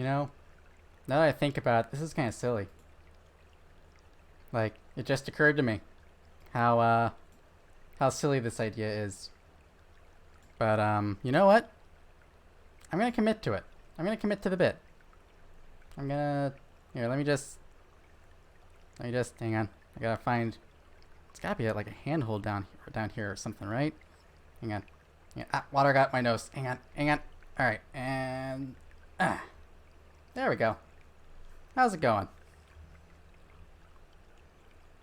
You know, now that I think about it, this is kind of silly. Like, it just occurred to me how silly this idea is. But you know what? I'm gonna commit to it. I'm gonna commit to the bit. I'm gonna here. Let me just hang on. I gotta find. It's gotta be like a handhold down here or something, right? Hang on. Yeah, water got my nose. Hang on. All right, and there we go. How's it going?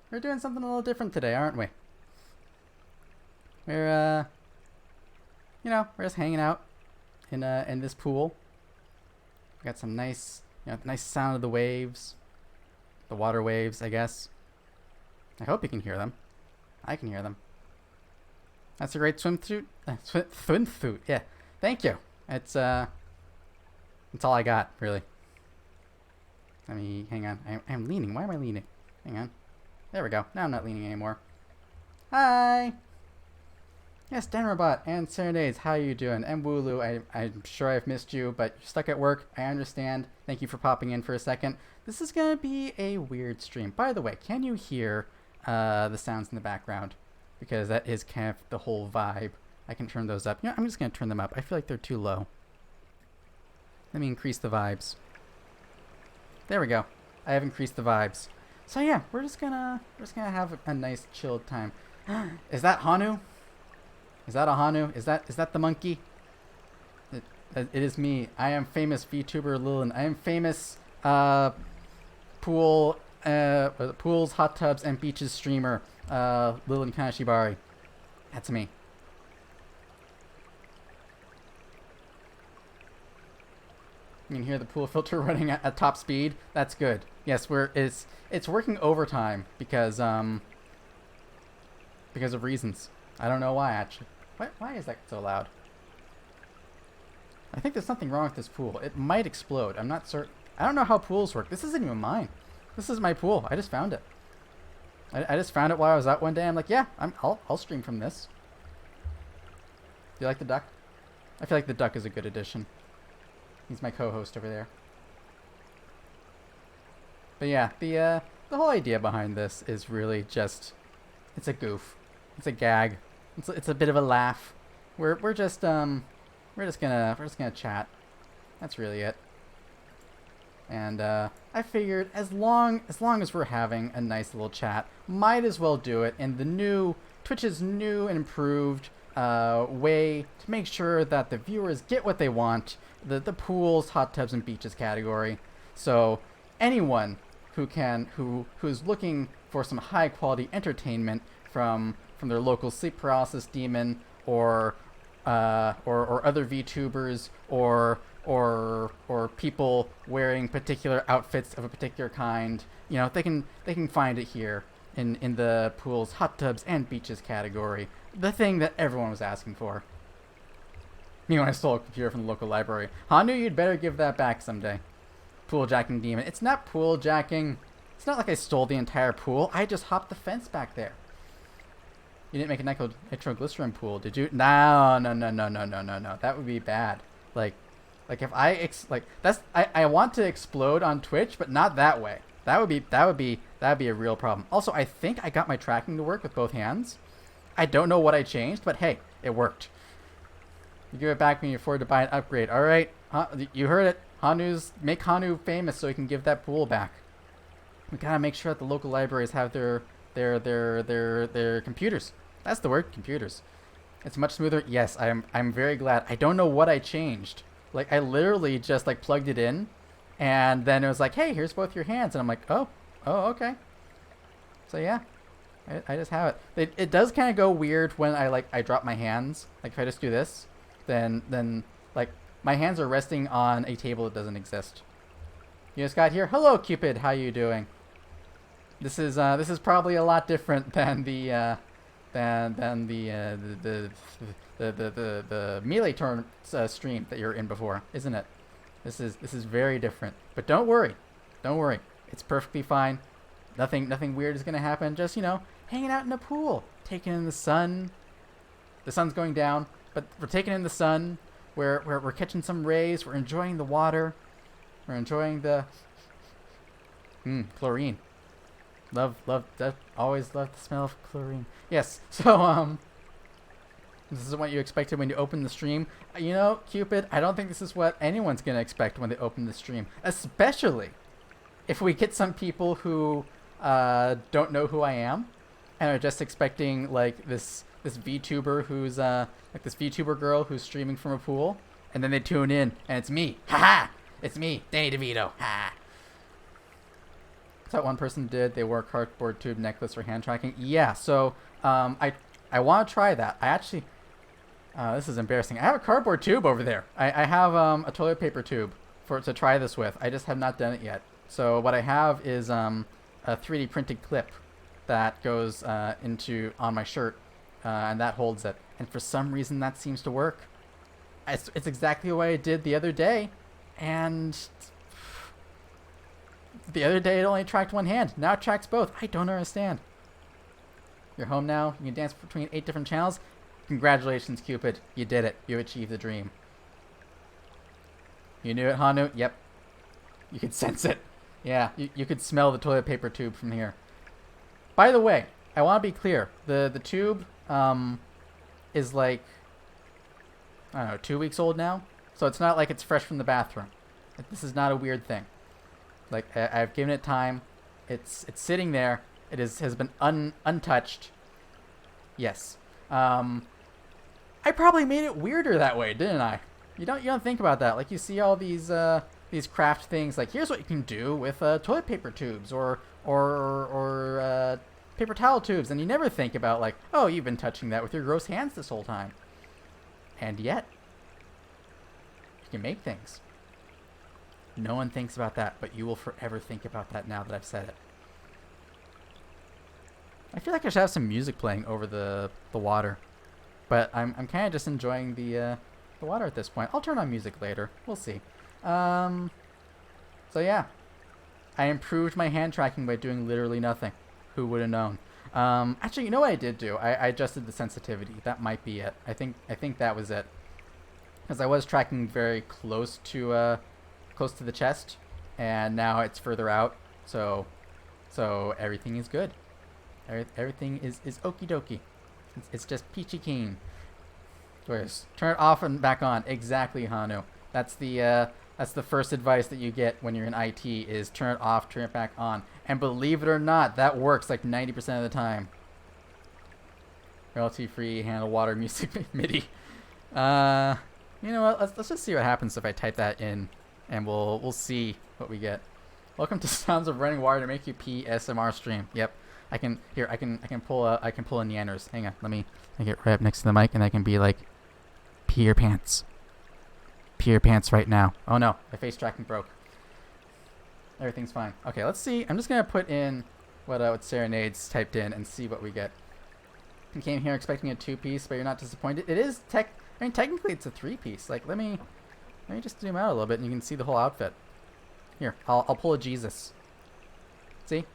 We're doing something a little different today, aren't we? We're we're just hanging out in this pool. We got some nice, nice sound of the waves, the water waves, I guess. I hope you can hear them. I can hear them. That's a great swimsuit. Swimsuit, yeah. Thank you. It's that's all I got, really. Let me hang on. I'm leaning. Why am I leaning? Hang on. There we go. Now I'm not leaning anymore. Hi. Yes, Denrobot and Serenades, how are you doing? And Wooloo, I'm sure I've missed you, but you're stuck at work. I understand. Thank you for popping in for a second. This is going to be a weird stream. By the way, can you hear the sounds in the background? Because that is kind of the whole vibe. I can turn those up. I'm just going to turn them up. I feel like they're too low. Let me increase the vibes. There we go. I have increased the vibes. So yeah, we're just gonna have a nice chilled time. Is that Hanu? Is that a Hanu? Is that the monkey? It is me. I am famous VTuber Lilin. I am famous pools, hot tubs, and beaches streamer Lilin Kanashibari. That's me. You can hear the pool filter running at top speed. That's good. Yes, it's working overtime because of reasons. I don't know why actually. Why is that so loud? I think there's something wrong with this pool. It might explode. I'm not certain. I don't know how pools work. This isn't even mine. This is my pool. I just found it. I just found it while I was out one day. I'm like, yeah, I'll stream from this. Do you like the duck? I feel like the duck is a good addition. He's my co-host over there. But yeah, the whole idea behind this is really just, it's a goof, it's a gag, it's a bit of a laugh. We're just gonna chat. That's really it. And I figured as long as we're having a nice little chat, might as well do it in the Twitch's new and improved way to make sure that the viewers get what they want. The pools, hot tubs, and beaches category. So anyone who's looking for some high quality entertainment from their local sleep paralysis demon or other VTubers or people wearing particular outfits of a particular kind, they can find it here in the pools, hot tubs, and beaches category. The thing that everyone was asking for. Me when I stole a computer from the local library. Hanu, you'd better give that back someday. Pool jacking demon. It's not pool jacking. It's not like I stole the entire pool. I just hopped the fence back there. You didn't make a nitroglycerin pool, did you? No. That would be bad. Like if I want to explode on Twitch, but not that way. That would be a real problem. Also, I think I got my tracking to work with both hands. I don't know what I changed, but hey, it worked. You give it back when you afford to buy an upgrade. All right, you heard it. Make Hanu famous so he can give that pool back. We gotta make sure that the local libraries have their computers. That's the word, computers. It's much smoother. Yes, I'm very glad. I don't know what I changed. Like I literally just plugged it in, and then it was like, hey, here's both your hands, and I'm like, oh, okay. So yeah. I just have it. It does kind of go weird when I drop my hands. Like if I just do this, then my hands are resting on a table that doesn't exist. You just got here. Hello, Cupid. How you doing? This is probably a lot different than the melee turn stream that you're in before, isn't it? This is very different. But don't worry, it's perfectly fine. Nothing weird is gonna happen. Just hanging out in a pool, taking in the sun. The sun's going down, but we're taking in the sun. We're catching some rays. We're enjoying the water. We're enjoying the chlorine. Love, always love the smell of chlorine. Yes. So this is what you expected when you open the stream. You know, Cupid, I don't think this is what anyone's gonna expect when they open the stream, especially if we get some people who don't know who I am and are just expecting like this VTuber who's like this VTuber girl who's streaming from a pool, and then they tune in and it's me. Haha! It's me, Danny DeVito. Ha! That's what one person did. They wore a cardboard tube necklace for hand tracking. Yeah, so I want to try that. I actually, this is embarrassing. I have a cardboard tube over there. I have a toilet paper tube to try this with. I just have not done it yet. So what I have is a 3D printed clip that goes on my shirt, and that holds it. And for some reason, that seems to work. It's exactly what I did the other day, and the other day it only tracked one hand. Now it tracks both. I don't understand. You're home now. You can dance between 8 different channels. Congratulations, Cupid. You did it. You achieved the dream. You knew it, Hanu? Yep. You could sense it. Yeah, you could smell the toilet paper tube from here. By the way, I want to be clear. The tube is like, I don't know, 2 weeks old now. So it's not like it's fresh from the bathroom. This is not a weird thing. Like, I've given it time. It's sitting there. It has been untouched. Yes. I probably made it weirder that way, didn't I? You don't think about that. Like, you see all these craft things. Like, here's what you can do with toilet paper tubes or paper towel tubes, and you never think about like, oh, you've been touching that with your gross hands this whole time. And yet, you can make things. No one thinks about that, but you will forever think about that now that I've said it. I feel like I should have some music playing over the water, but I'm kind of just enjoying the water at this point. I'll turn on music later. We'll see. So yeah, I improved my hand tracking by doing literally nothing. Who would have known? Actually, you know what I did do? I adjusted the sensitivity. That might be it. I think that was it, because I was tracking very close to the chest, and now it's further out. So everything is good. Everything is okie dokie. It's just peachy keen. Turn it off and back on. Exactly, Hanu. That's the first advice that you get when you're in IT is turn it off, turn it back on. And believe it or not, that works like 90% of the time. Royalty-free handle water music MIDI. You know what? Let's just see what happens if I type that in, and we'll see what we get. Welcome to Sounds of Running Water to Make You Pee SMR stream. Yep. I can pull a Neanders. Hang on, let me get right up next to the mic, and I can be like, pee your pants. Pee your pants right now. Oh no, my face tracking broke. Everything's fine. Okay, let's see. I'm just gonna put in what Serenades typed in and see what we get. You came here expecting a 2-piece, but you're not disappointed. It is technically it's a 3-piece. Like let me just zoom out a little bit, and you can see the whole outfit. Here, I'll pull a Jesus. See?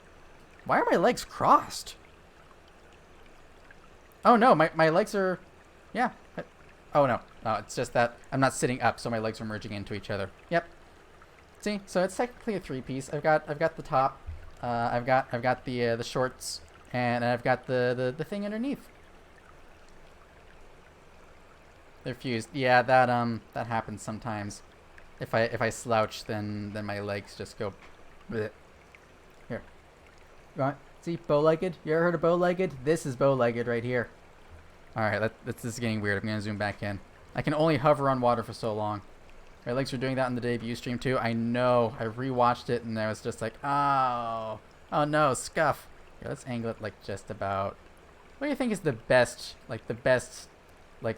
Why are my legs crossed? Oh no, my legs are, yeah. Oh no, it's just that I'm not sitting up, so my legs are merging into each other. Yep. See, so it's technically a 3-piece. I've got the top, I've got the shorts, and I've got the thing underneath. They're fused. Yeah, that happens sometimes. If I slouch, then my legs just go. Bleh. Here. Right. See, bow-legged? You ever heard of bow-legged? This is bow-legged right here. Alright, this is getting weird. I'm going to zoom back in. I can only hover on water for so long. My legs were doing that in the debut stream too. I know. I rewatched it and I was just like, oh no, scuff. Here, let's angle it like just about. What do you think is the best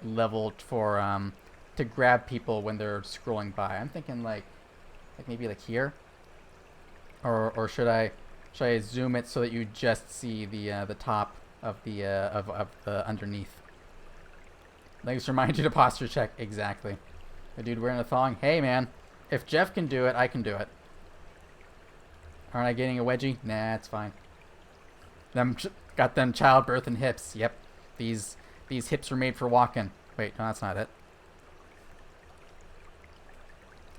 level for to grab people when they're scrolling by? I'm thinking like maybe like here. Or should I zoom it so that you just see the top of the underneath? Legs remind you to posture check. Exactly. A dude wearing a thong. Hey man, if Jeff can do it, I can do it. Aren't I getting a wedgie? Nah, it's fine. Got them childbirth and hips. Yep. These hips were made for walking. Wait, no, that's not it.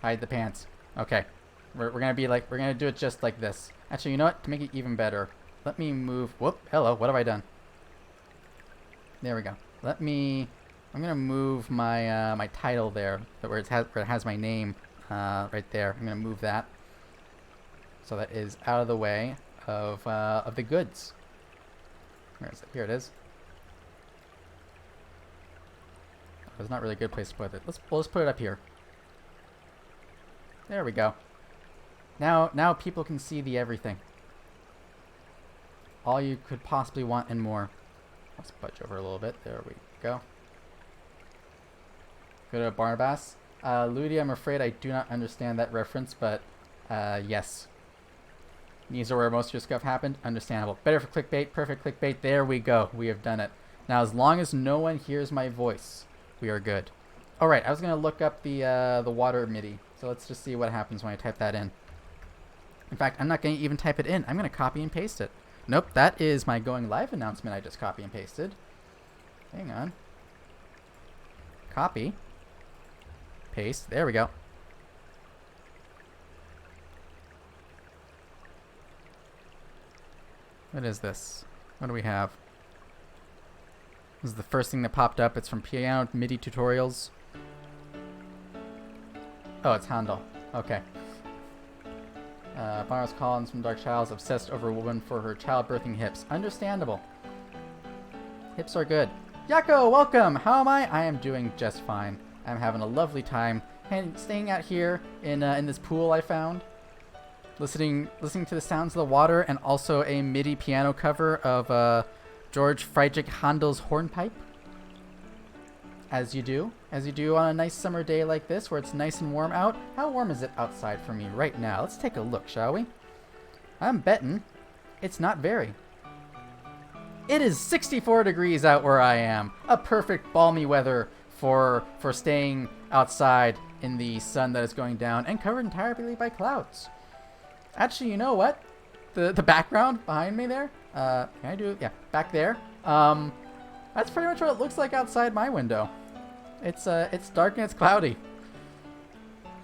Hide the pants. Okay. We're gonna be like, we're gonna do it just like this. Actually, you know what? To make it even better, let me move. Whoop. Hello. What have I done? There we go. I'm gonna move my my title there, where it has my name right there. I'm gonna move that so that is out of the way of the goods. Where is it? Here it is. There's not really a good place to put it. We'll just put it up here. There we go. Now people can see the everything. All you could possibly want and more. Let's budge over a little bit. There we go. Go to Barnabas. Ludi, I'm afraid I do not understand that reference, but yes. These are where most of your stuff happened. Understandable. Better for clickbait. Perfect clickbait. There we go. We have done it. Now, as long as no one hears my voice, we are good. All right, I was gonna look up the water MIDI, so let's just see what happens when I type that in. In fact, I'm not gonna even type it in. I'm gonna copy and paste it. Nope, that is my going live announcement I just copy and pasted. Hang on. Copy. Paste. There we go. What is this? What do we have? This is the first thing that popped up. It's from Piano MIDI Tutorials. Oh, it's Handel. Okay. Barnes Collins from Dark Child is obsessed over a woman for her childbirthing hips. Understandable. Hips are good. Yako, welcome! How am I? I am doing just fine. I'm having a lovely time and staying out here in this pool I found. Listening to the sounds of the water and also a MIDI piano cover of George Friedrich Handel's Hornpipe. As you do on a nice summer day like this where it's nice and warm out. How warm is it outside for me right now? Let's take a look, shall we? I'm betting it's not very. It is 64 degrees out where I am. A perfect balmy weather for staying outside in the sun that is going down and covered entirely by clouds. Actually, you know what? The background behind me there, can I do it? Yeah, back there. That's pretty much what it looks like outside my window. It's dark and it's cloudy.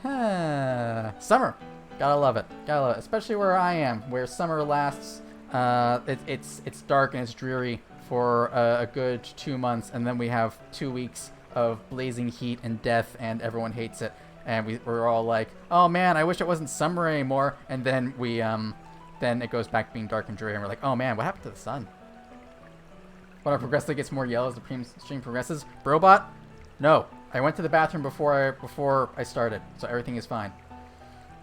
Summer. Gotta love it. Gotta love it. Especially where I am, where summer lasts. It's dark and it's dreary for a good 2 months, and then we have 2 weeks of blazing heat and death, and everyone hates it. And we're all like, oh man, I wish it wasn't summer anymore. And then then it goes back to being dark and dreary, and we're like, oh man, what happened to the sun? When it progressively gets more yellow as the stream progresses. Brobot? No. I went to the bathroom before I started, so everything is fine.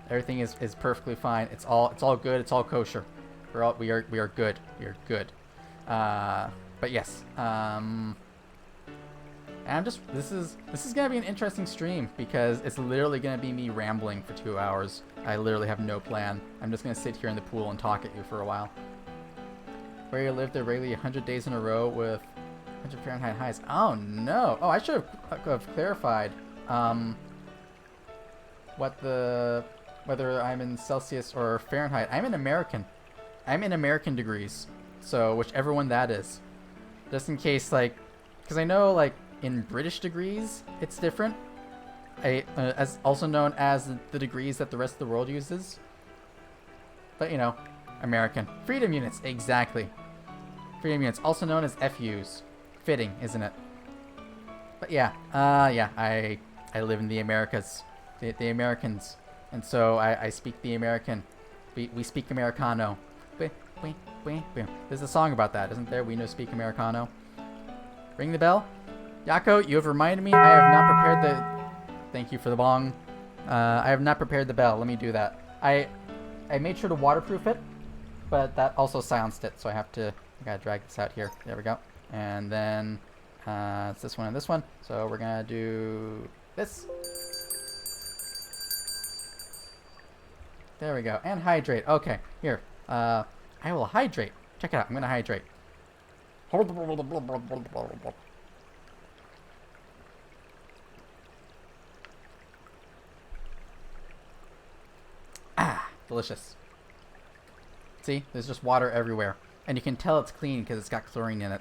Everything is perfectly fine. It's all good. It's all kosher. We are good. We are good. But yes. And this is gonna be an interesting stream because it's literally gonna be me rambling for 2 hours. I literally have no plan. I'm just gonna sit here in the pool and talk at you for a while. Where you lived there regularly 100 days in a row with 100 Fahrenheit highs. Oh no! Oh, I should have clarified whether I'm in Celsius or Fahrenheit. I'm in American. I'm in American degrees, so whichever one that is. Just in case, like, because I know like in British degrees it's different. As also known as the degrees that the rest of the world uses. But you know. American. Freedom units, exactly. Freedom units, also known as FUs. Fitting, isn't it? But yeah, I live in the Americas. The Americans. And so I speak the American. We speak Americano. There's a song about that, isn't there? We know speak Americano. Ring the bell? Yako, you have reminded me I have not prepared the... Thank you for the bong. I have not prepared the bell. Let me do that. I made sure to waterproof it. But that also silenced it, so I gotta drag this out here. There we go. And then it's this one and this one. So we're gonna do this. There we go. And hydrate. Okay, here. I will hydrate. Check it out. I'm gonna hydrate. Ah, delicious. See, there's just water everywhere. And you can tell it's clean because it's got chlorine in it.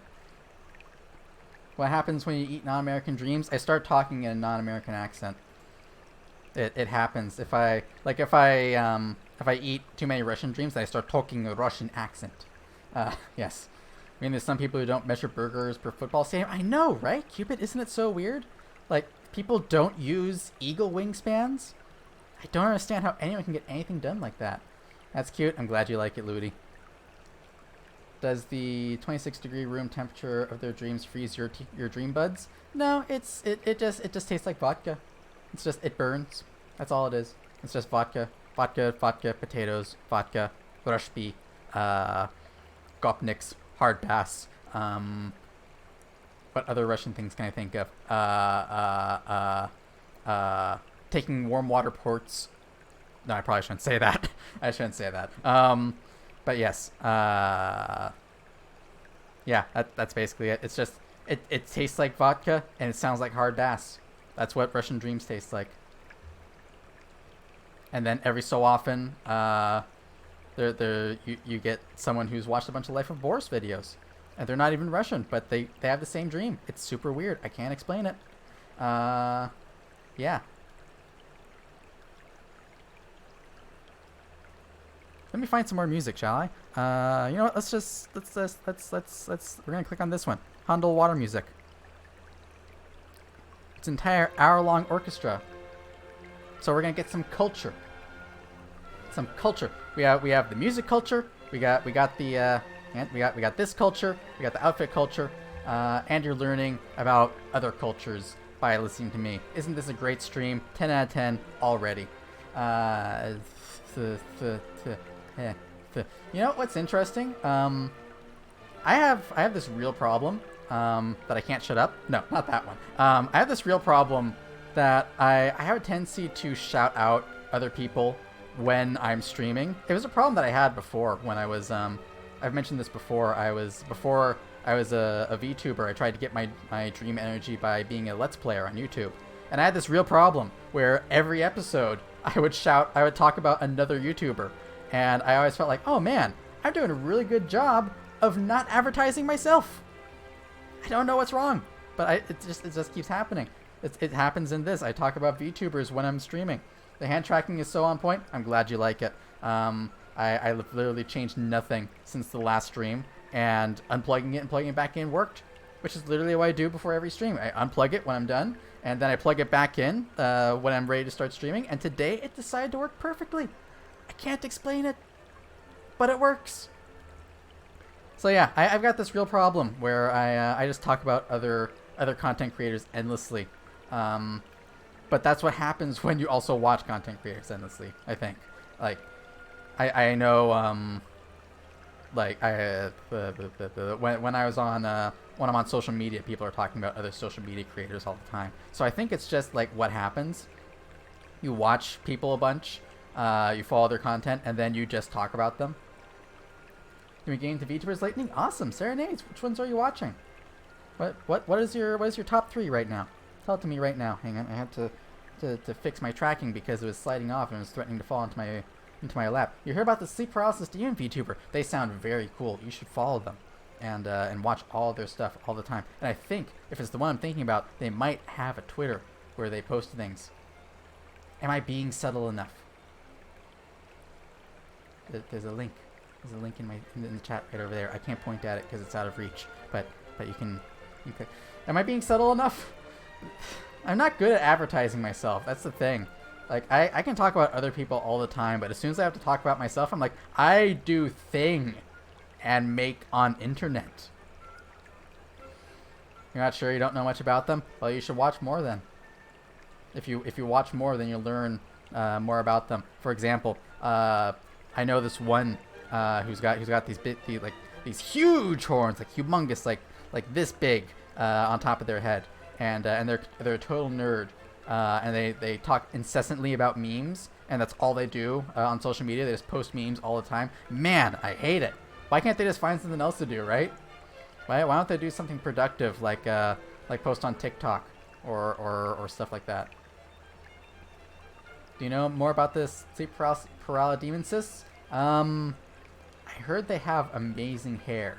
What happens when you eat non-American dreams? I start talking in a non-American accent. It happens if I eat too many Russian dreams, I start talking a Russian accent. Yes. I mean, there's some people who don't measure burgers per football stadium. I know, right? Cupid, isn't it so weird? Like, people don't use eagle wingspans. I don't understand how anyone can get anything done like that. That's cute. I'm glad you like it, Ludi. Does the 26-degree room temperature of their dreams freeze your dream buds? No, it just tastes like vodka. It's just, it burns. That's all it is. It's just vodka, potatoes, vodka, rushby, gopniks, hard bass. What other Russian things can I think of? Taking warm water ports. No, I probably shouldn't say that. I shouldn't say that. But yes. Yeah, that's basically it. It's just, it tastes like vodka and it sounds like hard bass. That's what Russian dreams taste like. And then every so often, you get someone who's watched a bunch of Life of Boris videos. And they're not even Russian, but they have the same dream. It's super weird. I can't explain it. Yeah. Let me find some more music, shall I? You know what? Let's we're gonna click on this one. Handel water music. It's an entire hour-long orchestra. So we're gonna get some culture. Some culture. We have the music culture. We got the we got this culture. We got the outfit culture. And you're learning about other cultures by listening to me. Isn't this a great stream? 10 out of 10 already. You know what's interesting? I have this real problem that I can't shut up. No, not that one. I have this real problem that I have a tendency to shout out other people when I'm streaming. It was a problem that I had before when I was I've mentioned this before. Before I was a VTuber, I tried to get my dream energy by being a Let's Player on YouTube. And I had this real problem where every episode I would talk about another YouTuber. And I always felt like, oh man, I'm doing a really good job of not advertising myself. I don't know what's wrong, but it just keeps happening. It happens in this. I talk about VTubers when I'm streaming. The hand tracking is so on point. I'm glad you like it. I've literally changed nothing since the last stream, and unplugging it and plugging it back in worked, which is literally what I do before every stream. I unplug it when I'm done, and then I plug it back in when I'm ready to start streaming, and today it decided to work perfectly. I can't explain it, but it works. So yeah, I've got this real problem where I just talk about other content creators endlessly. But that's what happens when you also watch content creators endlessly, I think. Like, I know, like, when I was on, when I'm on social media, people are talking about other social media creators all the time. So I think it's just, like, what happens. You watch people a bunch, you follow their content, and then you just talk about them. Can we get into VTubers Lightning? Awesome, Serenades. Which ones are you watching? What is your top 3 right now? Tell it to me right now. Hang on, I had to fix my tracking because it was sliding off and it was threatening to fall into my lap. You heard about the Sleep Paralysis Demon VTuber? They sound very cool. You should follow them and watch all their stuff all the time. And I think if it's the one I'm thinking about, they might have a Twitter where they post things. Am I being subtle enough? There's a link. There's a link in the chat right over there. I can't point at it because it's out of reach, but you can. Am I being subtle enough? I'm not good at advertising myself. That's the thing. Like, I can talk about other people all the time, but as soon as I have to talk about myself, I'm like, I do thing and make on internet. You're not sure? You don't know much about them? Well, you should watch more then. If you watch more, then you'll learn more about them. For example, I know this one who's got these huge horns, like humongous, like this big on top of their head, and they're a total nerd, and they talk incessantly about memes, and that's all they do on social media. They just post memes all the time. Man, I hate it. Why can't they just find something else to do, right? Why don't they do something productive like post on TikTok or stuff like that? Do you know more about this sleep paralysis demon cysts? I heard they have amazing hair.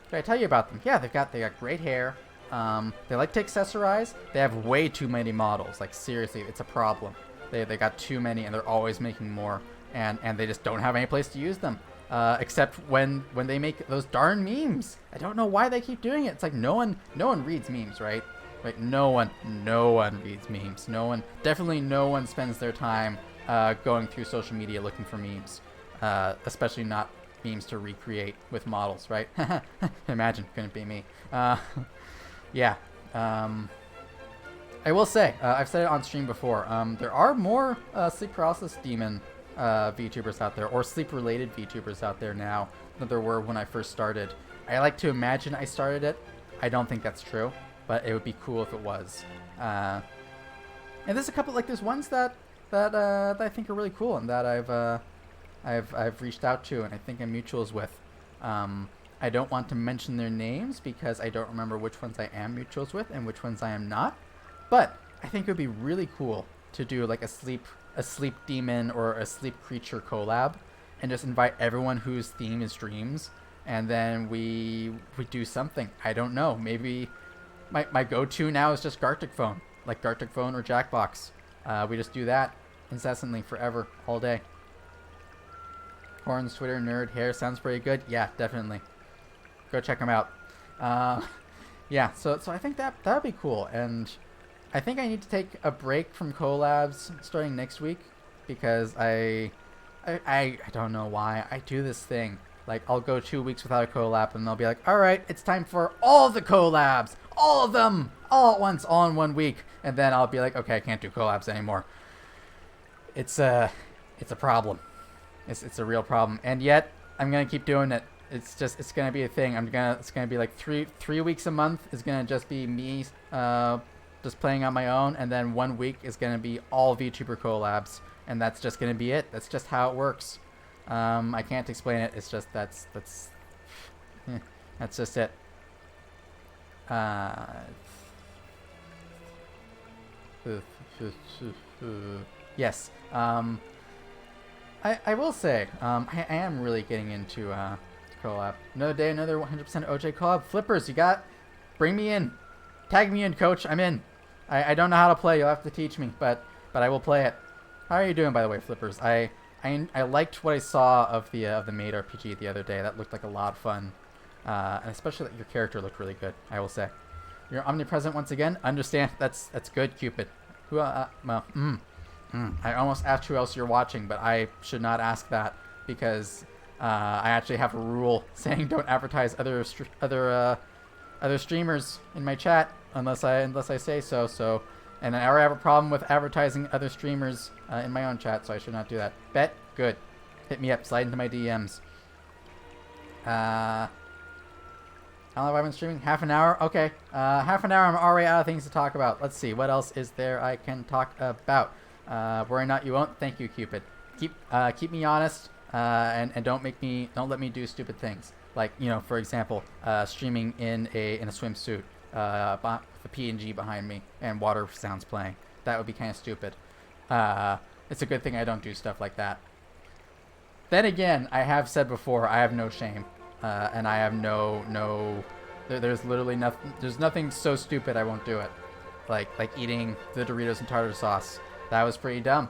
Did I tell you about them? Yeah, they've got great hair. They like to accessorize. They have way too many models. Like, seriously, it's a problem. They got too many, and they're always making more, and they just don't have any place to use them. Except when they make those darn memes. I don't know why they keep doing it. It's like no one reads memes, right? Like no one reads memes. Definitely no one spends their time going through social media looking for memes. Especially not memes to recreate with models, right? Imagine, couldn't be me. Yeah. I will say, I've said it on stream before, there are more sleep paralysis demon VTubers out there, or sleep-related VTubers out there now than there were when I first started. I like to imagine I started it. I don't think that's true, but it would be cool if it was. And there's a couple, like, there's ones that I think are really cool and that I've reached out to and I think I'm mutuals with. I don't want to mention their names because I don't remember which ones I am mutuals with and which ones I am not. But I think it would be really cool to do like a sleep demon or a sleep creature collab and just invite everyone whose theme is dreams, and then we do something. I don't know. Maybe my go-to now is just Gartic Phone, like Gartic Phone or Jackbox. We just do that incessantly, forever, all day. Horns, Twitter, Nerd, Hair sounds pretty good. Yeah, definitely. Go check them out. Yeah, so I think that would be cool, and I think I need to take a break from collabs starting next week because I don't know why I do this thing. Like, I'll go 2 weeks without a collab and they'll be like, all right, it's time for all the collabs, all of them, all at once, all in 1 week. And then I'll be like, okay, I can't do collabs anymore. It's a problem. It's a real problem. And yet I'm going to keep doing it. It's going to be a thing. It's going to be like three weeks a month is going to just be me, just playing on my own, and then 1 week is going to be all VTuber collabs, and that's just going to be it. That's just how it works. I can't explain it. It's just that's just it. Yes. I will say, I am really getting into collab. Another day, another 100% OJ collab. Flippers, bring me in. Tag me in, coach. I'm in. I don't know how to play. You'll have to teach me, but I will play it. How are you doing, by the way, Flippers? I liked what I saw of the Maid RPG the other day. That looked like a lot of fun, and especially that your character looked really good. I will say, you're omnipresent once again. Understand? That's good, Cupid. Who? I almost asked who else you're watching, but I should not ask that because I actually have a rule saying don't advertise other streamers in my chat unless I say so. So, and I already have a problem with advertising other streamers in my own chat, so I should not do that. Bet? Good. Hit me up. Slide into my DMs. How long have I been streaming? Half an hour? Okay. Half an hour, I'm already out of things to talk about. Let's see. What else is there I can talk about? Worry not, you won't. Thank you, Cupid. Keep me honest, and don't let me do stupid things. Like, you know, for example, streaming in a swimsuit, with a PNG behind me and water sounds playing. That would be kind of stupid. It's a good thing I don't do stuff like that. Then again, I have said before, I have no shame, and I have there's literally nothing. There's nothing so stupid I won't do it. Like eating the Doritos and tartar sauce. That was pretty dumb.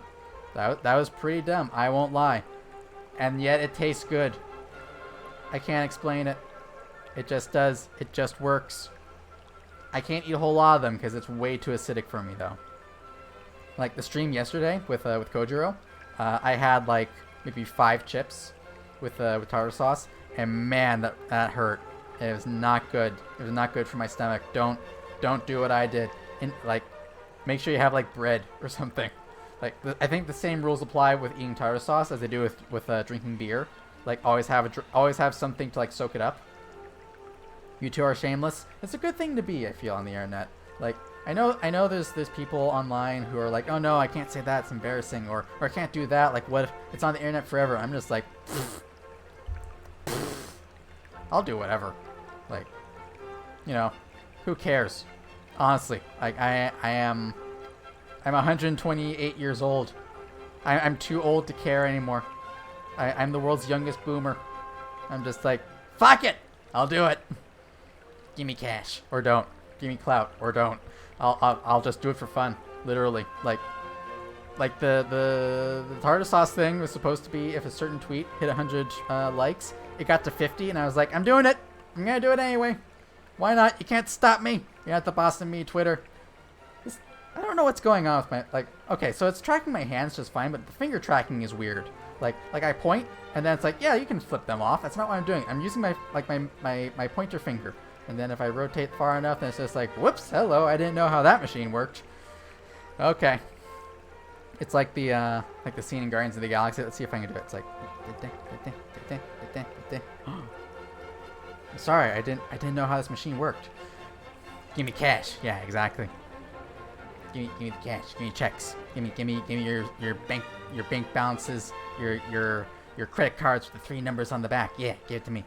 That was pretty dumb. I won't lie. And yet it tastes good. I can't explain it. It just does. It just works. I can't eat a whole lot of them because it's way too acidic for me, though. Like the stream yesterday with Kojiro, I had like maybe 5 chips with tartar sauce, and man, that hurt. It was not good. It was not good for my stomach. Don't do what I did. Make sure you have like bread or something. Like I think the same rules apply with eating tartar sauce as they do with drinking beer. Like always have something to like soak it up. You two are shameless. It's a good thing to be, I feel, on the internet. Like I know there's people online who are like, oh no, I can't say that, it's embarrassing, or I can't do that. Like what if it's on the internet forever? I'm just like, I'll do whatever. Like, you know, who cares? Honestly, like I'm 128 years old. I'm too old to care anymore. I'm the world's youngest boomer. I'm just like, fuck it, I'll do it. Give me cash or don't. Give me clout or don't. I'll just do it for fun. Literally. Like the tartar sauce thing was supposed to be if a certain tweet hit 100 likes. It got to 50 and I was like, I'm doing it. I'm gonna do it anyway. Why not? You can't stop me. You're not the boss of me, Twitter. I don't know what's going on with my, like, okay, so it's tracking my hands just fine, but the finger tracking is weird. Like I point, and then it's like, yeah, you can flip them off. That's not what I'm doing. I'm using my pointer finger. And then if I rotate far enough, then it's just like, whoops, hello, I didn't know how that machine worked. Okay. It's like the scene in Guardians of the Galaxy. Let's see if I can do it. It's like, I'm sorry, I didn't know how this machine worked. Give me cash. Yeah, exactly. Give me the cash. Give me checks. Give me your bank balances. Your credit cards with the 3 numbers on the back. Yeah, give it to me.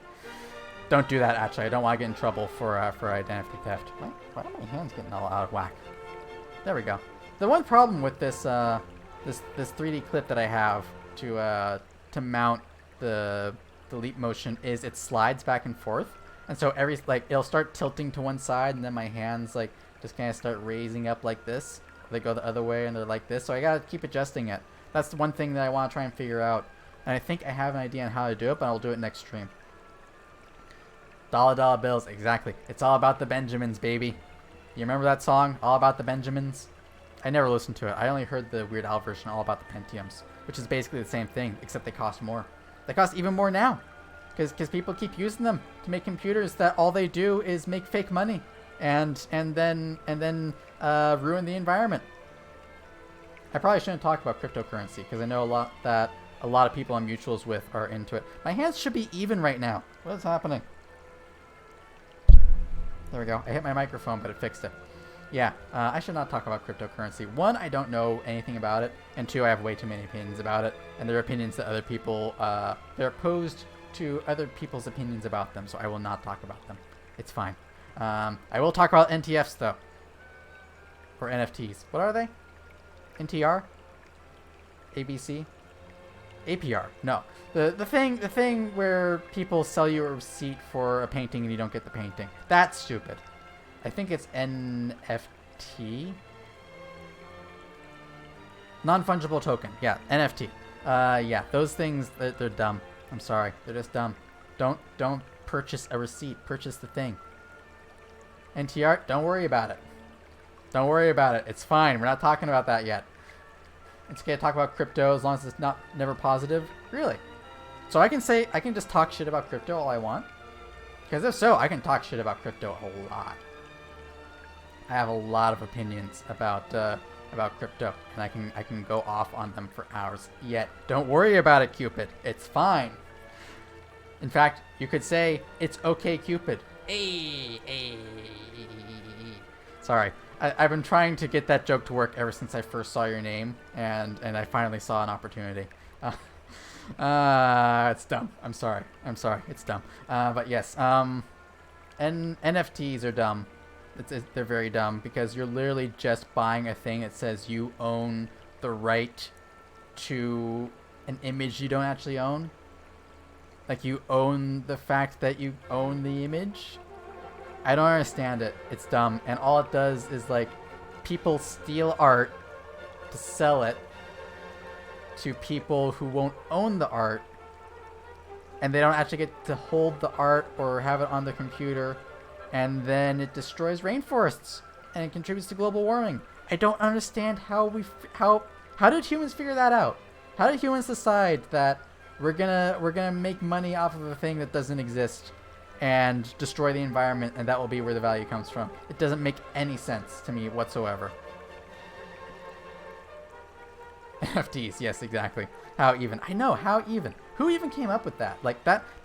Don't do that. Actually, I don't want to get in trouble for identity theft. Why are my hands getting all out of whack? There we go. The one problem with this this 3D clip that I have to mount the leap motion is it slides back and forth, and so it'll start tilting to one side, and then my hands just kind of start raising up like this. They go the other way and they're like this, so I gotta keep adjusting it. That's the one thing that I want to try and figure out, and I think I have an idea on how to do it, but I'll do it next stream. Dollar bills, exactly. It's all about the Benjamins, baby. You remember that song, All About the Benjamins? I never listened to it. I only heard the Weird Al version, All About the Pentiums, which is basically the same thing, except they cost more. They cost even more now, because people keep using them to make computers that all they do is make fake money. And then ruin the environment. I probably shouldn't talk about cryptocurrency because I know a lot of people I'm mutuals with are into it. My hands should be even right now. What is happening? There we go. I hit my microphone, but it fixed it. Yeah, I should not talk about cryptocurrency. 1, I don't know anything about it, and 2, I have way too many opinions about it, and they're opinions that other people they're opposed to other people's opinions about them, so I will not talk about them. It's fine. I will talk about NTFs though. Or NFTs. What are they? NTR? ABC? APR. No. The thing where people sell you a receipt for a painting and you don't get the painting. That's stupid. I think it's NFT. Non-fungible token. Yeah, NFT. Yeah, those things they're dumb. I'm sorry. They're just dumb. Don't purchase a receipt. Purchase the thing. NTR, don't worry about it. Don't worry about it. It's fine. We're not talking about that yet. It's okay to talk about crypto as long as it's never positive. Really? So I can just talk shit about crypto all I want? Because if so, I can talk shit about crypto a lot. I have a lot of opinions about crypto, and I can go off on them for hours. Yet, don't worry about it, Cupid. It's fine. In fact, you could say it's okay, Cupid. Hey. Sorry. I've been trying to get that joke to work ever since I first saw your name, and I finally saw an opportunity. It's dumb. I'm sorry. It's dumb. But yes. And NFTs are dumb. They're very dumb because you're literally just buying a thing that says you own the right to an image you don't actually own. Like you own the fact that you own the image. I don't understand it. It's dumb. And all it does is people steal art to sell it to people who won't own the art. And they don't actually get to hold the art or have it on the computer. And then it destroys rainforests and it contributes to global warming. I don't understand how did humans figure that out? How did humans decide that we're gonna make money off of a thing that doesn't exist and destroy the environment, and that will be where the value comes from? It doesn't make any sense to me whatsoever. NFTs, yes, exactly. How even? I know, how even? Who even came up with that?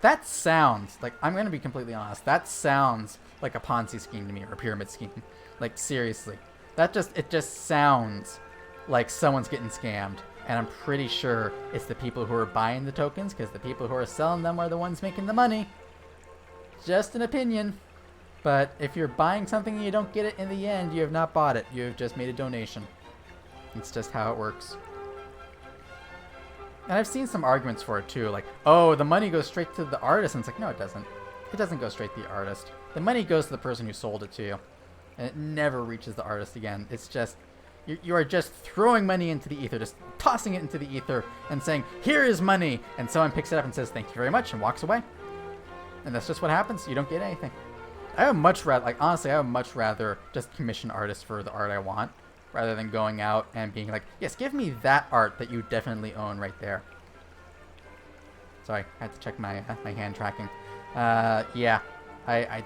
That sounds I'm gonna be completely honest. That sounds like a Ponzi scheme to me, or a pyramid scheme. Seriously. It just sounds like someone's getting scammed. And I'm pretty sure it's the people who are buying the tokens, because the people who are selling them are the ones making the money. Just an opinion. But if you're buying something and you don't get it in the end, you have not bought it. You have just made a donation. It's just how it works. And I've seen some arguments for it too, oh, the money goes straight to the artist. And it's no, it doesn't. It doesn't go straight to the artist. The money goes to the person who sold it to you. and it never reaches the artist again. It's just, you are just throwing money into the ether, just tossing it into the ether and saying, here is money, and someone picks it up and says, thank you very much, and walks away. And that's just what happens. You don't get anything. I would much rather, like, honestly, I would much rather just commission artists for the art I want, rather than going out and being like, yes, give me that art that you definitely own right there. Sorry, I had to check my my hand tracking. Yeah, I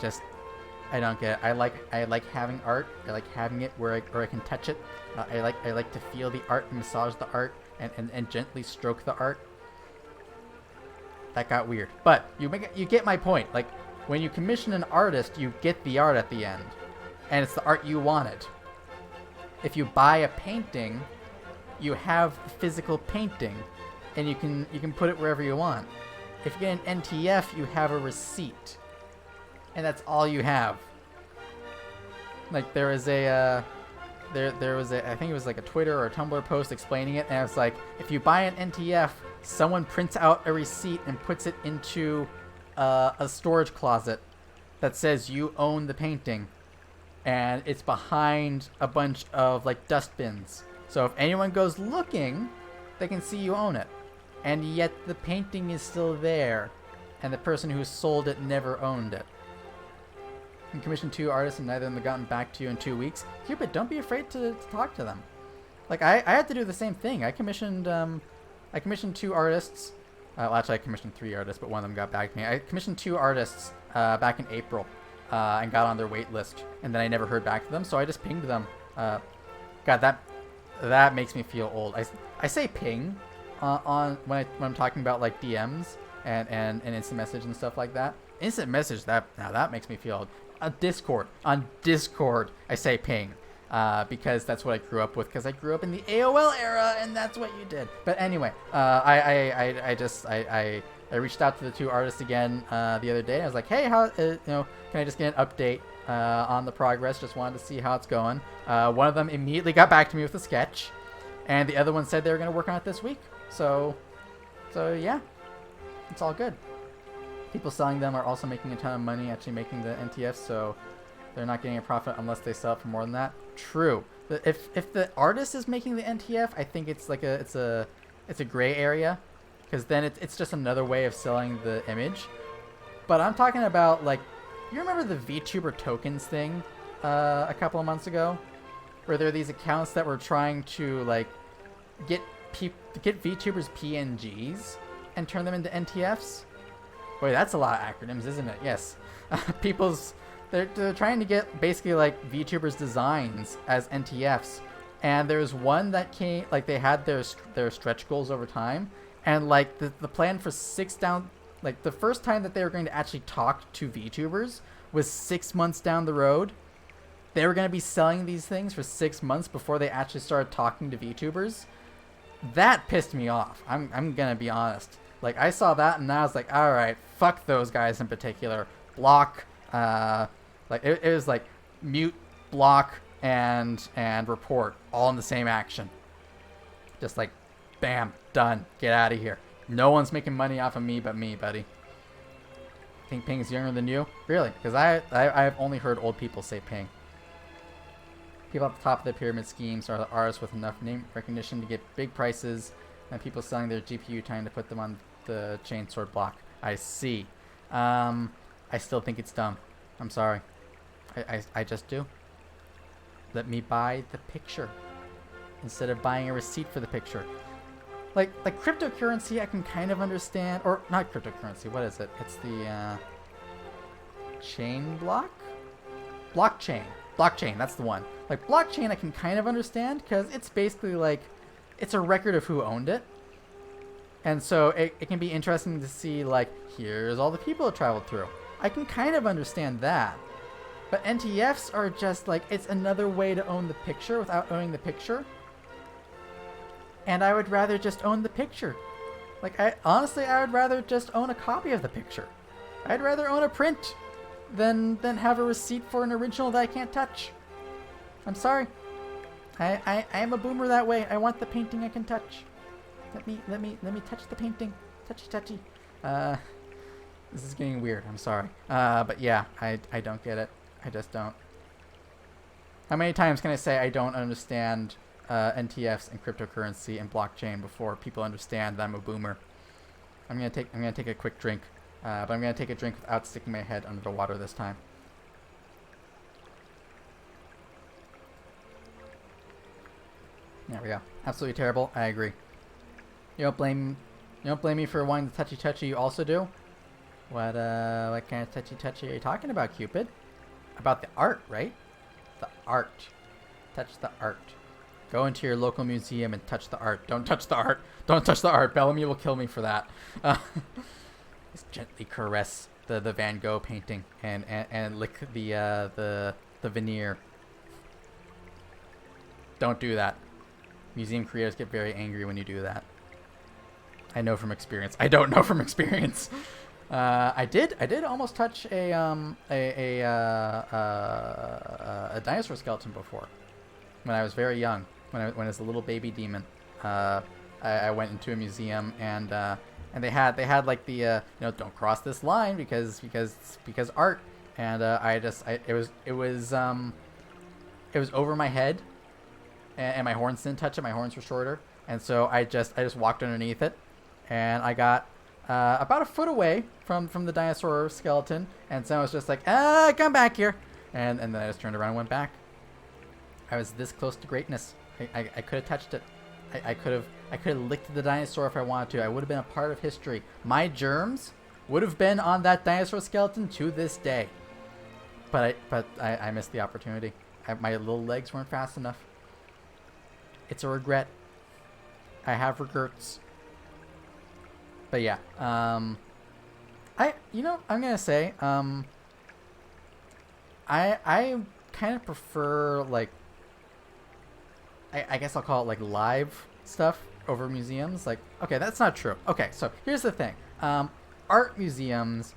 don't get it. I like having art. I like having it where I can touch it. I like to feel the art, massage the art, and gently stroke the art. That got weird, but you get my point. Like, when you commission an artist, you get the art at the end, and it's the art you wanted. If you buy a painting, you have the physical painting, and you can put it wherever you want. If you get an NTF, you have a receipt, and that's all you have. Like, there was a there was a, I think it was like a Twitter or a Tumblr post explaining it, and it was like, if you buy an NTF, someone prints out a receipt and puts it into a storage closet that says you own the painting, and it's behind a bunch of like dustbins. So if anyone goes looking, they can see you own it. And yet the painting is still there, and the person who sold it never owned it. You commissioned 2 artists and neither of them have gotten back to you in 2 weeks. Cupid, don't be afraid to talk to them. Like, I had to do the same thing. I commissioned 2 artists. Well, actually, I commissioned 3 artists, but one of them got back to me. I commissioned 2 artists back in April and got on their wait list, and then I never heard back from them, so I just pinged them. God, that makes me feel old. I say ping on when I'm talking about like DMs and instant message and stuff like that. Instant message, that makes me feel old. On Discord, I say ping. Because that's what I grew up with, because I grew up in the AOL era, and that's what you did. But anyway, I reached out to the 2 artists again the other day. I was like, hey, how can I just get an update on the progress? Just wanted to see how it's going. One of them immediately got back to me with a sketch, and the other one said they were going to work on it this week. So yeah, it's all good. People selling them are also making a ton of money actually making the NTFs, so they're not getting a profit unless they sell it for more than that. True. If the artist is making the NTF, I think it's like it's a gray area, because then it's just another way of selling the image. But I'm talking about, like, you remember the VTuber tokens thing a couple of months ago, where there are these accounts that were trying to like get VTubers PNGs and turn them into NTFs. Boy, that's a lot of acronyms, isn't it? Yes. They're trying to get basically like VTubers designs as NTFs, and there's one that came, like, they had their stretch goals over time, and like the plan for 6 down, like the first time that they were going to actually talk to VTubers was 6 months down the road. They were going to be selling these things for 6 months before they actually started talking to VTubers. That pissed me off. I'm gonna be honest. Like, I saw that and I was like, all right, fuck those guys in particular. Block. Like, it was like mute, block, and report all in the same action. Just like, bam, done. Get out of here. No one's making money off of me but me, buddy. Think Ping's younger than you? Really? Because I've only heard old people say Ping. People at the top of the pyramid schemes are the artists with enough name recognition to get big prices, and people selling their GPU time to put them on the chainsword block. I see. I still think it's dumb. I'm sorry. I just do. Let me buy the picture instead of buying a receipt for the picture. Like cryptocurrency, I can kind of understand, or not cryptocurrency. What is it? It's the chain block, blockchain. That's the one. Like, blockchain, I can kind of understand, because it's basically like, it's a record of who owned it. And so it can be interesting to see, like, here's all the people it traveled through. I can kind of understand that. But NTFs are just like, it's another way to own the picture without owning the picture. And I would rather just own the picture. Like, honestly, I would rather just own a copy of the picture. I'd rather own a print than have a receipt for an original that I can't touch. I'm sorry. I am a boomer that way. I want the painting I can touch. Let me touch the painting. Touchy. This is getting weird. I'm sorry. But yeah, I don't get it. I just don't. How many times can I say I don't understand NTFs and cryptocurrency and blockchain before people understand that I'm a boomer? I'm gonna take a quick drink, but I'm gonna take a drink without sticking my head under the water this time. There we go. Absolutely terrible. I agree. You don't blame me for wanting the touchy. You also do. What kind of touchy are you talking about, Cupid? About the art, right? The art. Touch the art. Go into your local museum and touch the art. Don't touch the art. Don't touch the art. Bellamy will kill me for that. Just gently caress the Van Gogh painting and lick the veneer. Don't do that. Museum creators get very angry when you do that. I know from experience. I don't know from experience. I did almost touch a dinosaur skeleton before, when I was very young, when I was a little baby demon. I went into a museum and they had like the don't cross this line because art, and it was over my head, and my horns didn't touch it. My horns were shorter, and so I just walked underneath it, and I got about a foot away from the dinosaur skeleton, and so I was just like, come back here, and then I just turned around and went back. I was this close to greatness. I could have touched it. I could have licked the dinosaur if I wanted to. I would have been a part of history. My germs would have been on that dinosaur skeleton to this day. But I missed the opportunity. My little legs weren't fast enough. It's a regret. I have regrets. But yeah, I'm gonna say, I kind of prefer, like, I guess I'll call it like live stuff over museums. Like, okay, that's not true. Okay, so here's the thing. Art museums,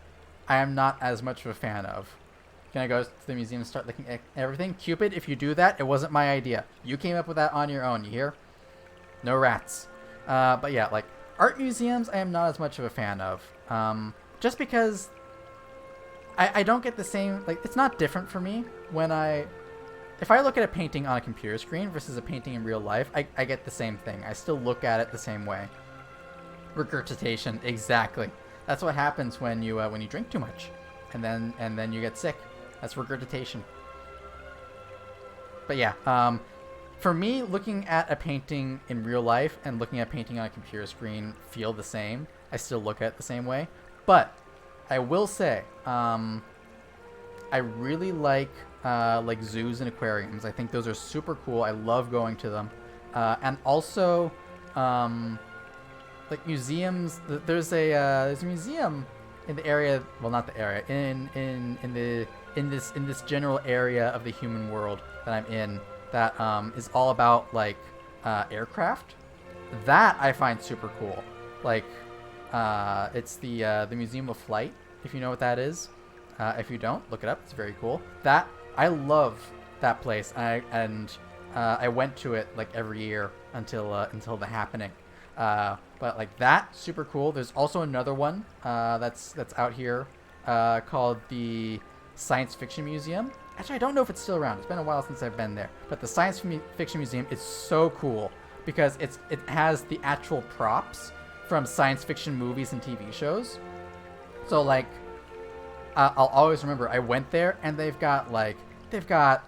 I am not as much of a fan of. Can I go to the museum and start looking at everything? Cupid, if you do that, it wasn't my idea. You came up with that on your own, you hear? No rats. But yeah, like, art museums, I am not as much of a fan of. Just because I don't get the same, like, it's not different for me when if I look at a painting on a computer screen versus a painting in real life, I get the same thing. I still look at it the same way. Regurgitation, exactly. That's what happens when you drink too much, and then you get sick. That's regurgitation. But yeah, for me, looking at a painting in real life and looking at a painting on a computer screen feel the same. I still look at it the same way. But I will say, I really like zoos and aquariums. I think those are super cool. I love going to them. And also, like museums. There's a museum in the area. Well, not the area. In this general area of the human world that I'm in. That is all about like aircraft. That I find super cool. Like, it's the Museum of Flight. If you know what that is. If you don't, look it up. It's very cool. That I love that place. I went to it like every year until the happening. But like that, super cool. There's also another one that's out here called the Science Fiction Museum. Actually, I don't know if it's still around. It's been a while since I've been there. But the Science Fiction Museum is so cool because it has the actual props from science fiction movies and TV shows. So like, I'll always remember I went there and they've got like one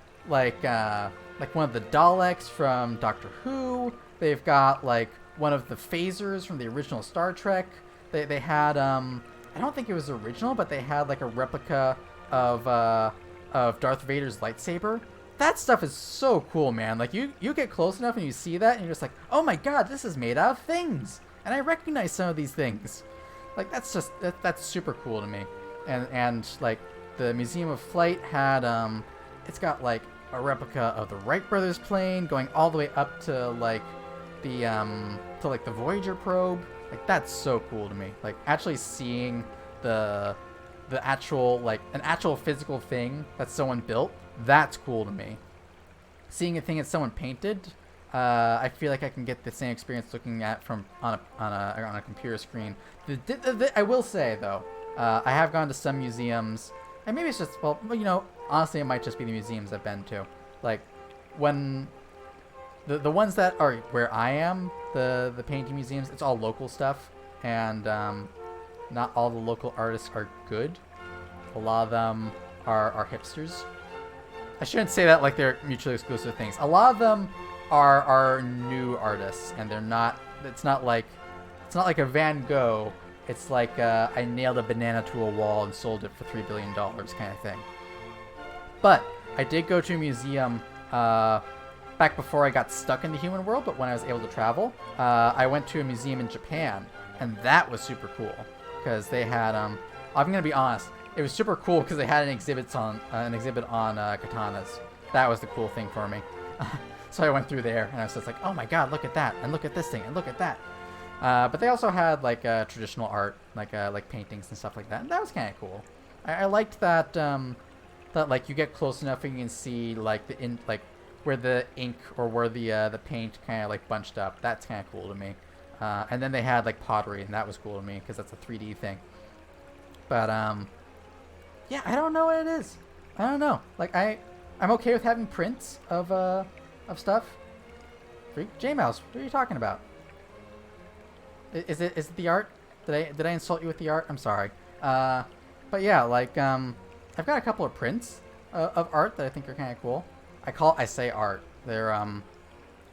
of the Daleks from Doctor Who. They've got like one of the phasers from the original Star Trek. They had I don't think it was original, but they had like a replica of Darth Vader's lightsaber. That stuff is so cool, man. Like you get close enough and you see that and you're just like, oh my god, this is made out of things. And I recognize some of these things. Like that's super cool to me. And like the Museum of Flight had it's got like a replica of the Wright brothers plane going all the way up to like the Voyager probe. Like that's so cool to me. Like actually seeing the actual like an actual physical thing that someone built, that's cool to me. Seeing a thing that someone painted, I feel like I can get the same experience looking at from on a computer screen. I will say though, I have gone to some museums, and maybe it's just honestly, it might just be the museums I've been to. Like when the ones that are where I am, the painting museums, it's all local stuff, and not all the local artists are good. A lot of them are hipsters. I shouldn't say that like they're mutually exclusive things. A lot of them are new artists, and they're not. It's not like a Van Gogh. It's like I nailed a banana to a wall and sold it for $3 billion kind of thing. But I did go to a museum back before I got stuck in the human world, but when I was able to travel, I went to a museum in Japan, and that was super cool because they had. I'm gonna be honest, it was super cool because they had an exhibit on katanas. That was the cool thing for me. So I went through there, and I was just like, oh my god, look at that, and look at this thing, and look at that. But they also had like traditional art, like paintings and stuff like that, and that was kind of cool. I liked that that like you get close enough and you can see like where the ink or where the paint kind of like bunched up. That's kind of cool to me. And then they had like pottery, and that was cool to me because that's a 3D thing. But yeah, I don't know what it is. I don't know. Like I'm okay with having prints of stuff. J-Mouse, what are you talking about? Is it the art? Did I insult you with the art? I'm sorry. But yeah, like I've got a couple of prints of art that I think are kind of cool. I say art. They're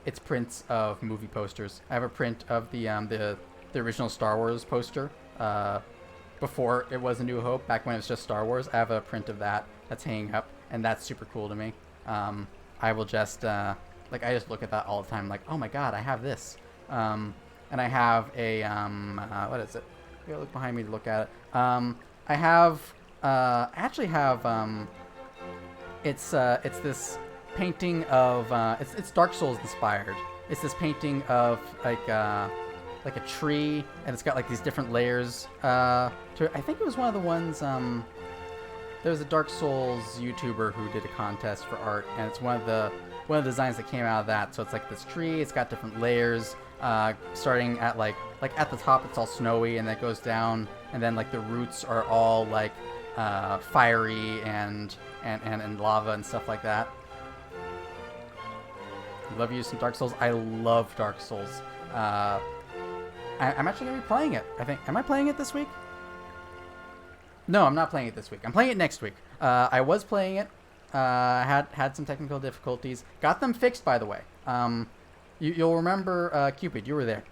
it's prints of movie posters. I have a print of the original Star Wars poster before it was A New Hope, back when it was just Star Wars. I have a print of that that's hanging up, and that's super cool to me. I will just like I just look at that all the time, like, oh my god, I have this. And I have a what is it? I gotta look behind me to look at it. I have actually have it's this painting of it's Dark Souls inspired. It's this painting of like a tree, and it's got like these different layers to it. I think it was one of the ones there was a Dark Souls YouTuber who did a contest for art, and it's one of the designs that came out of that. So it's like this tree, it's got different layers, starting at like at the top it's all snowy, and then it goes down, and then like the roots are all like fiery and lava and stuff like that. Love you some Dark Souls. I love Dark Souls. I'm actually gonna be playing it. I think. Am I playing it this week? No, I'm not playing it this week. I'm playing it next week. I was playing it. Had some technical difficulties. Got them fixed, by the way. You'll remember Cupid. You were there.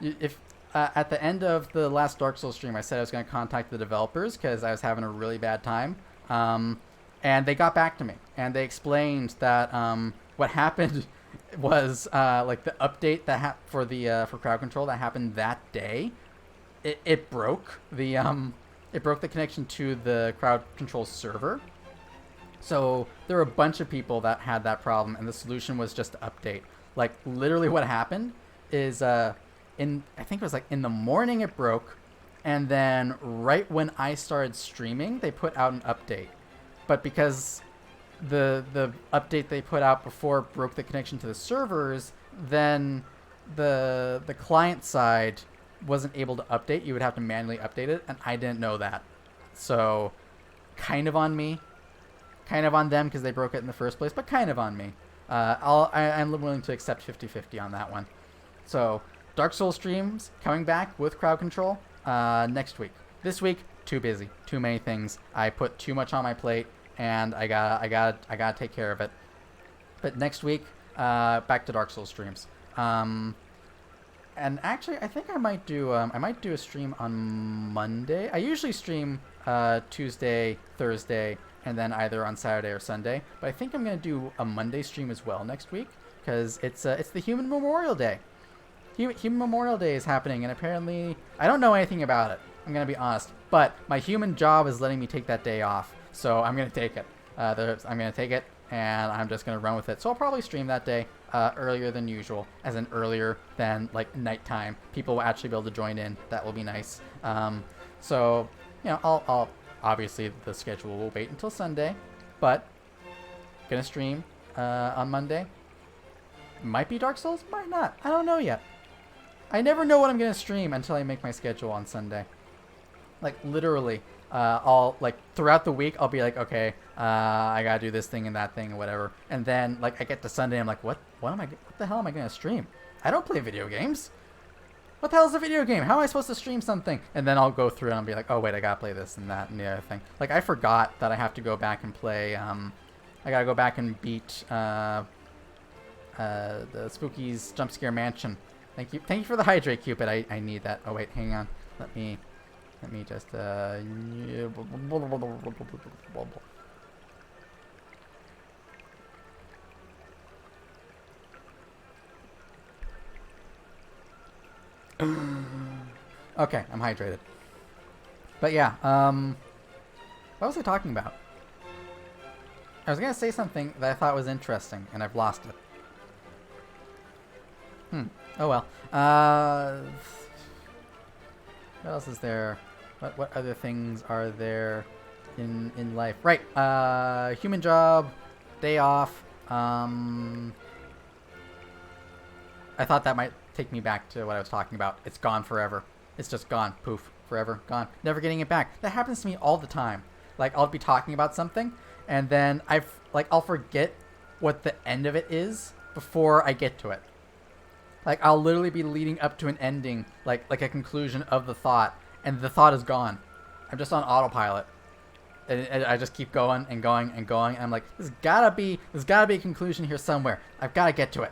If at the end of the last Dark Souls stream, I said I was going to contact the developers because I was having a really bad time. And they got back to me, and they explained that what happened was like the update that for crowd control that happened that day. It broke the connection to the crowd control server. So there were a bunch of people that had that problem, and the solution was just to update. Like literally, what happened is I think it was like in the morning it broke, and then right when I started streaming, they put out an update. But because the update they put out before broke the connection to the servers, then the client side wasn't able to update. You would have to manually update it, and I didn't know that. So kind of on me, kind of on them because they broke it in the first place, but kind of on me. I'm willing to accept 50-50 on that one. So Dark Souls streams coming back with crowd control next week. This week, too busy, too many things. I put too much on my plate, and I gotta take care of it. But next week, back to Dark Souls streams. And actually, I think I might do a stream on Monday. I usually stream Tuesday, Thursday, and then either on Saturday or Sunday. But I think I'm gonna do a Monday stream as well next week because it's the Human Memorial Day. Human Memorial Day is happening, and apparently I don't know anything about it. I'm gonna be honest, but my human job is letting me take that day off, so I'm gonna take it. I'm gonna take it, and I'm just gonna run with it. So I'll probably stream that day earlier than usual, as in earlier than like nighttime. People will actually be able to join in. That will be nice. So you know, I'll obviously the schedule will wait until Sunday, but gonna stream on Monday. Might be Dark Souls, might not. I don't know yet. I never know what I'm gonna stream until I make my schedule on Sunday. Like literally, I'll like throughout the week I'll be like, okay, I gotta do this thing and that thing or whatever. And then like I get to Sunday, I'm like, what the hell am I gonna stream? I don't play video games. What the hell is a video game? How am I supposed to stream something? And then I'll go through and I'll be like, oh wait, I gotta play this and that and the other thing. Like I forgot that I have to go back and play. I gotta go back and beat the Spooky's Jump Scare Mansion. Thank you for the hydrate, Cupid. I need that. Oh wait, hang on. Let me just Okay, I'm hydrated. But yeah, what was I talking about? I was gonna say something that I thought was interesting, and I've lost it. Oh well. What else is there? What other things are there in life? Right. Human job, day off. I thought that might take me back to what I was talking about. It's gone forever. It's just gone. Poof. Forever. Gone. Never getting it back. That happens to me all the time. Like, I'll be talking about something, and then I'll forget what the end of it is before I get to it. Like, I'll literally be leading up to an ending, like a conclusion of the thought, and the thought is gone. I'm just on autopilot. And I just keep going and going and going, and I'm like, there's gotta be a conclusion here somewhere. I've gotta get to it.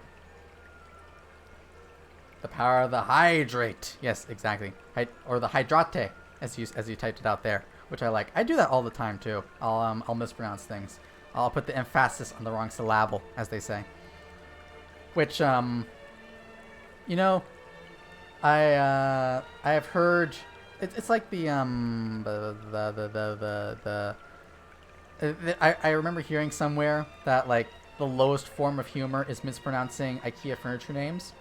The power of the hydrate. Yes, exactly. Or the hydrate, as you typed it out there, which I like. I do that all the time too. I'll mispronounce things. I'll put the emphasis on the wrong syllable, as they say. Which you know, I have heard. It's like I remember hearing somewhere that like the lowest form of humor is mispronouncing IKEA furniture names.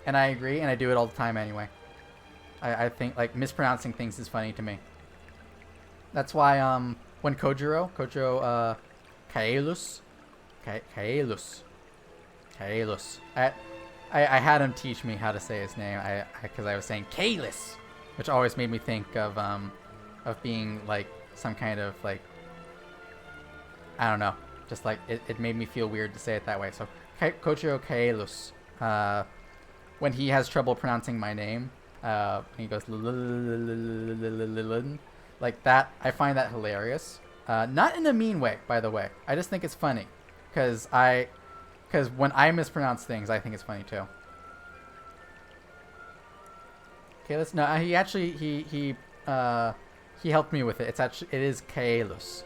And I agree, and I do it all the time anyway. I think like mispronouncing things is funny to me. That's why when Kojiro Kaelus, I had him teach me how to say his name. Because I was saying Kaelus, which always made me think of being like some kind of like, I don't know, just like it made me feel weird to say it that way. So Kojiro Kaelus. When he has trouble pronouncing my name, he goes Lilin, like that. I find that hilarious. Not in a mean way, by the way. I just think it's funny, because when I mispronounce things, I think it's funny too. Okay, let's no. He actually he helped me with it. It is Kaelus.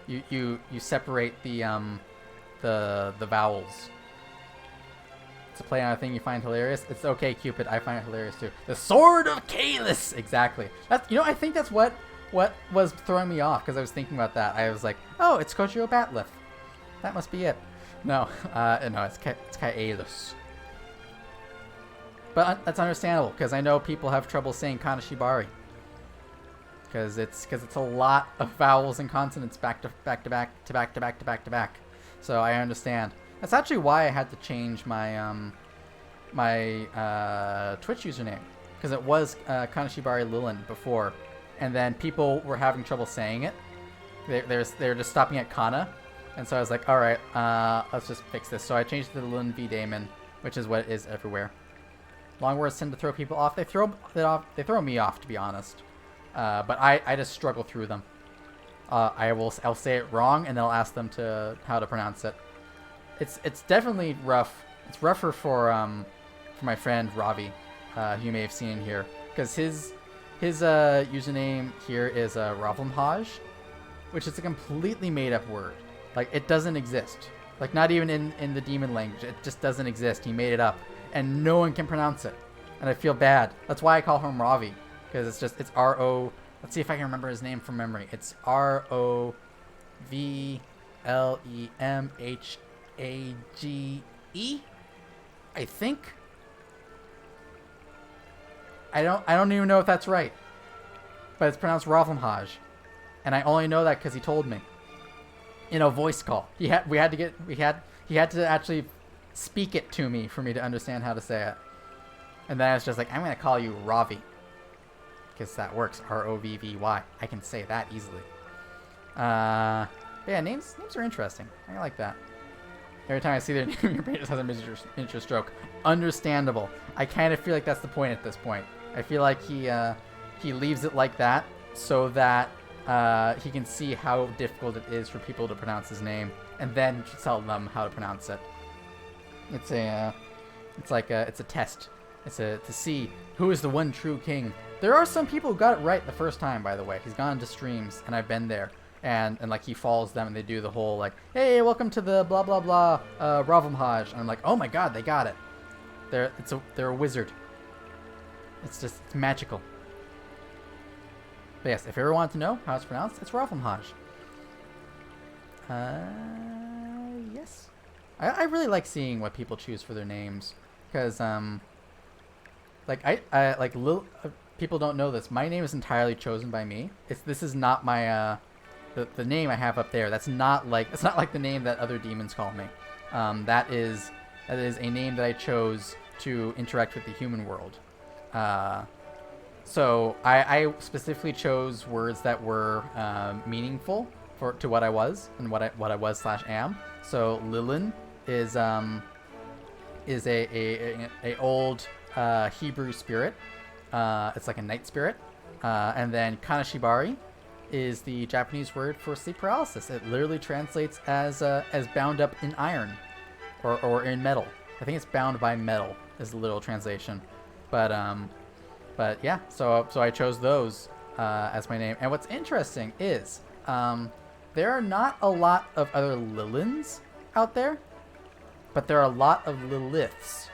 You separate the vowels. To play on a thing you find hilarious. It's okay, Cupid. I find it hilarious too. The Sword of Kaelus. Exactly. That's, I think that's what was throwing me off, because I was thinking about that. I was like, oh, it's Kojiro Batleth. That must be it. No, no, it's Kaelus. But that's understandable, because I know people have trouble saying Kanashibari. Because it's a lot of vowels and consonants back to back. So I understand. That's actually why I had to change my my Twitch username, because it was Kanashibari Lilin before, and then people were having trouble saying it. They were just stopping at Kana, and so I was like, all right, let's just fix this. So I changed it to Lilin v Daemon, which is what it is everywhere. Long words tend to throw people off. They throw me off, to be honest. But I just struggle through them. I'll say it wrong, and then I'll ask them how to pronounce it. It's definitely rough. It's rougher for my friend Ravi, who you may have seen here, because his username here is Ravlamhaj, which is a completely made up word. Like, it doesn't exist. Like, not even in the demon language. It just doesn't exist. He made it up, and no one can pronounce it. And I feel bad. That's why I call him Ravi, because it's R-O. Let's see if I can remember his name from memory. It's ROVLEMH AGE, I think. I don't even know if that's right, but it's pronounced Ravlamhaj, and I only know that because he told me in a voice call. He had to actually speak it to me for me to understand how to say it, and then I was just like, I'm gonna call you Ravi, because that works. ROVVY. I can say that easily. But yeah, names are interesting. I like that. Every time I see their name, your brain just has a miniature stroke. Understandable. I kind of feel like that's the point at this point. I feel like he leaves it like that so that he can see how difficult it is for people to pronounce his name, and then tell them how to pronounce it. It's a test. It's to see who is the one true king. There are some people who got it right the first time, by the way. He's gone to streams, and I've been there. And like he follows them and they do the whole like, hey, welcome to the blah blah blah Ravamhaj. And I'm like, oh my god, they got it. They're a wizard. It's magical. But yes, if you ever want to know how it's pronounced, it's Ravamhaj. Yes. I really like seeing what people choose for their names. Because people don't know this. My name is entirely chosen by me. This is not my the name I have up there. It's not like the name that other demons call me. That is a name that I chose to interact with the human world. So I specifically chose words that were meaningful to what I was and what I was / am. So Lilin is a old Hebrew spirit. It's like a night spirit. And then Kanashibari is the Japanese word for sleep paralysis. It literally translates as bound up in iron or in metal. I think it's bound by metal is the literal translation. But yeah, so I chose those as my name. And what's interesting is there are not a lot of other Lilins out there, but there are a lot of Liliths.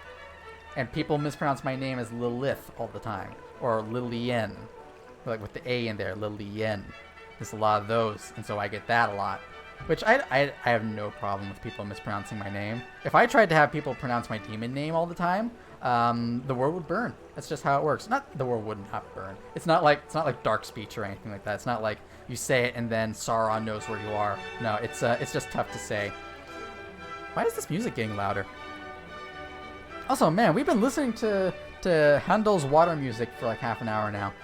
And people mispronounce my name as Lilith all the time, or Lilien, like with the A in there, Lilien. There's a lot of those, and so I get that a lot. Which I have no problem with people mispronouncing my name. If I tried to have people pronounce my demon name all the time, the world would burn. That's just how it works. Not the world would not burn. It's not like dark speech or anything like that. It's not like you say it and then Sauron knows where you are. No, it's just tough to say. Why is this music getting louder? Also, man, we've been listening to Handel's water music for like half an hour now.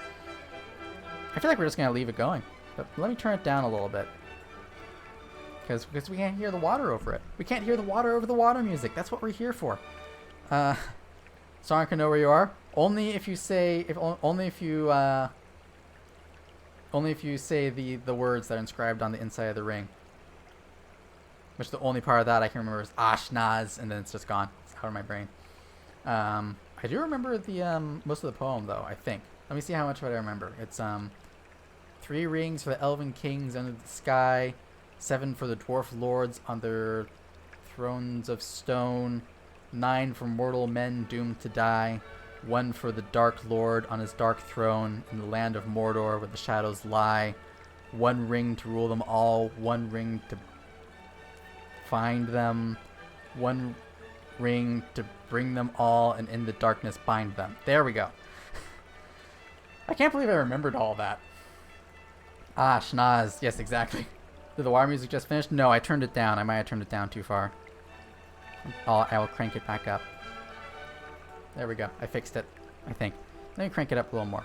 I feel like we're just gonna leave it going, but let me turn it down a little bit. Because we can't hear the water over it. We can't hear the water over the water music. That's what we're here for. Sauron can know where you are. Only if you say only if you say the words that are inscribed on the inside of the ring. Which the only part of that I can remember is Ashnaz, and then it's just gone. It's out of my brain. I do remember the most of the poem though, I think. Let me see how much of it I remember. It's 3 rings for the elven kings under the sky, 7 for the dwarf lords on their thrones of stone, 9 for mortal men doomed to die, 1 for the dark lord on his dark throne in the land of Mordor where the shadows lie, 1 ring to rule them all, 1 ring to find them, 1 ring to bring them all, and in the darkness bind them. There we go. I can't believe I remembered all that. Ah, Schnaz. Yes, exactly. Did the water music just finish? No, I turned it down. I might have turned it down too far. I will crank it back up. There we go. I fixed it, I think. Let me crank it up a little more.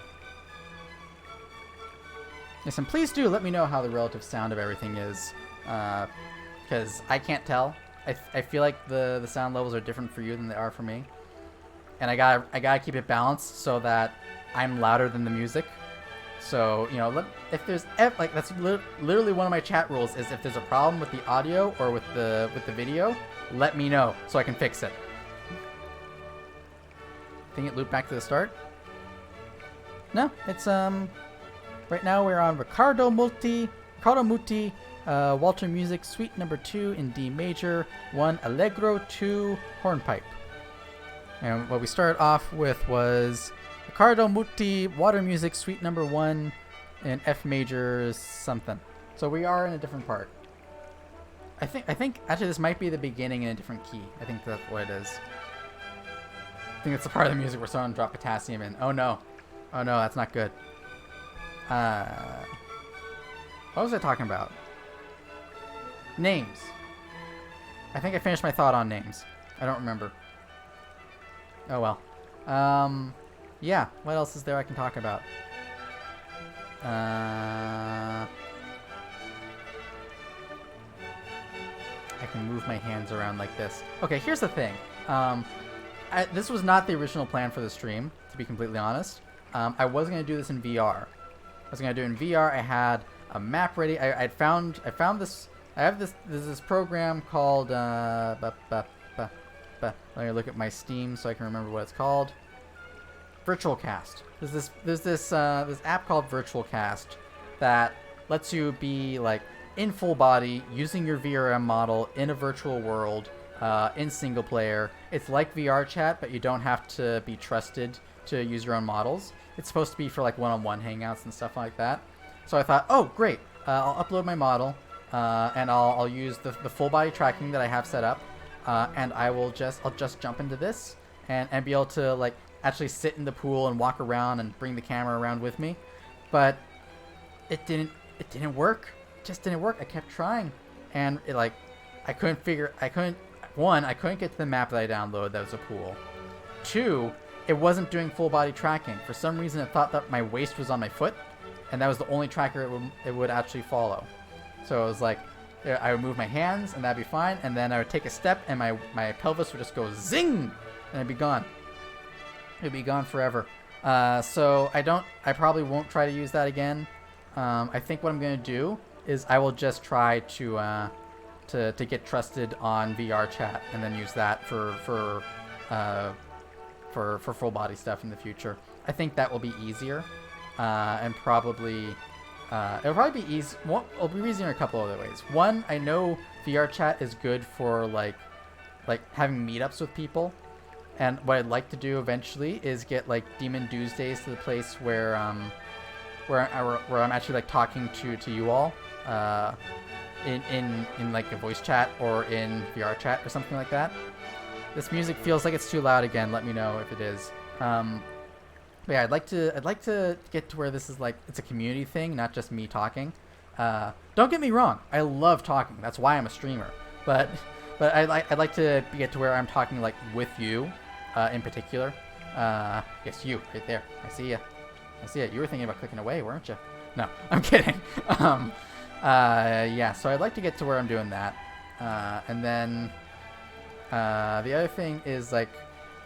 Yes, and please do let me know how the relative sound of everything is. Because I can't tell. I feel like the sound levels are different for you than they are for me. And I gotta keep it balanced so that I'm louder than the music. So, you know, if there's like that's literally one of my chat rules is if there's a problem with the audio or with the video, let me know so I can fix it. Think it looped back to the start? No, it's right now we're on Riccardo Muti, Walter Music Suite number 2 in D major, 1 Allegro, 2 hornpipe. And what we started off with was Riccardo Muti Water Music Suite number 1 in F major something. So we are in a different part. I think actually this might be the beginning in a different key. I think that's what it is. I think it's the part of the music where someone dropped potassium in. Oh no. Oh no, that's not good. What was I talking about? Names. I think I finished my thought on names. I don't remember. Oh well. Yeah, what else is there I can talk about? I can move my hands around like this. Okay, here's the thing. This was not the original plan for the stream, to be completely honest. I was going to do this in VR. I was going to do it in VR. I had a map ready. I found this. I have this program called let me look at my Steam so I can remember what it's called. Virtual Cast. There's this app called Virtual Cast that lets you be like in full body using your VRM model in a virtual world in single player. It's like VR chat, but you don't have to be trusted to use your own models. It's supposed to be for like one-on-one hangouts and stuff like that. So I thought, oh great, I'll upload my model and I'll use the full body tracking that I have set up, and I'll just jump into this and be able to like actually sit in the pool and walk around and bring the camera around with me. But it didn't work. It just didn't work. I kept trying, and I couldn't get to the map that I downloaded that was a pool. 2, it wasn't doing full body tracking. For some reason it thought that my waist was on my foot, and that was the only tracker it would actually follow. So it was like, I would move my hands and that'd be fine, and then I would take a step and my pelvis would just go zing, and it'd be gone. It'd be gone forever. So I probably won't try to use that again. I think what I'm going to do is I will just try to get trusted on VR chat and then use that for full body stuff in the future. I think that will be easier, and probably it'll probably be easy. Well, it'll be easier in a couple other ways. One, I know VR chat is good for like having meetups with people. And what I'd like to do eventually is get like Daemon Daeusdays to the place where I'm actually like talking to you all in like a voice chat or in VR chat or something like that. This music feels like it's too loud again. Let me know if it is. But yeah, I'd like to get to where this is like it's a community thing, not just me talking. Don't get me wrong, I love talking. That's why I'm a streamer. But I'd like to get to where I'm talking like with you. In particular, yes, you right there. I see ya. You were thinking about clicking away, weren't you? No, I'm kidding. Yeah. So I'd like to get to where I'm doing that, and then the other thing is like,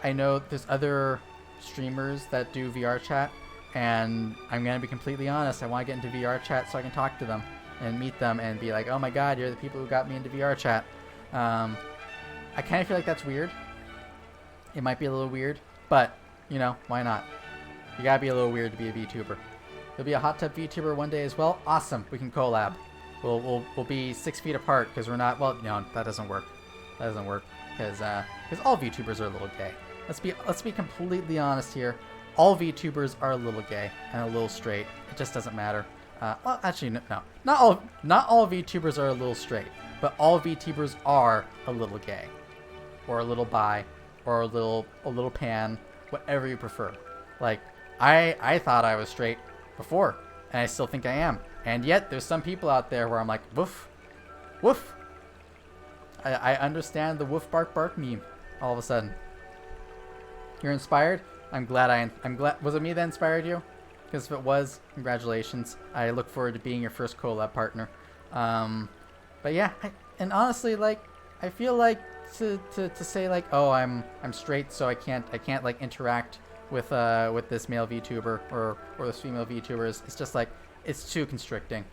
I know there's other streamers that do VR chat, and I'm gonna be completely honest. I want to get into VR chat so I can talk to them and meet them and be like, oh my god, you're the people who got me into VR chat. I kind of feel like that's weird. It might be a little weird, but, you know, why not? You gotta be a little weird to be a VTuber. You'll be a hot tub VTuber one day as well. Awesome, we can collab. We'll be 6 feet apart because we're not. Well, no, that doesn't work. That doesn't work because all VTubers are a little gay. Let's be completely honest here. All VTubers are a little gay and a little straight. It just doesn't matter. Well, actually, no. Not all VTubers are a little straight, but all VTubers are a little gay, or a little bi, or a little pan, whatever you prefer. Like, I thought I was straight before, and I still think I am. And yet, there's some people out there where I'm like, woof, woof. I understand the woof bark bark meme all of a sudden. You're inspired? I'm glad. Was it me that inspired you? Because if it was, congratulations. I look forward to being your first collab partner. But yeah, and honestly, like, I feel like to say like, oh, I'm straight, so I can't like interact with this male VTuber or this female VTubers. It's just like, it's too constricting.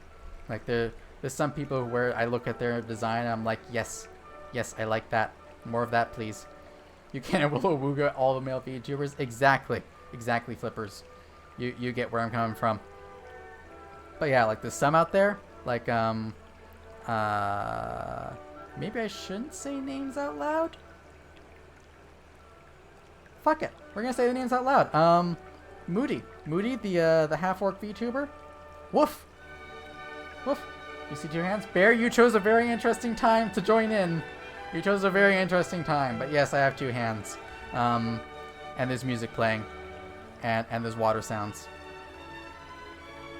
Like there's some people where I look at their design and I'm like, yes, I like that. More of that, please. You can't willow wooga all the male VTubers. Exactly, flippers. You get where I'm coming from. But yeah, like there's some out there, like maybe I shouldn't say names out loud. Fuck it, we're gonna say the names out loud. Moody, the half-orc VTuber. Woof. You see 2 hands? Bear, you chose a very interesting time to join in. You chose a very interesting time, but yes, I have 2 hands. And there's music playing, and there's water sounds.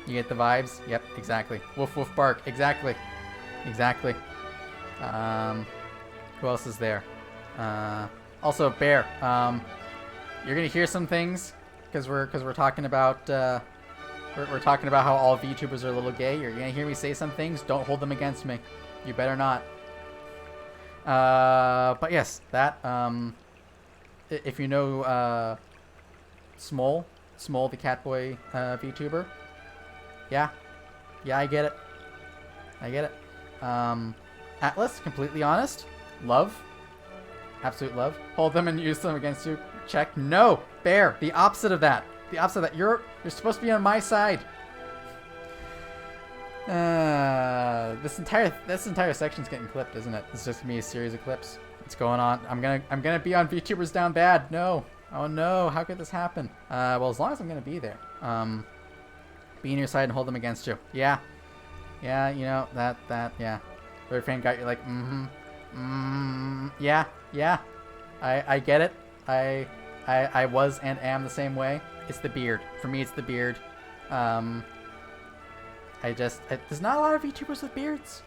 You get the vibes? Yep, exactly. Woof woof bark. Exactly. Who else is there? Also, Bear. You're gonna hear some things because we're talking about we're talking about how all VTubers are a little gay. You're gonna hear me say some things. Don't hold them against me. You better not. But yes, that if you know Smole the Catboy VTuber, yeah, I get it. Atlas, completely honest, love, absolute love. Hold them and use them against you. Check. No, Bear. The opposite of that. You're supposed to be on my side. This entire section's getting clipped, isn't it? It's just gonna be a series of clips. What's going on? I'm gonna be on VTubers Down Bad. No. Oh no. How could this happen? Well, as long as I'm gonna be there. Be on your side and hold them against you. Yeah. Yeah. You know that. Yeah. Third fan got you like. Yeah. Yeah. I get it. I was and am the same way. It's the beard. For me, it's the beard. There's not a lot of VTubers with beards.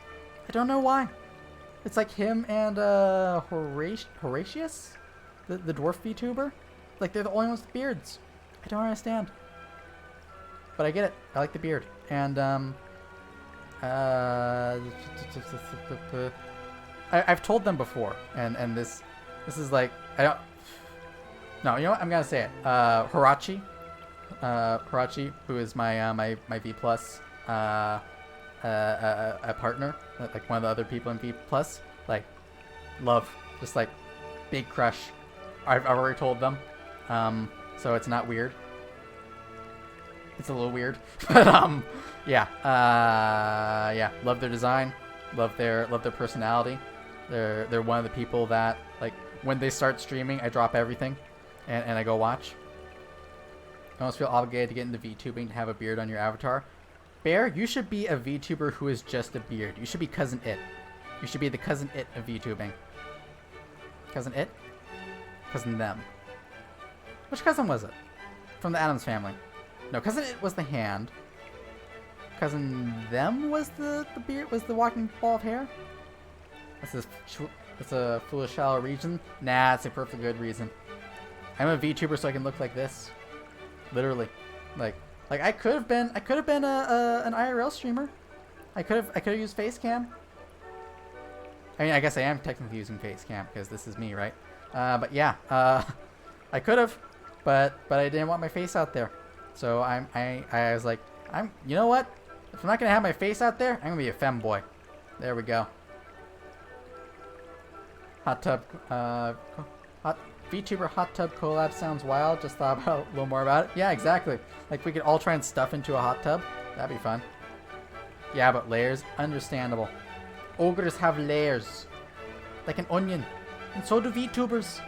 I don't know why. It's like him and Horatius, the dwarf VTuber. Like they're the only ones with beards. I don't understand. But I get it. I like the beard. And I've told them before, and this is like I don't. No, you know what? I'm gonna say it. Horachi, who is my V plus. A partner, like one of the other people in V plus, like love, just like big crush. I've already told them, so it's not weird. It's a little weird, but yeah, love their design, love their personality. They're one of the people that like when they start streaming, I drop everything, and I go watch. I almost feel obligated to get into VTubing to have a beard on your avatar. Bear, you should be a VTuber who is just a beard. You should be Cousin It. You should be the Cousin It of VTubing. Cousin It? Cousin Them. Which cousin was it? From the Addams Family. No, Cousin It was the hand. Cousin Them was the beard, was the walking ball of hair? That's a foolish shallow reason? Nah, it's a perfectly good reason. I'm a VTuber so I can look like this. Literally. Like I could have been an IRL streamer. I could have used face cam. I mean, I guess I am technically using face cam because this is me, right? But yeah, I could have, but I didn't want my face out there. So I was like, you know what? If I'm not gonna have my face out there, I'm gonna be a femboy. There we go. Hot tub, VTuber hot tub collab sounds wild. Just thought about a little more about it. Yeah, exactly. Like we could all try and stuff into a hot tub. That'd be fun. Yeah, but layers, understandable. Ogres have layers, like an onion, and so do VTubers.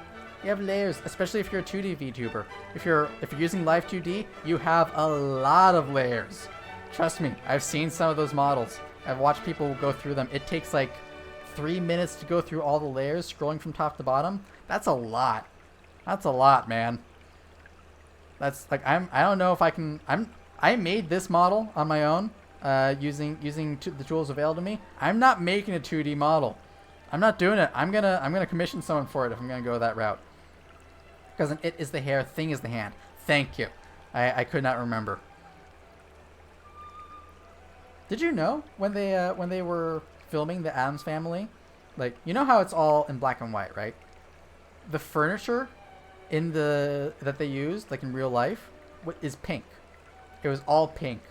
You have layers, especially if you're a 2D VTuber. If you're using Live 2D, you have a lot of layers. Trust me, I've seen some of those models. I've watched people go through them. It takes like 3 minutes to go through all the layers, scrolling from top to bottom. That's a lot. That's a lot, man. That's like I don't know if I can. I made this model on my own, using the tools available to me. I'm not making a 2D model. I'm not doing it. I'm gonna commission someone for it if I'm gonna go that route. Because it is the hair, thing is the hand. Thank you. I could not remember. Did you know when they were filming the Addams Family, like you know how it's all in black and white, right? The furniture that they used, like in real life, is pink. It was all pink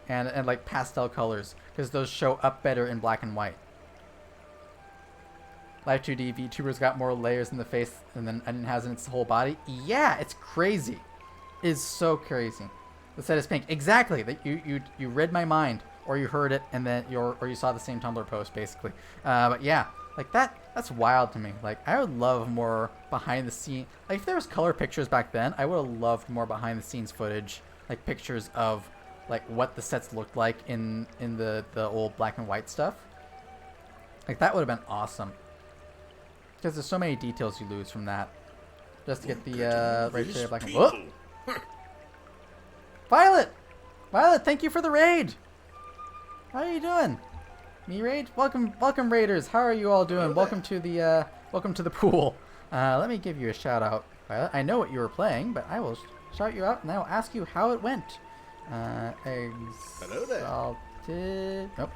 and like pastel colors because those show up better in black and white. Live 2D VTubers got more layers in the face and then Onion has in its whole body. Yeah, it's crazy. It's so crazy. The set is pink. Exactly. That you read my mind, or you heard it, and then or you saw the same Tumblr post basically. But yeah, like that's wild to me. Like I would love more behind the scene. Like if there was color pictures back then, I would have loved more behind the scenes footage, like pictures of like what the sets looked like in the old black and white stuff. Like that would have been awesome. Because there's so many details you lose from that. Just to get the right shade of black and white. Violet! Violet, thank you for the raid! How are you doing? Me raid? Welcome raiders. How are you all doing? Welcome to the pool. Let me give you a shout out, Violet. I know what you were playing, but I will shout you out and I will ask you how it went. Exalted. Nope.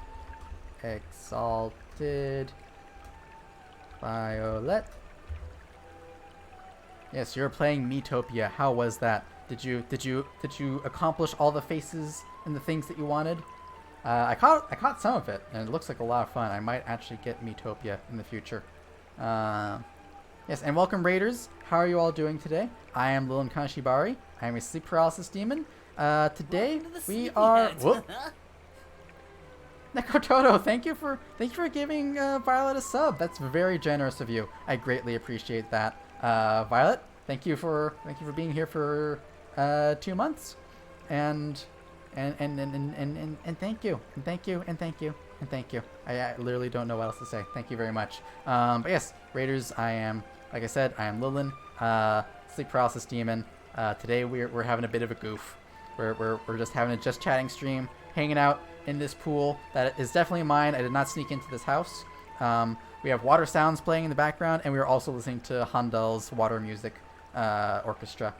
Exalted Violet. Yes, you're playing Miitopia. How was that? Did you accomplish all the faces and the things that you wanted? I caught some of it, and it looks like a lot of fun. I might actually get Miitopia in the future. Yes, and welcome Raiders. How are you all doing today? I am Lilin Kanashibari. I am a sleep paralysis demon. Today we are. Whoop. Nekototo, thank you for giving Violet a sub. That's very generous of you. I greatly appreciate that. Violet, thank you for being here for 2 months, and thank you, and thank you, and thank you, and thank you. I literally don't know what else to say. Thank you very much. But yes, Raiders, I am, like I said, I am Lilin, sleep paralysis demon. Today we're having a bit of a goof. We're just having a just chatting stream, hanging out in this pool that is definitely mine. I did not sneak into this house. We have water sounds playing in the background, and we are also listening to Handel's water music orchestra.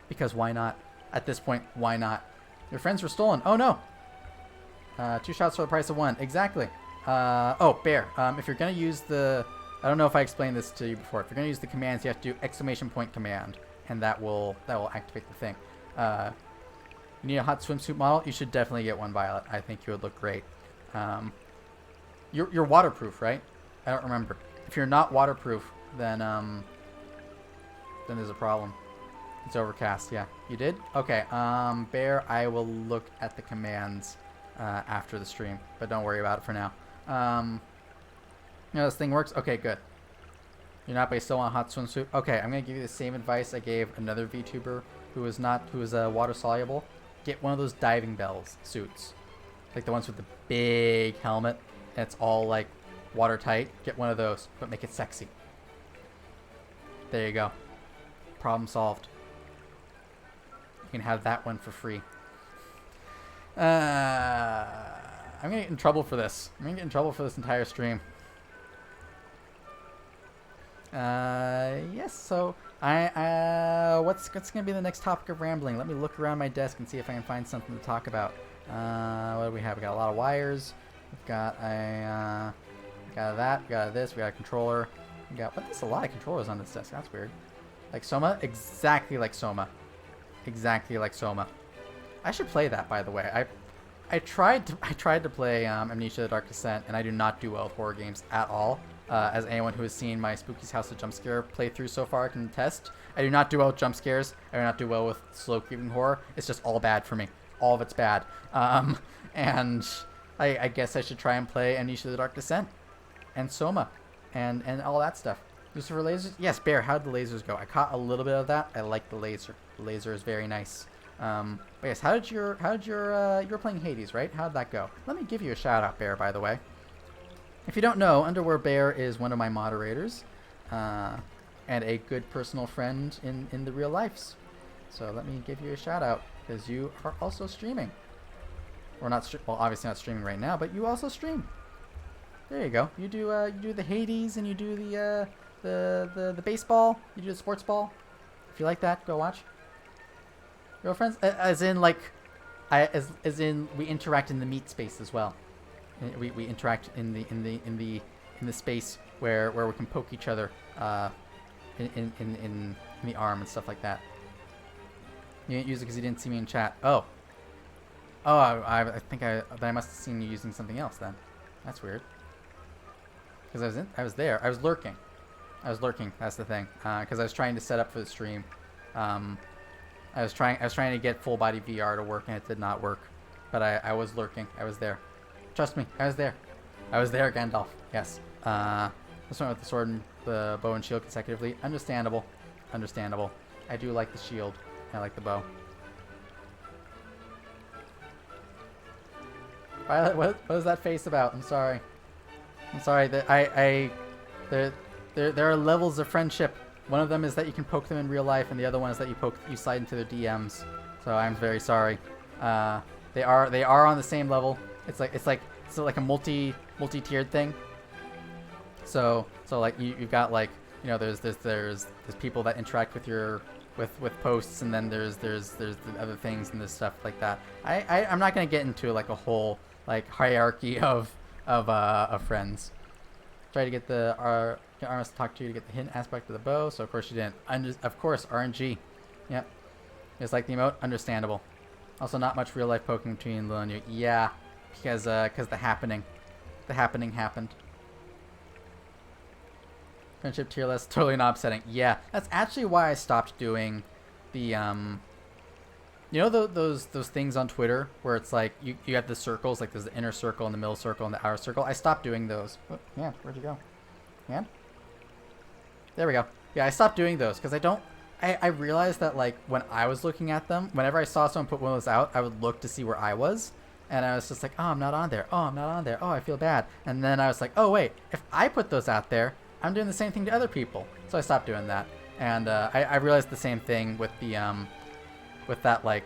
Because why not? At this point, why not? Your friends were stolen. Oh no! 2 shots for the price of 1. Exactly. Oh, Bear. If you're gonna use the, I don't know if I explained this to you before. If you're gonna use the commands, you have to do exclamation point command, and that will activate the thing. You need a hot swimsuit model. You should definitely get one, Violet. I think you would look great. You're waterproof, right? I don't remember. If you're not waterproof, then there's a problem. It's overcast. Yeah, you did. Okay. Bear, I will look at the commands after the stream, but don't worry about it for now. You know this thing works. Okay, good. You're not, but you still want a hot swimsuit. Okay, I'm gonna give you the same advice I gave another VTuber who is water soluble. Get one of those diving bells suits, like the ones with the big helmet. And it's all like watertight. Get one of those, but make it sexy. There you go. Problem solved. You can have that one for free. I'm gonna get in trouble for this. I'm gonna get in trouble for this entire stream. Yes. So what's gonna be the next topic of rambling? Let me look around my desk and see if I can find something to talk about. What do we have? We got a lot of wires. We've got a got that. We got this. We got a controller. We got there's a lot of controllers on this desk. That's weird. Like Soma, exactly like Soma. Exactly like Soma. I should play that, by the way. I tried to play Amnesia: The Dark Descent, and I do not do well with horror games at all. As anyone who has seen my Spooky's House of Jump Scare playthrough so far can attest, I do not do well with jump scares. I do not do well with slow creeping horror. It's just all bad for me. All of it's bad. And I guess I should try and play Amnesia: The Dark Descent, and Soma, and all that stuff. Lucifer lasers? Yes, Bear. How did the lasers go? I caught a little bit of that. I like the laser. The laser is very nice. But yes, you were playing Hades, right? How did that go? Let me give you a shout out, Bear, by the way. If you don't know, Underwear Bear is one of my moderators, and a good personal friend in the real lives. So let me give you a shout out, because you are also streaming. Or not, well, obviously not streaming right now, but you also stream. There you go. You do the Hades, and you do the baseball. You do the sports ball. If you like that, go watch. Girlfriends, as in we interact in the meat space as well. We interact in the space where we can poke each other in the arm and stuff like that. You didn't use it because you didn't see me in chat. Oh, I think I must have seen you using something else then. That's weird. Because I was there. I was lurking. That's the thing. Because I was trying to set up for the stream. I was trying to get full body VR to work, and it did not work. But I was lurking. I was there. Trust me, I was there. I was there, Gandalf. Yes. This one with the sword and the bow and shield consecutively. Understandable. Understandable. I do like the shield. I like the bow. Violet, what is that face about? I'm sorry. I'm sorry. There are levels of friendship. One of them is that you can poke them in real life, and the other one is that you slide into their DMs. So I'm very sorry. They are on the same level. It's like a multi-tiered thing. So like you've got, like, you know, there's people that interact with your with posts, and then there's the other things and this stuff like that. I'm not gonna get into like a whole like hierarchy of friends. Tried to get the Armas to talk to you to get the hidden aspect of the bow, so of course she didn't. Of course, RNG. Yep. Just like the emote, understandable. Also, not much real life poking between Lil and you. Yeah, because the happening happened. Friendship tier list, totally not upsetting. Yeah, that's actually why I stopped doing the you know those things on Twitter where it's like you have the circles, like there's the inner circle and the middle circle and the outer circle. I stopped doing those. Oh, yeah, where'd you go? Man? There we go. Yeah, I stopped doing those because I realized that like when I was looking at them, whenever I saw someone put one of those out, I would look to see where I was. And I was just like, oh, I'm not on there. Oh, I'm not on there. Oh, I feel bad. And then I was like, oh, wait, if I put those out there, I'm doing the same thing to other people. So I stopped doing that. And I realized the same thing with the with that like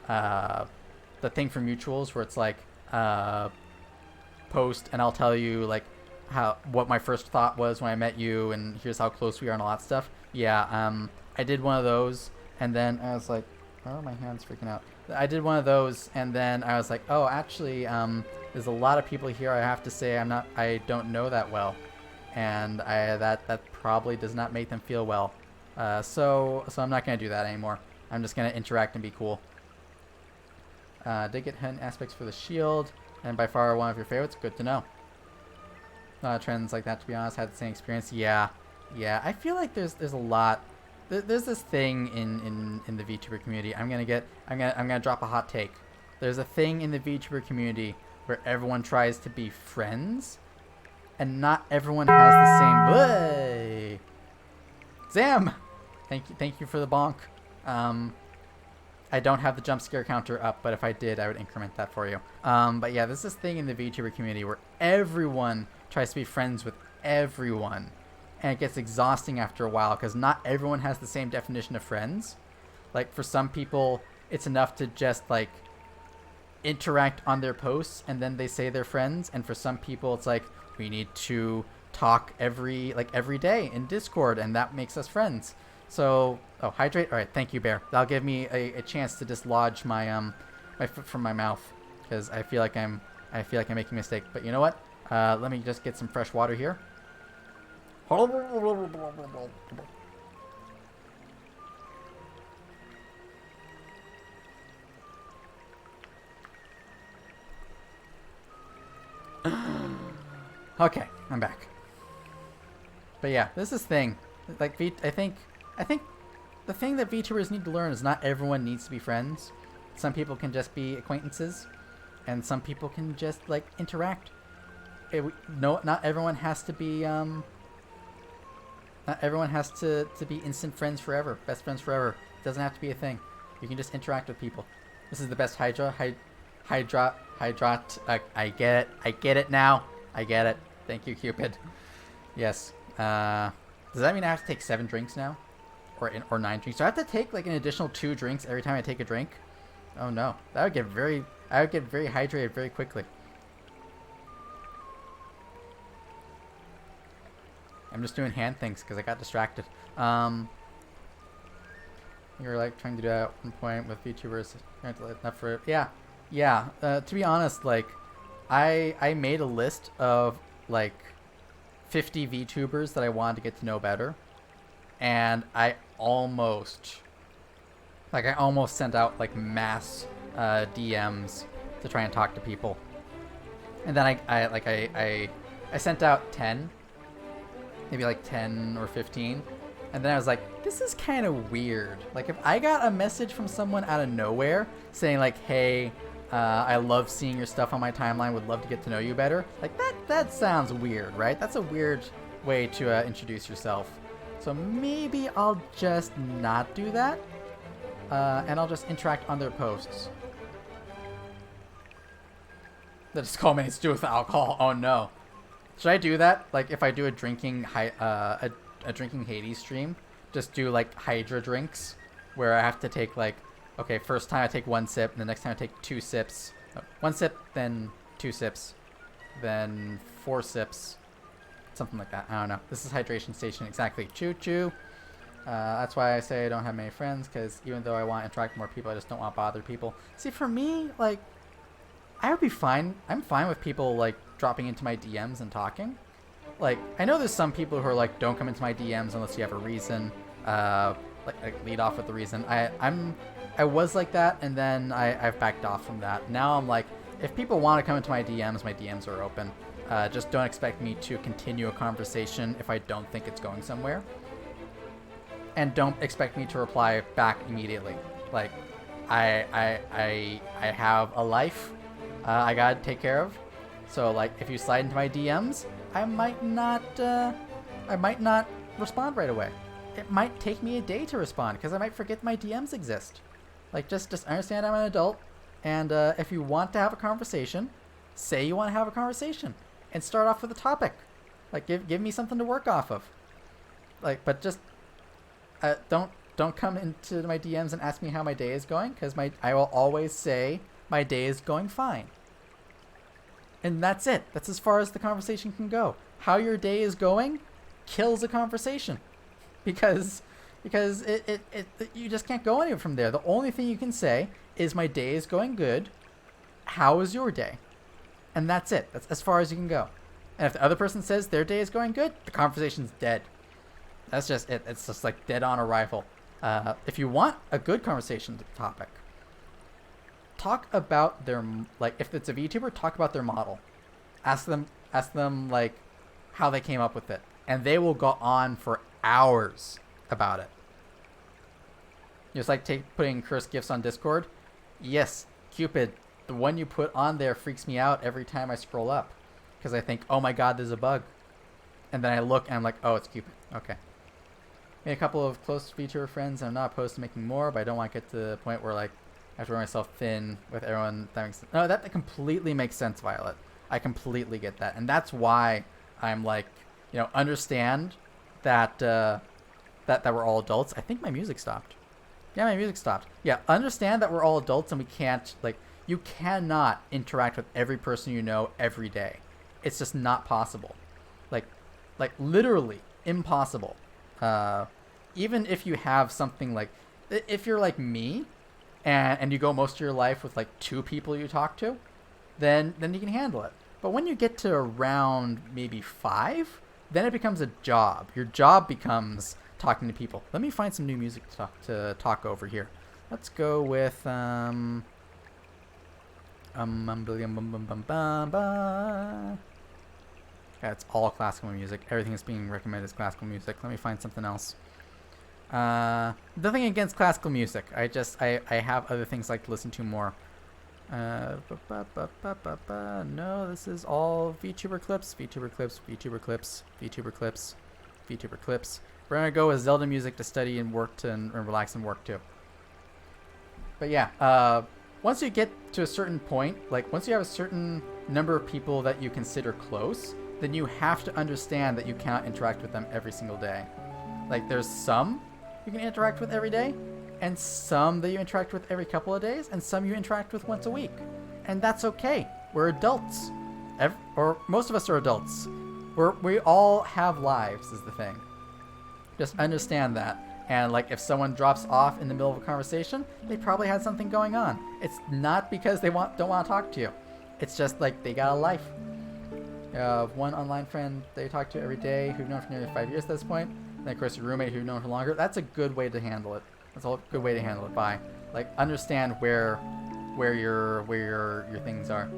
the thing for mutuals where it's like post and I'll tell you like what my first thought was when I met you and here's how close we are and all that stuff. Yeah, I did one of those and then I was like, oh, my hand's freaking out. I did one of those and then I was like, oh, actually there's a lot of people here I have to say I don't know that well, and that probably does not make them feel well. So I'm not gonna do that anymore. I'm just gonna interact and be cool. Did get hidden aspects for the shield, and by far one of your favorites. Good to know. Trends like that, to be honest, had the same experience. Yeah. I feel like there's a lot. There's this thing in the VTuber community. I'm gonna drop a hot take. There's a thing in the VTuber community where everyone tries to be friends, and not everyone has the same. Way. Zam, thank you for the bonk. I don't have the jump scare counter up, but if I did, I would increment that for you. But yeah, there's this thing in the VTuber community where everyone tries to be friends with everyone. And it gets exhausting after a while because not everyone has the same definition of friends. Like for some people, it's enough to just like interact on their posts and then they say they're friends. And for some people, it's like we need to talk every day in Discord and that makes us friends. So, oh, hydrate. All right, thank you, Bear. That'll give me a chance to dislodge my my foot from my mouth because I feel like I'm making a mistake. But you know what? Let me just get some fresh water here. Okay, I'm back. But yeah, this is thing. Like I think the thing that VTubers need to learn is not everyone needs to be friends. Some people can just be acquaintances, and some people can just like interact. Not everyone has to be not everyone has to be instant friends forever, best friends forever. It doesn't have to be a thing. You can just interact with people. This is the best I get it now. I get it. Thank you, Cupid. Yes. Does that mean I have to take 7 drinks now? Or 9 drinks? Do I have to take like an additional 2 drinks every time I take a drink? Oh no. I would get very hydrated very quickly. I'm just doing hand things because I got distracted. You were like trying to do that at one point with VTubers. Enough for yeah. To be honest, like I made a list of like 50 VTubers that I wanted to get to know better, and I almost sent out like mass DMs to try and talk to people, and then I sent out 10, maybe like 10 or 15, and then I was like, this is kind of weird. Like if I got a message from someone out of nowhere saying like, hey, I love seeing your stuff on my timeline, would love to get to know you better. Like that sounds weird, right? That's a weird way to introduce yourself. So maybe I'll just not do that, and I'll just interact on their posts. That just culminates to do with alcohol. Oh no. Should I do that? Like if I do a drinking a drinking Hades stream, just do like Hydra drinks where I have to take like, okay, first time I take 1 sip, and the next time I take 2 sips. 1 sip, then 2 sips, then 4 sips, something like that. I don't know. This is hydration station, exactly. Choo choo. That's why I say I don't have many friends, because even though I want to interact with more people, I just don't want to bother people. See, for me, like, I would be fine. I'm fine with people like dropping into my DMs and talking. like, I know there's some people who are like, don't come into my DMs unless you have a reason. Like lead off with the reason. I was like that, and then I've backed off from that. Now I'm like, if people want to come into my DMs are open. Just don't expect me to continue a conversation if I don't think it's going somewhere. And don't expect me to reply back immediately. Like, I have a life I gotta take care of. So like, if you slide into my DMs, I might not respond right away. It might take me a day to respond because I might forget my DMs exist. Like, just understand I'm an adult, and if you want to have a conversation, say you want to have a conversation, and start off with a topic. Like, give me something to work off of. Like, but just don't come into my DMs and ask me how my day is going, because I will always say my day is going fine. And that's it. That's as far as the conversation can go. How your day is going kills a conversation, because you just can't go anywhere from there. The only thing you can say is my day is going good. How is your day? And that's it. That's as far as you can go. And if the other person says their day is going good, the conversation's dead. That's just it. It's just like dead on arrival. If you want a good conversation topic, talk about their, like, if it's a VTuber, talk about their model. Ask them like how they came up with it, and they will go on for hours about it. Just like putting cursed gifs on Discord. Yes, Cupid, the one you put on there freaks me out every time I scroll up, because I think, oh my god, there's a bug, and then I look and I'm like, oh, it's Cupid. Okay. Made a couple of close VTuber friends. I'm not opposed to making more, but I don't want to get to the point where like I have to wear myself thin with everyone. No, that completely makes sense, Violet. I completely get that, and that's why I'm like, you know, understand that that we're all adults. I think my music stopped. Yeah, my music stopped. Yeah, understand that we're all adults and we can't, like, you cannot interact with every person you know every day. It's just not possible. Like literally impossible. Even if you have something like, if you're like me, and you go most of your life with like 2 people you talk to, then you can handle it. But when you get to around maybe 5, then it becomes a job. Your job becomes talking to people. Let me find some new music to talk over here. Let's go with yeah, it's all classical music. Everything is being recommended as classical music. Let me find something else. Nothing against classical music. I have other things I like to listen to more. No, this is all VTuber clips. We're gonna go with Zelda music to study and work to and relax and work to. But yeah, once you get to a certain point, like once you have a certain number of people that you consider close, then you have to understand that you cannot interact with them every single day. Like, there's some you can interact with every day, and some that you interact with every couple of days, and some you interact with once a week. And that's okay. We're adults. Or most of us are adults. We all have lives, is the thing. Just understand that. And like, if someone drops off in the middle of a conversation, they probably had something going on. It's not because they don't want to talk to you. It's just like they got a life. One online friend they talk to every day who've known for nearly 5 years at this point. And of course, a roommate who've known for longer. That's a good way to handle it. That's a good way to handle it. By like, understand where your things are.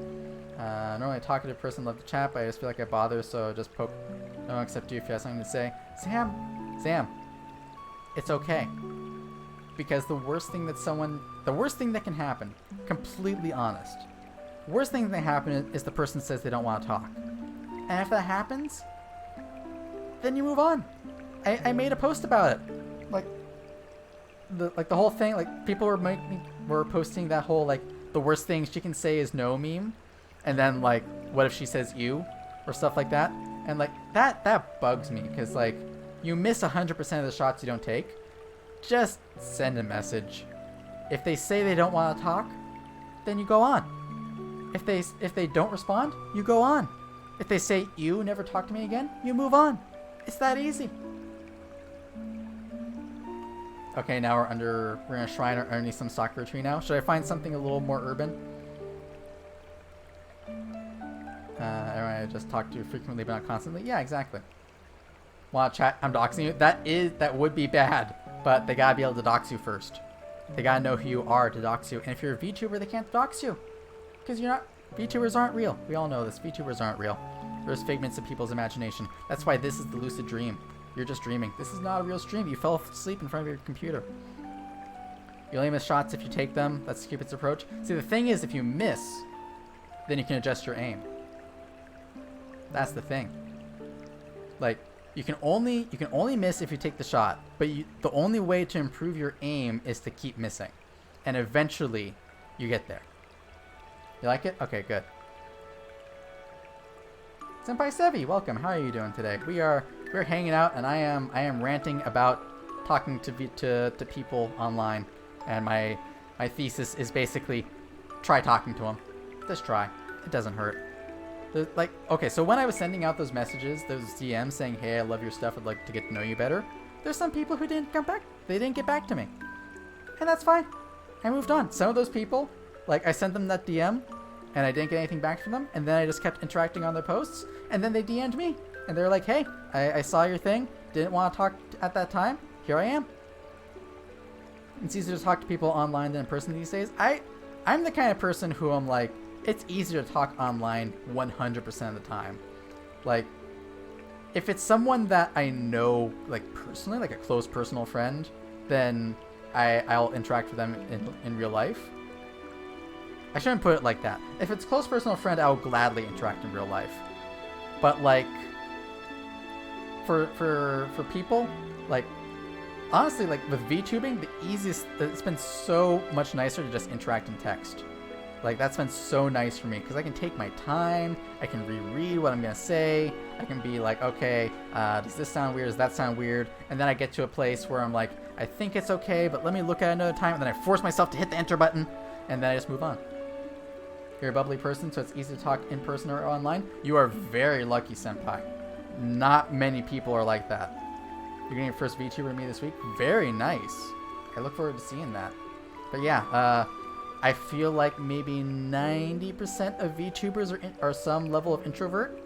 Normally a talkative person, love to chat, but I just feel like I bother, so just poke. No, except you if you have something to say. Sam, it's okay. Because the worst thing that can happen, completely honest, worst thing that can happen is the person says they don't want to talk. And if that happens, then you move on. I made a post about it. The whole thing, like, people were posting that whole, like, the worst thing she can say is no meme. And then, like, what if she says you? Or stuff like that. And, like, that bugs me. Because, like, you miss 100% of the shots you don't take. Just send a message. If they say they don't want to talk, then you go on. If they don't respond, you go on. If they say you never talk to me again, you move on. It's that easy. Okay, now we're in a shrine underneath some sakura tree now. Should I find something a little more urban? Everyone I just talk to you frequently but not constantly. Yeah, exactly. Want to chat? I'm doxing you. That would be bad, but they gotta be able to dox you first. They gotta know who you are to dox you. And if you're a VTuber, they can't dox you because you're not. VTubers aren't real. We all know this. VTubers aren't real. There's figments of people's imagination. That's why this is the lucid dream. You're just dreaming. This is not a real stream. You fell asleep in front of your computer. You only miss shots if you take them. That's Cupid's approach. See, the thing is, if you miss, then you can adjust your aim. That's the thing. Like, you can only miss if you take the shot, but the only way to improve your aim is to keep missing, and eventually, you get there. You like it? Okay, good. Senpai Sevi, welcome. How are you doing today? We're hanging out, and I am ranting about talking to people online, and my thesis is basically try talking to them. Just try. It doesn't hurt. Like, okay, so when I was sending out those messages, those DMs saying, hey, I love your stuff, I'd like to get to know you better, there's some people who didn't come back. They didn't get back to me. And that's fine. I moved on. Some of those people, like, I sent them that DM, and I didn't get anything back from them, and then I just kept interacting on their posts, and then they DM'd me. And they're like, hey, I saw your thing, didn't want to talk at that time, here I am. It's easier to talk to people online than in person these days. I'm the kind of person who I'm like, it's easier to talk online 100% of the time. Like, if it's someone that I know, like, personally, like a close personal friend, then I'll interact with them in real life. I shouldn't put it like that. If it's close personal friend, I'll gladly interact in real life. But, like, for people, like, honestly, like, with VTubing, it's been so much nicer to just interact in text. Like, that's been so nice for me, because I can take my time, I can reread what I'm going to say, I can be like, okay, does this sound weird, does that sound weird, and then I get to a place where I'm like, I think it's okay, but let me look at it another time, and then I force myself to hit the enter button, and then I just move on. You're a bubbly person, so it's easy to talk in person or online. You are very lucky, Senpai. Not many people are like that. You're getting your first VTuber to me this week? Very nice. I look forward to seeing that. But yeah, I feel like maybe 90% of VTubers are some level of introvert,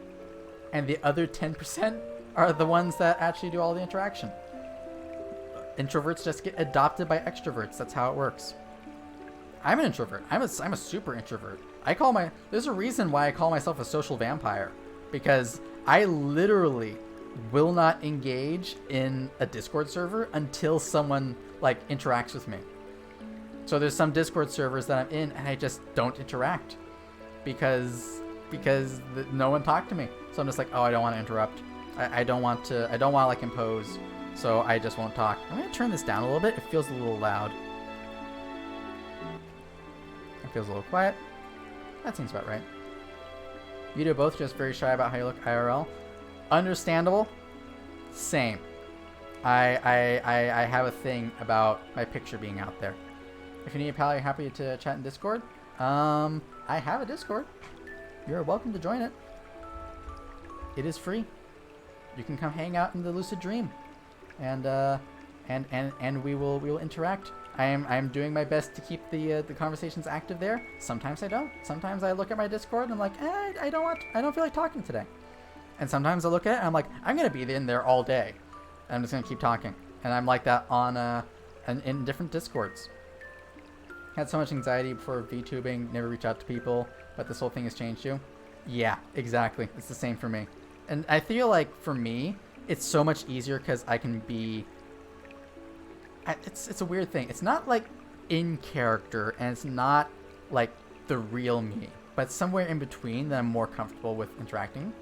and the other 10% are the ones that actually do all the interaction. Introverts just get adopted by extroverts. That's how it works. I'm an introvert. I'm a super introvert. There's a reason why I call myself a social vampire, because I literally will not engage in a Discord server until someone, like, interacts with me. So there's some Discord servers that I'm in, and I just don't interact because no one talked to me. So I'm just like, oh, I don't want to interrupt. I don't want to like impose. So I just won't talk. I'm gonna turn this down a little bit. It feels a little loud. It feels a little quiet. That seems about right. You two both just very shy about how you look IRL. Understandable. Same. I have a thing about my picture being out there. If you need a pal, you're happy to chat in Discord. I have a Discord. You're welcome to join it. It is free. You can come hang out in the lucid dream, and we will interact. I am doing my best to keep the conversations active there. Sometimes I don't. Sometimes I look at my Discord and I'm like, I don't feel like talking today. And sometimes I look at it and I'm like, I'm gonna be in there all day. And I'm just gonna keep talking. And I'm like that in different Discords. Had so much anxiety before VTubing, never reach out to people, but this whole thing has changed you. Yeah, exactly. It's the same for me. And I feel like for me, it's so much easier because I can be... It's a weird thing. It's not like in character, and it's not like the real me, but somewhere in between that I'm more comfortable with interacting.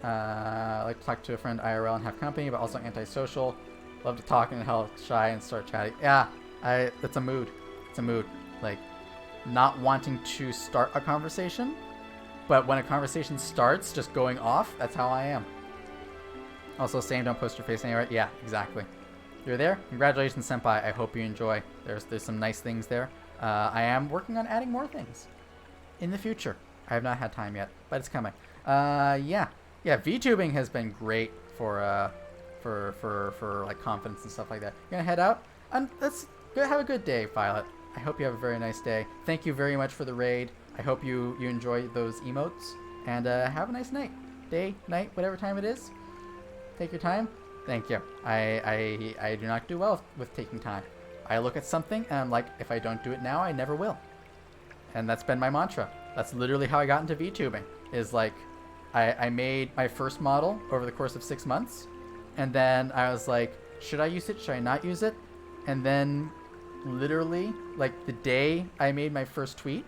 I like to talk to a friend IRL and have company, but also antisocial. Love to talk and hell shy and start chatting. Yeah, it's a mood. It's a mood. Like, not wanting to start a conversation, but when a conversation starts, just going off, that's how I am. Also, same, don't post your face anywhere. Yeah, exactly. You're there? Congratulations, Senpai. I hope you enjoy. There's some nice things there. I am working on adding more things in the future. I have not had time yet, but it's coming. Yeah, VTubing has been great for like confidence and stuff like that. You're gonna head out, and let's have a good day, Violet. I hope you have a very nice day. Thank you very much for the raid. I hope you enjoy those emotes. And have a nice night. Day, night, whatever time it is. Take your time. Thank you. I do not do well with taking time. I look at something and I'm like, if I don't do it now, I never will. And that's been my mantra. That's literally how I got into VTubing. Is like, I made my first model over the course of 6 months. And then I was like, should I use it? Should I not use it? And then literally, like the day I made my first tweet,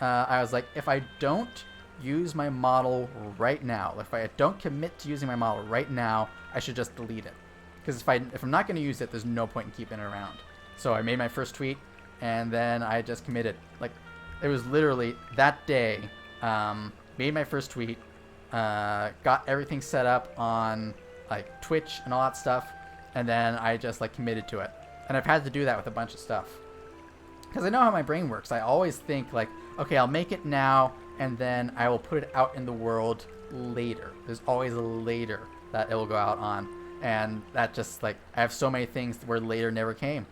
I was like, if I don't use my model right now, if I don't commit to using my model right now, I should just delete it. Because if I'm not going to use it, there's no point in keeping it around. So I made my first tweet, and then I just committed. Like, it was literally that day, made my first tweet, got everything set up on like Twitch and all that stuff, and then I just like committed to it. And I've had to do that with a bunch of stuff. Because I know how my brain works. I always think like, okay, I'll make it now, and then I will put it out in the world later. There's always a later that it will go out on. And that just like, I have so many things where later never came.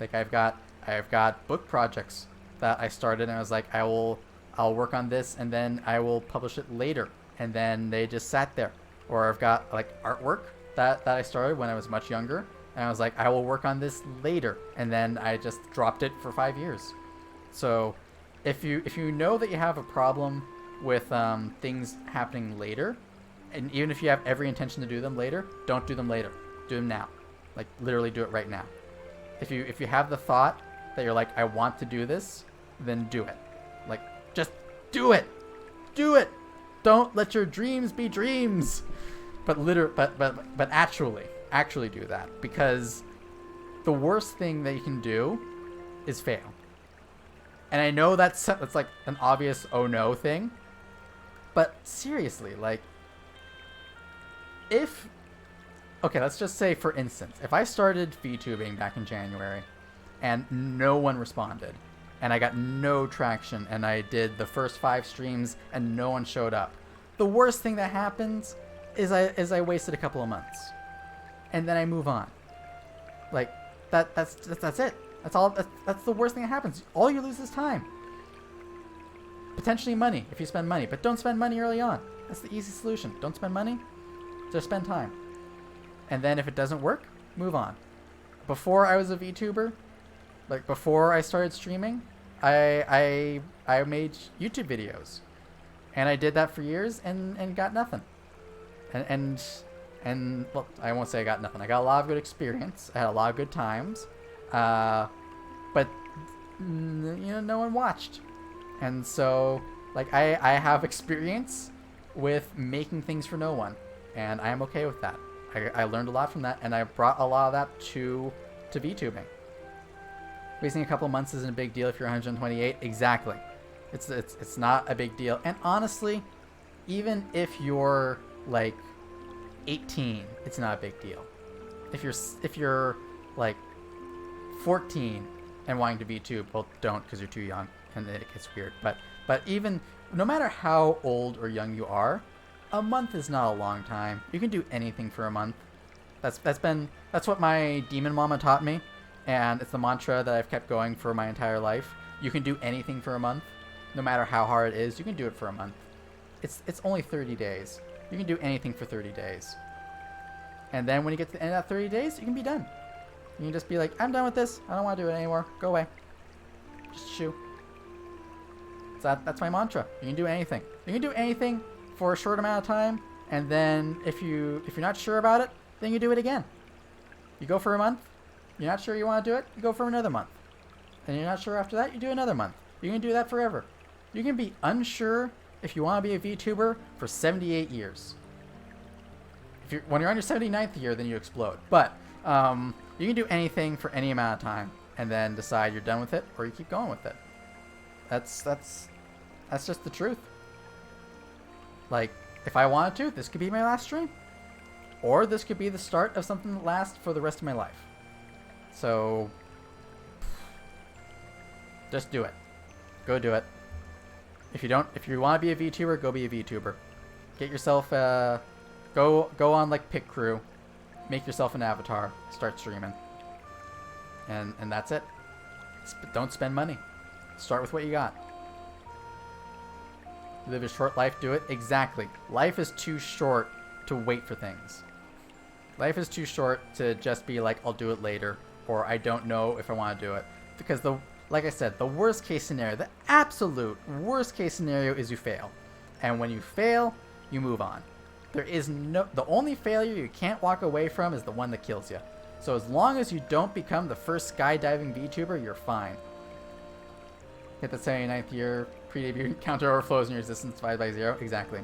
Like I've got book projects that I started, and I was like, I'll work on this and then I will publish it later. And then they just sat there. Or I've got like artwork that I started when I was much younger. And I was like, I will work on this later. And then I just dropped it for 5 years. So if you know that you have a problem with things happening later, and even if you have every intention to do them later, don't do them later. Do them now. Like literally do it right now. If you have the thought that you're like, I want to do this, then do it. Like just do it. Do it. Don't let your dreams be dreams. But actually do that, because the worst thing that you can do is fail. And I know that's like an obvious oh no thing, but seriously, like okay, let's just say for instance, if I started VTubing back in January and no one responded and I got no traction and I did the first 5 streams and no one showed up, the worst thing that happens is I wasted a couple of months. And then I move on. Like that's it. That's all. That's the worst thing that happens. All you lose is time. Potentially money if you spend money, but don't spend money early on. That's the easy solution. Don't spend money. Just spend time. And then if it doesn't work, move on. Before I was a VTuber, like before I started streaming, I made YouTube videos, and I did that for years and got nothing. And well, I won't say I got nothing. I got a lot of good experience. I had a lot of good times. But no one watched. And so like I have experience with making things for no one, and I am okay with that. I learned a lot from that, and I brought a lot of that to VTubing. Wasting a couple of months isn't a big deal if you're 128. Exactly. It's not a big deal. And honestly, even if you're like 18, it's not a big deal. If you're like 14 and wanting to VTube, well, don't, because you're too young and it gets weird. But even no matter how old or young you are, a month is not a long time. You can do anything for a month. That's what my demon mama taught me, and it's the mantra that I've kept going for my entire life. You can do anything for a month, no matter how hard it is. You can do it for a month. It's only 30 days. You can do anything for 30 days. And then when you get to the end of that 30 days, you can be done. You can just be like, I'm done with this. I don't want to do it anymore. Go away. Just shoo. So that's my mantra. You can do anything. You can do anything for a short amount of time, and then if you're not sure about it, then you do it again. You go for a month. You're not sure you want to do it. You go for another month. And you're not sure after that, you do another month. You can do that forever. You can be unsure if you want to be a VTuber for 78 years. When you're on your 79th year, then you explode. But you can do anything for any amount of time, and then decide you're done with it, or you keep going with it. That's just the truth. Like, if I wanted to, this could be my last stream, or this could be the start of something that lasts for the rest of my life. So just do it. Go do it. If you want to be a VTuber, go be a VTuber. Get yourself go on like Pick Crew, make yourself an avatar, start streaming, and that's it. Don't spend money. Start with what you got. Live a short life, do it. Exactly. Life is too short to wait for things. Life is too short to just be like, I'll do it later, or I don't know if I want to do it. Because like I said, the worst case scenario, the absolute worst case scenario is you fail. And when you fail, you move on. The only failure you can't walk away from is the one that kills you. So as long as you don't become the first skydiving VTuber, you're fine. Hit the 79th year pre-debut counter overflows and your resistance divided by 0. Exactly.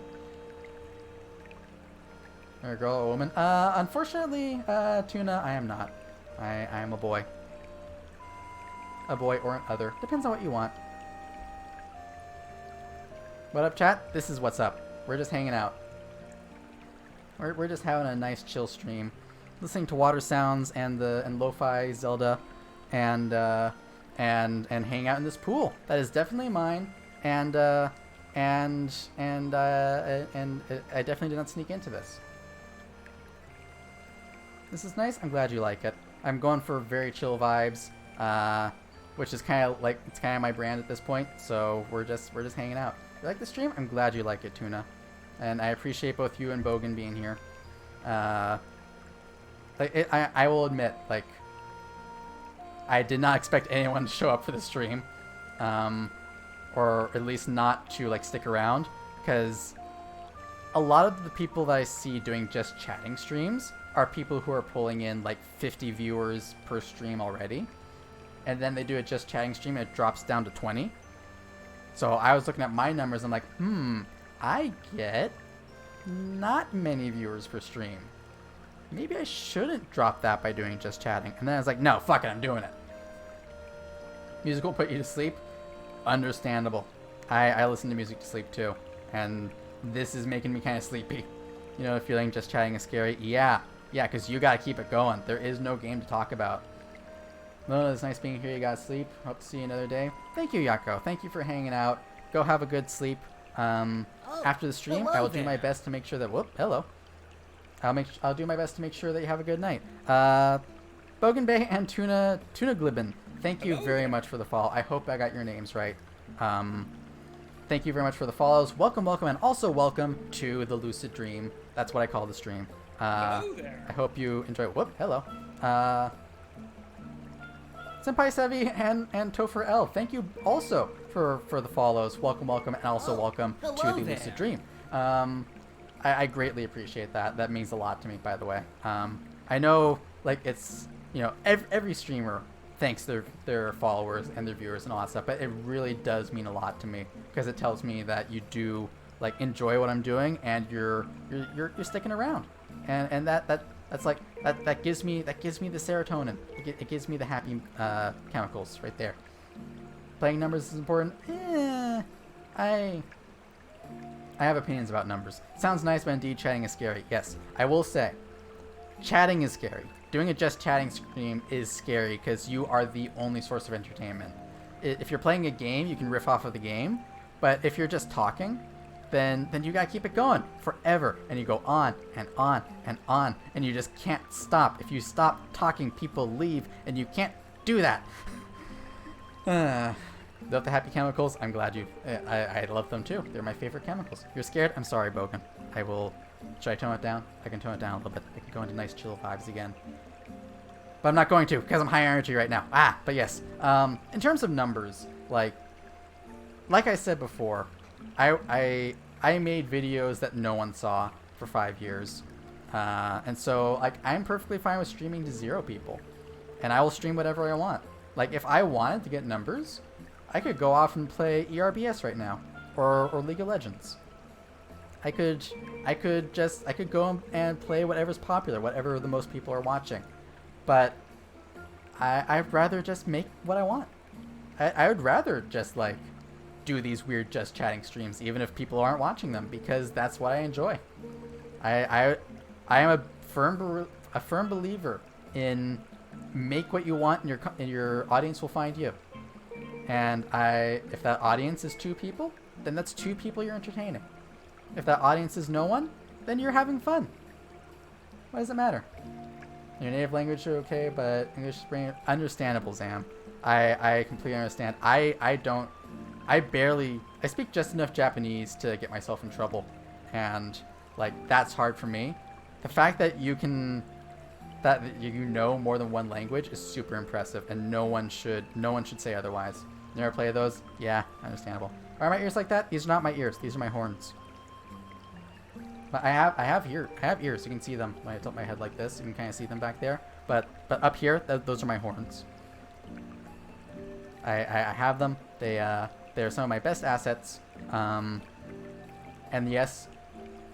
You're a girl or a woman? Unfortunately, Tuna, I am not. I am a boy. A boy or an other. Depends on what you want. What up, chat? This is what's up. We're just hanging out. We're just having a nice chill stream, listening to water sounds and lo-fi Zelda, and hanging out in this pool that is definitely mine. And I definitely did not sneak into this. This is nice. I'm glad you like it. I'm going for very chill vibes, which is kind of like, it's kind of my brand at this point. So we're just hanging out. You like the stream? I'm glad you like it, Tuna, and I appreciate both you and Bogan being here. I will admit, like, I did not expect anyone to show up for the stream, or at least not to like stick around, because a lot of the people that I see doing just chatting streams are people who are pulling in like 50 viewers per stream already, and then they do a just chatting stream and it drops down to 20. So I was looking at my numbers, I'm like, I get not many viewers per stream. Maybe I shouldn't drop that by doing just chatting. And then I was like, no, fuck it, I'm doing it. Music will put you to sleep. Understandable. I listen to music to sleep too, and this is making me kind of sleepy. You know, feeling just chatting is scary. Yeah, because you gotta keep it going. There is no game to talk about. No, it's nice being here. You gotta sleep. Hope to see you another day. Thank you, Yako. Thank you for hanging out. Go have a good sleep. After the stream, I will do my best to make sure that. Whoop, hello. I'll do my best to make sure that you have a good night. Bogan Bay and Tuna Glibben. Thank you very much for the follow. I hope I got your names right. Thank you very much for the follows. Welcome, and also welcome to the Lucid Dream. That's what I call the stream. Hello there. I hope you enjoy. Whoop, hello. Senpai Sevi and Topher L. Thank you also for the follows. Welcome, and also welcome to the Lucid Dream. I greatly appreciate that. That means a lot to me, by the way. I know, like, it's, you know, every streamer thanks their followers and their viewers and all that stuff, but it really does mean a lot to me, because it tells me that you do, like, enjoy what I'm doing and you're sticking around, and that's like that gives me the serotonin. It gives me the happy chemicals right there. Playing numbers is important. I have opinions about numbers. Sounds nice, but indeed chatting is scary. Yes, I will say, chatting is scary. Doing a just chatting stream is scary because you are the only source of entertainment. If you're playing a game, you can riff off of the game, but if you're just talking, then you gotta keep it going forever, and you go on and on and on, and you just can't stop. If you stop talking, people leave, and you can't do that. Love the happy chemicals. I'm glad you. I love them too. They're my favorite chemicals. You're scared? I'm sorry, Bogan. I will. Should I tone it down? I can tone it down a little bit. I can go into nice chill vibes again. But I'm not going to, because I'm high energy right now. But yes. In terms of numbers, like I said before, I made videos that no one saw for 5 years. And so, like, I'm perfectly fine with streaming to 0 people. And I will stream whatever I want. Like, if I wanted to get numbers, I could go off and play ERBS right now. Or League of Legends. I could go and play whatever's popular, whatever the most people are watching. But I'd rather just make what I want. I would rather just, like, do these weird just chatting streams, even if people aren't watching them, because that's what I enjoy. I am a firm believer in make what you want, and your audience will find you. And if that audience is 2 people, then that's 2 people you're entertaining. If that audience is no one, then you're having fun. Why does it matter? Your native language are okay, but English is understandable, Zam. I completely understand. I I speak just enough Japanese to get myself in trouble, and like that's hard for me. The fact that you know more than one language is super impressive, and no one should say otherwise. You never play those? Yeah, understandable. Why are my ears like that? These are not my ears. These are my horns. But I have ears. You can see them. When I tilt my head like this, you can kind of see them back there. But up here, those are my horns. I have them. They're some of my best assets. And yes,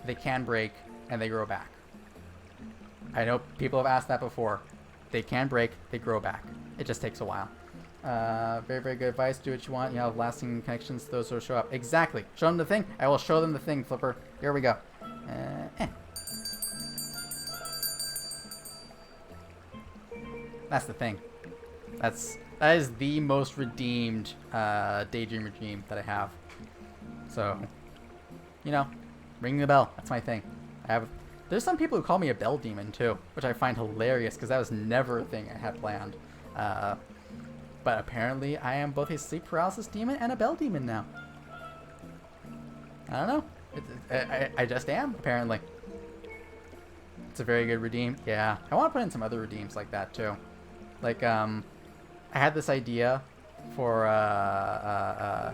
they can break and they grow back. I know people have asked that before. They can break, they grow back. It just takes a while. Very, very good advice. Do what you want. You have lasting connections to those who show up. Exactly. Show them the thing. I will show them the thing, Flipper. Here we go. That's the thing. That is the most redeemed Daydream regime that I have. So, you know, ring the bell. That's my thing. There's some people who call me a bell demon too, which I find hilarious because that was never a thing I had planned. But apparently I am both a sleep paralysis demon and a bell demon now. I don't know. I just am, apparently. It's a very good redeem. Yeah, I want to put in some other redeems like that too. Like, I had this idea for, I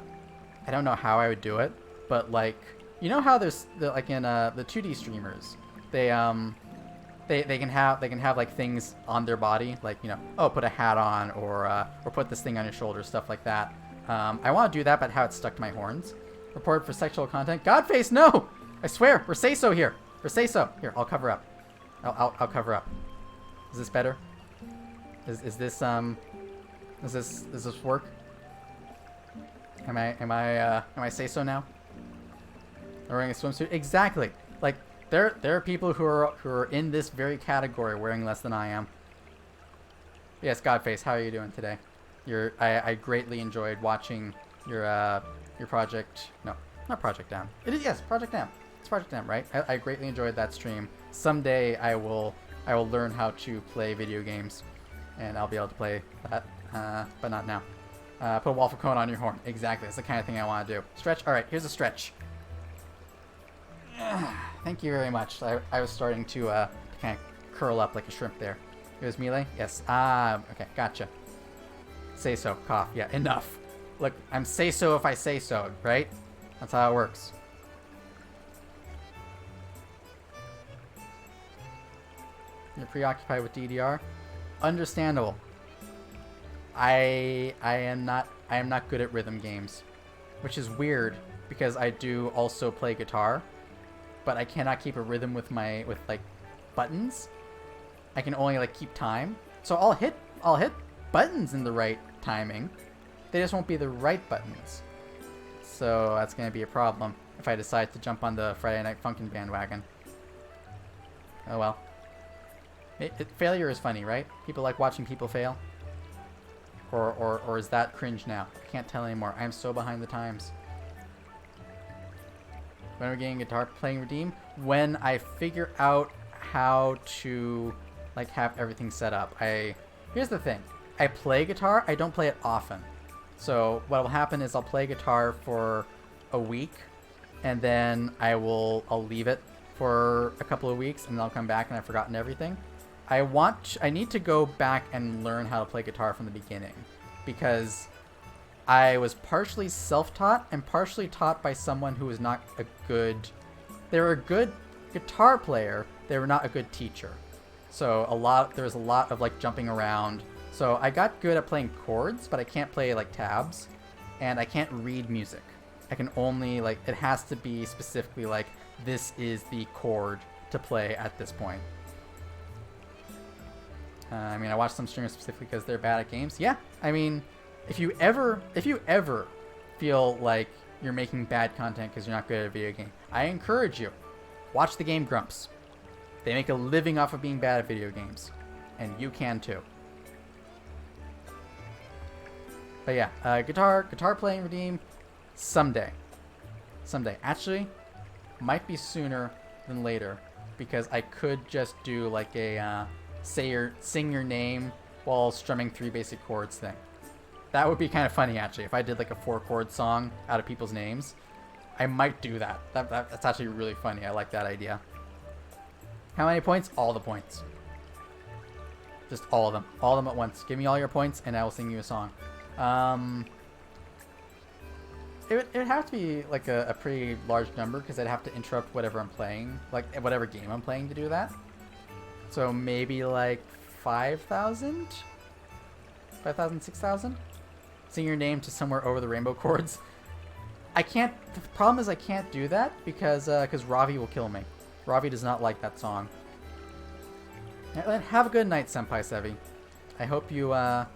don't know how I would do it, but like, you know how there's, like in the 2D streamers, they can have like things on their body, like, you know, oh, put a hat on, or put this thing on your shoulder, stuff like that. I want to do that, but how it's stuck to my horns. Reported for sexual content. Godface, no! I swear, we're say so here. We're say so. Here, I'll cover up. I'll cover up. Is this better? Is this work? Am I say so now? I'm wearing a swimsuit. Exactly. Like there are people who are in this very category wearing less than I am. Yes, Godface, how are you doing today? I greatly enjoyed watching your project. No, not Project Down. It is, yes, Project Down. It's Project Down, right? I greatly enjoyed that stream. Someday I will learn how to play video games, and I'll be able to play that, but not now. Put a waffle cone on your horn. Exactly. That's the kind of thing I want to do. Stretch. All right, here's a stretch. Thank you very much. I was starting to kind of curl up like a shrimp there. It was melee? Yes. Okay, gotcha. Say so. Cough. Yeah, enough. Look, I'm say so if I say so, right? That's how it works. You're preoccupied with DDR? Understandable. I am not good at rhythm games, which is weird because I do also play guitar, but I cannot keep a rhythm with like buttons. I can only like keep time. So I'll hit buttons in the right timing. They just won't be the right buttons. So that's going to be a problem if I decide to jump on the Friday Night Funkin' bandwagon. Oh well. Failure is funny, right? People like watching people fail. Or is that cringe now? I can't tell anymore. I'm so behind the times. When are we getting guitar playing redeem? When I figure out how to like have everything set up. Here's the thing. I play guitar, I don't play it often. So what will happen is I'll play guitar for a week, and then I'll leave it for a couple of weeks, and then I'll come back and I've forgotten everything. I need to go back and learn how to play guitar from the beginning, because I was partially self-taught and partially taught by someone who was not a good... They were a good guitar player, they were not a good teacher. So there was a lot of like jumping around. So I got good at playing chords, but I can't play like tabs, and I can't read music. I can only like, it has to be specifically like, this is the chord to play at this point. I mean, I watch some streamers specifically because they're bad at games. Yeah, I mean, if you ever feel like you're making bad content because you're not good at a video game, I encourage you, watch the Game Grumps. They make a living off of being bad at video games, and you can too. But yeah, guitar playing redeem, someday. Actually, might be sooner than later, because I could just do like a sing your name while strumming 3 basic chords thing. That would be kind of funny, actually. If I did like a 4-chord song out of people's names, I might do that. That's actually really funny. I like that idea. How many points? All the points. Just all of them. All of them at once. Give me all your points, and I will sing you a song. It would have to be like a pretty large number, because I'd have to interrupt whatever I'm playing, like whatever game I'm playing, to do that. So maybe like 5,000? 5,000, 6,000? Sing your name to Somewhere Over the Rainbow chords. I can't. The problem is I can't do that because Ravi will kill me. Ravi does not like that song. Have a good night, Senpai Sevi. I hope you have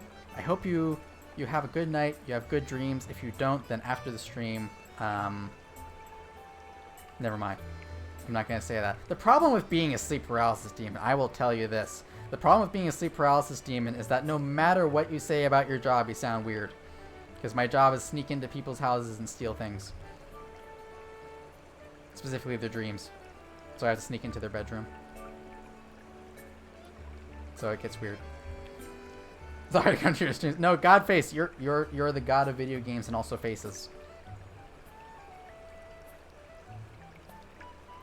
a good night. You have good dreams. If you don't, then after the stream, never mind. I'm not gonna say that. The problem with being a sleep paralysis demon, I will tell you this. The problem with being a sleep paralysis demon is that no matter what you say about your job, you sound weird. Because my job is sneak into people's houses and steal things. Specifically their dreams. So I have to sneak into their bedroom. So it gets weird. Sorry to come to your streams. No, Godface, you're the god of video games and also faces.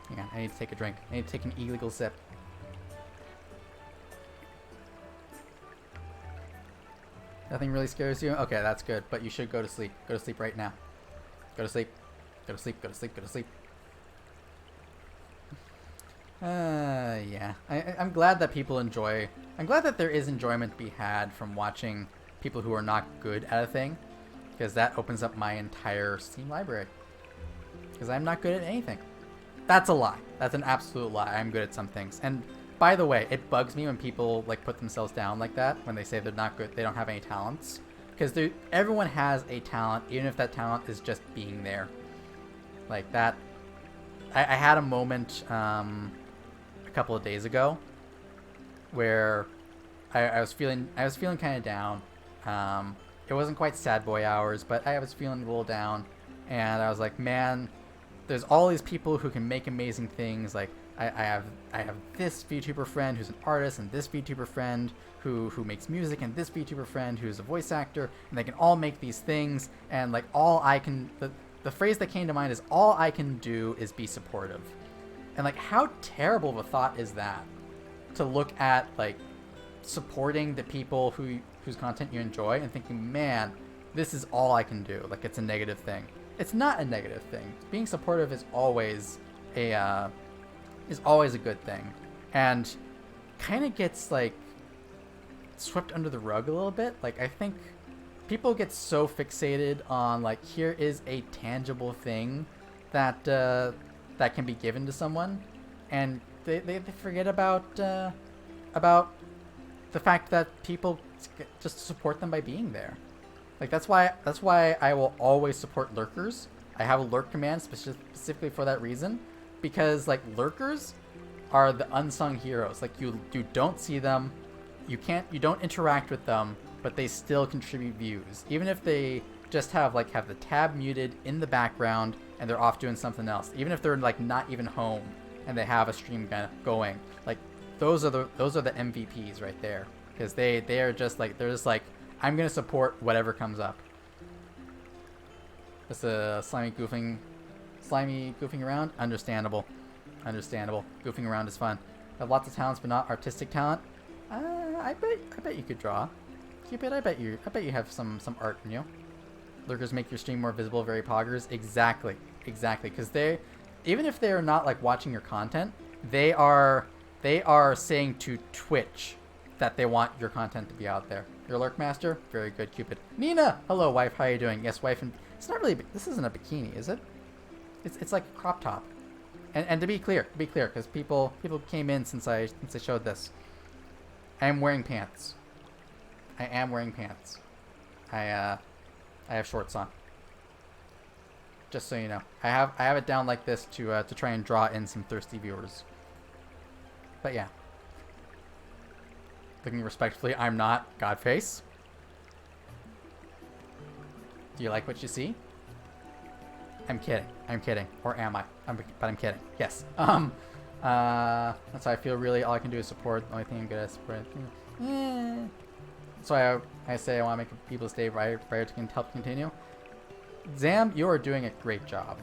Hang on, I need to take a drink. I need to take an illegal sip. Nothing really scares you? Okay, that's good. But you should go to sleep. Go to sleep right now. Go to sleep. Go to sleep. Go to sleep. Go to sleep. Yeah. I'm glad that people enjoy... I'm glad that there is enjoyment to be had from watching people who are not good at a thing. Because that opens up my entire Steam library. Because I'm not good at anything. That's a lie. That's an absolute lie. I'm good at some things. And... by the way, it bugs me when people like put themselves down like that, when they say they're not good, they don't have any talents. Because everyone has a talent, even if that talent is just being there. Like that. I had a moment a couple of days ago where I was feeling kind of down. It wasn't quite sad boy hours, but I was feeling a little down, and I was like, man, there's all these people who can make amazing things. Like I have this VTuber friend who's an artist, and this VTuber friend who makes music, and this VTuber friend who's a voice actor, and they can all make these things, and like all I can, the phrase that came to mind is, all I can do is be supportive. And like, how terrible of a thought is that, to look at like supporting the people whose content you enjoy and thinking, man, this is all I can do. Like, it's a negative thing. It's not a negative thing. Being supportive is always a good thing, and kind of gets like swept under the rug a little bit. Like, I think people get so fixated on like, here is a tangible thing that that can be given to someone, and they forget about the fact that people just support them by being there. Like, that's why I will always support lurkers. I have a lurk command specifically for that reason, because like, lurkers are the unsung heroes. Like, you don't see them, you don't interact with them, but they still contribute views, even if they just have the tab muted in the background and they're off doing something else. Even if they're like not even home and they have a stream going, like, those are the MVPs right there, because they're just like I'm gonna support whatever comes up. It's a slimy goofing around. Understandable. Goofing around is fun. Have lots of talents, but not artistic talent. I bet you could draw. Cupid, I bet you have some art in you. Lurkers make your stream more visible, very poggers. Exactly. Because even if they're not like watching your content, they are saying to Twitch that they want your content to be out there. Your lurk master, very good, Cupid. Nina, hello, wife. How are you doing? Yes, wife, and it's not really. This isn't a bikini, is it? It's like a crop top. And to be clear, because people came in since I showed this. I am wearing pants. I have shorts on. Just so you know, I have it down like this to try and draw in some thirsty viewers. But yeah, looking respectfully, I'm not Godface. Do you like what you see? I'm kidding. Or am I? But I'm kidding. Yes. That's how I feel, really. All I can do is support. The only thing I'm good at is support. That's why I say I want to make people's day brighter to help continue. Zam, you are doing a great job.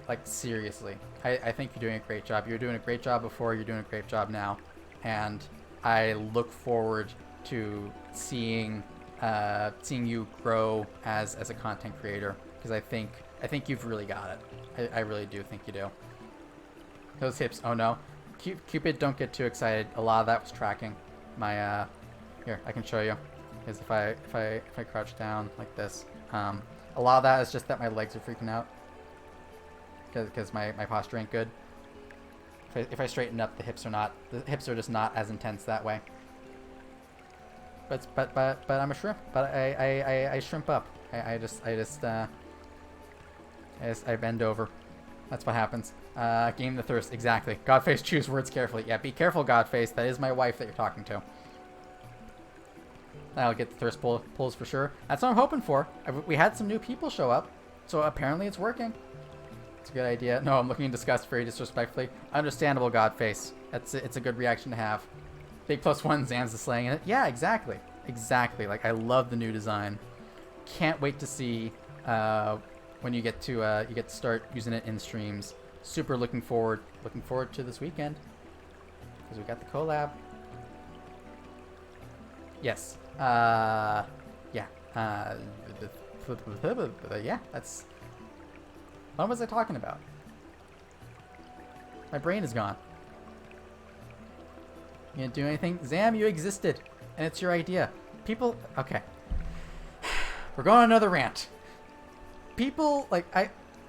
Like, seriously. I think you're doing a great job. You were doing a great job before, you're doing a great job now. And I look forward to seeing you grow as a content creator, because I think you've really got it. I really do think you do. Those hips, oh no. Cupid, don't get too excited. A lot of that was tracking. My here, I can show you. Because if I crouch down like this, a lot of that is just that my legs are freaking out. Because my posture ain't good. If I straighten up, the hips are just not as intense that way. But I'm a shrimp. But I shrimp up. I bend over. That's what happens. Game the thirst, exactly. Godface, choose words carefully. Yeah, be careful, Godface. That is my wife that you're talking to. I'll get the thirst pulls for sure. That's what I'm hoping for. We had some new people show up, so apparently it's working. It's a good idea. No, I'm looking in disgust very disrespectfully. Understandable, Godface. It's a good reaction to have. Big +1, Zan's the slaying in it. Yeah, exactly. Exactly. Like, I love the new design. Can't wait to see when you get to start using it in streams. Super looking forward to this weekend, because we got the collab. Yes. Yeah. Yeah. That's. What was I talking about? My brain is gone. You didn't do anything, Zam. You existed, and it's your idea. People. Okay. We're going on another rant. People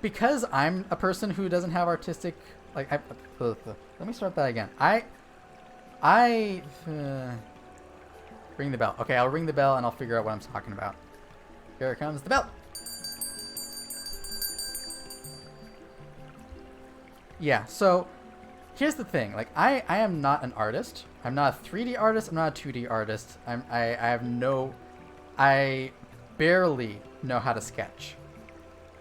because I'm a person who doesn't have artistic, let me start that again. Ring the bell. Okay, I'll ring the bell and I'll figure out what I'm talking about. Here comes the bell. Yeah, so here's the thing. Like, I am not an artist. I'm not a 3D artist. I'm not a 2D artist. I barely know how to sketch.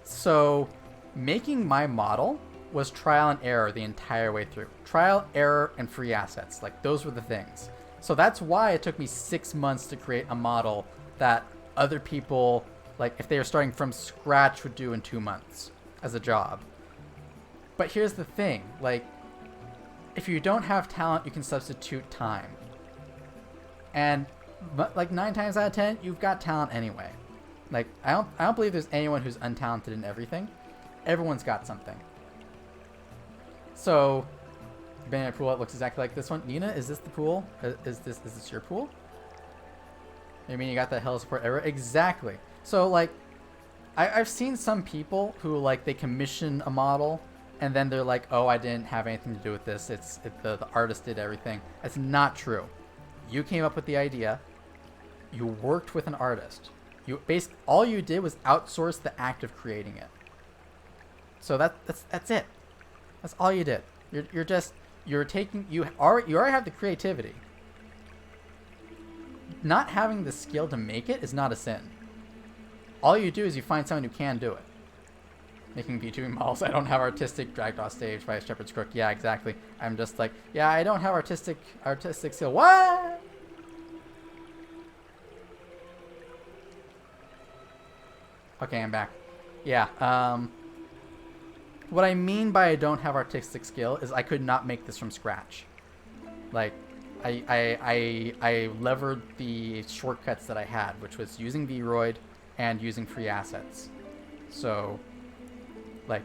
So making my model was trial and error the entire way through. Trial, error, and free assets. Like, those were the things. So that's why it took me 6 months to create a model that other people, like, if they were starting from scratch, would do in 2 months as a job. But here's the thing. Like, if you don't have talent, you can substitute time. And, like, 9 times out of 10, you've got talent anyway. Like, I don't believe there's anyone who's untalented in everything. Everyone's got something. So, been in a pool that looks exactly like this one. Nina, is this the pool? Is this your pool? I mean, you got that hell support error? Exactly. So, like, I've seen some people who, like, they commission a model and then they're like, oh, I didn't have anything to do with this. The artist did everything. That's not true. You came up with the idea. You worked with an artist. All you did was outsource the act of creating it. So that's it. That's all you did. You already have the creativity. Not having the skill to make it is not a sin. All you do is you find someone who can do it. Making VTuber models. I don't have artistic, dragged off stage by a shepherd's crook. Yeah, exactly. I'm just like, yeah, I don't have artistic skill. What? Okay, I'm back. Yeah, what I mean by I don't have artistic skill is I could not make this from scratch. Like, I levered the shortcuts that I had, which was using Vroid and using free assets. So, like,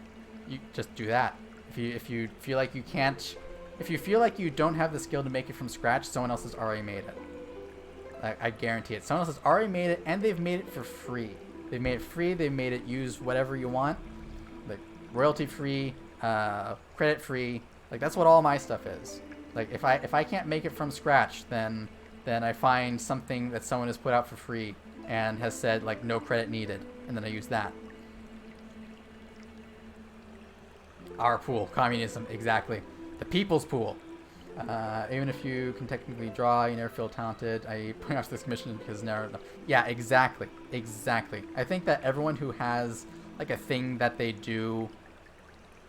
you just do that. If you feel like you can't, if you feel like you don't have the skill to make it from scratch, someone else has already made it. I guarantee it. Someone else has already made it, and they've made it for free. They've made it free. They've made it use whatever you want, like royalty free, credit free. Like, that's what all my stuff is. Like, if I can't make it from scratch, then I find something that someone has put out for free and has said, like, no credit needed, and then I use that. Our pool, communism, exactly. The people's pool. Even if you can technically draw, you never feel talented. I point off this mission because never. Yeah, exactly, exactly. I think that everyone who has like a thing that they do,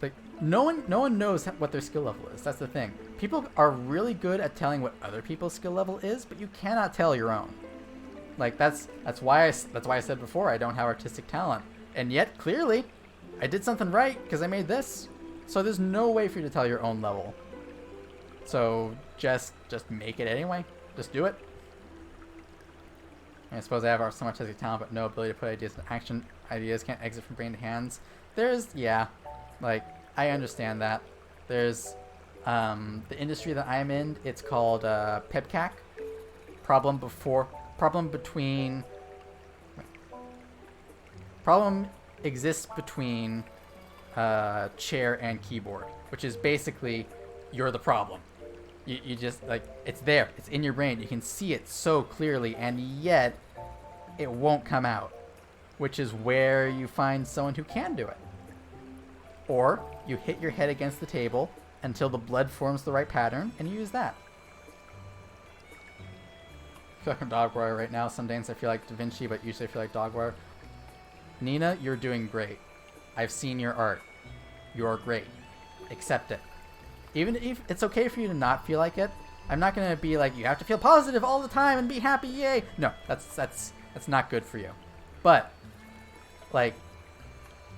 like no one knows what their skill level is. That's the thing. People are really good at telling what other people's skill level is, but you cannot tell your own. Like that's why I said before I don't have artistic talent, and yet clearly I did something right because I made this. So there's no way for you to tell your own level. So just make it anyway. Just do it. I suppose I have some artistic talent, but no ability to put ideas in action. Ideas can't exit from brain to hands. Yeah, like I understand that. There's the industry that I'm in. It's called PEBCAC. Problem exists between chair and keyboard, which is basically you're the problem. You just, like, it's there. It's in your brain. You can see it so clearly, and yet it won't come out, which is where you find someone who can do it. Or you hit your head against the table until the blood forms the right pattern, and you use that. I feel like I'm Dogwire right now. Some days I feel like Da Vinci, but usually I feel like Dogwire. Nina, you're doing great. I've seen your art. You're great. Accept it. Even if it's okay for you to not feel like it, I'm not gonna be like, you have to feel positive all the time and be happy, yay. No, that's not good for you. But like,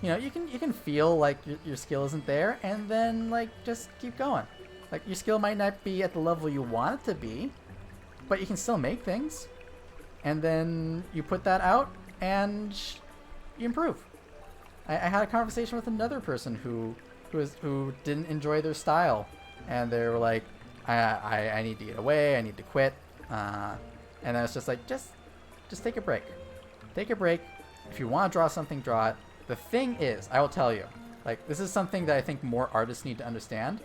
you know, you can feel like your skill isn't there, and then like just keep going. Like your skill might not be at the level you want it to be, but you can still make things, and then you put that out and you improve. I had a conversation with another person who didn't enjoy their style, and they were like, I need to get away, I need to quit, and I was just like, just take a break. Take a break. If you want to draw something, draw it. The thing is, I will tell you, like, this is something that I think more artists need to understand.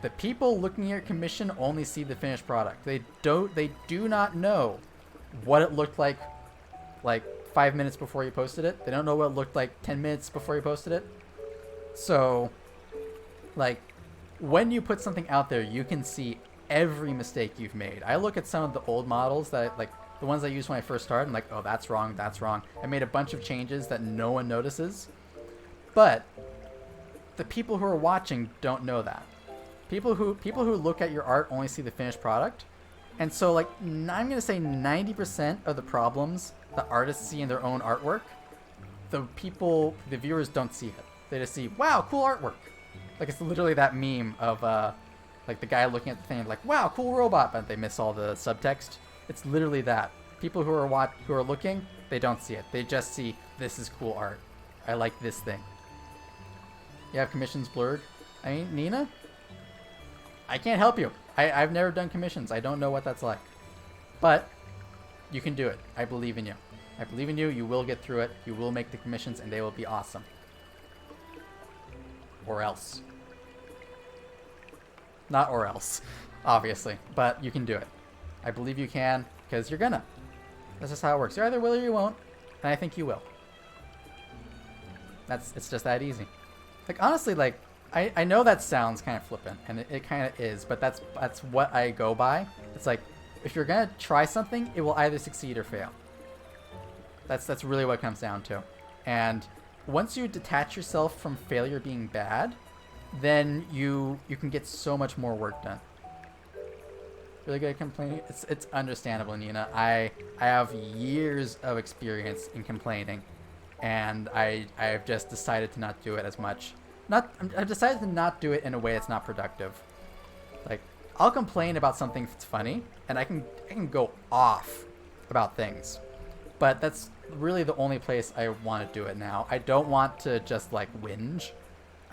The people looking at your commission only see the finished product. They do not know what it looked like 5 minutes before you posted it. They don't know what it looked like 10 minutes before you posted it. So, like, when you put something out there, you can see every mistake you've made. I look at some of the old models that, like, the ones I used when I first started, I'm like, oh, that's wrong, that's wrong. I made a bunch of changes that no one notices. But the people who are watching don't know that. People who look at your art only see the finished product. And so, like, I'm going to say 90% of the problems that artists see in their own artwork, the viewers don't see it. They just see, wow, cool artwork. Like, it's literally that meme of, like, the guy looking at the thing, like, wow, cool robot, but they miss all the subtext. It's literally that. People who are looking, they don't see it. They just see, this is cool art. I like this thing. You have commissions blurred? I mean, Nina? I can't help you. I've never done commissions. I don't know what that's like. But you can do it. I believe in you. I believe in you. You will get through it. You will make the commissions, and they will be awesome. Or else. Not or else, obviously. But you can do it. I believe you can, because you're gonna. That's just how it works. You either will or you won't, and I think you will. It's just that easy. Like, honestly, like, I know that sounds kind of flippant, and it kind of is, but that's what I go by. It's like, if you're gonna try something, it will either succeed or fail. That's really what it comes down to. And once you detach yourself from failure being bad, then you can get so much more work done. Really good at complaining? It's understandable, Nina. I have years of experience in complaining, and I've just decided to not do it as much. I've decided to not do it in a way that's not productive. Like, I'll complain about something if it's funny, and I can go off about things, but that's really the only place I want to do it now. I don't want to just, like, whinge.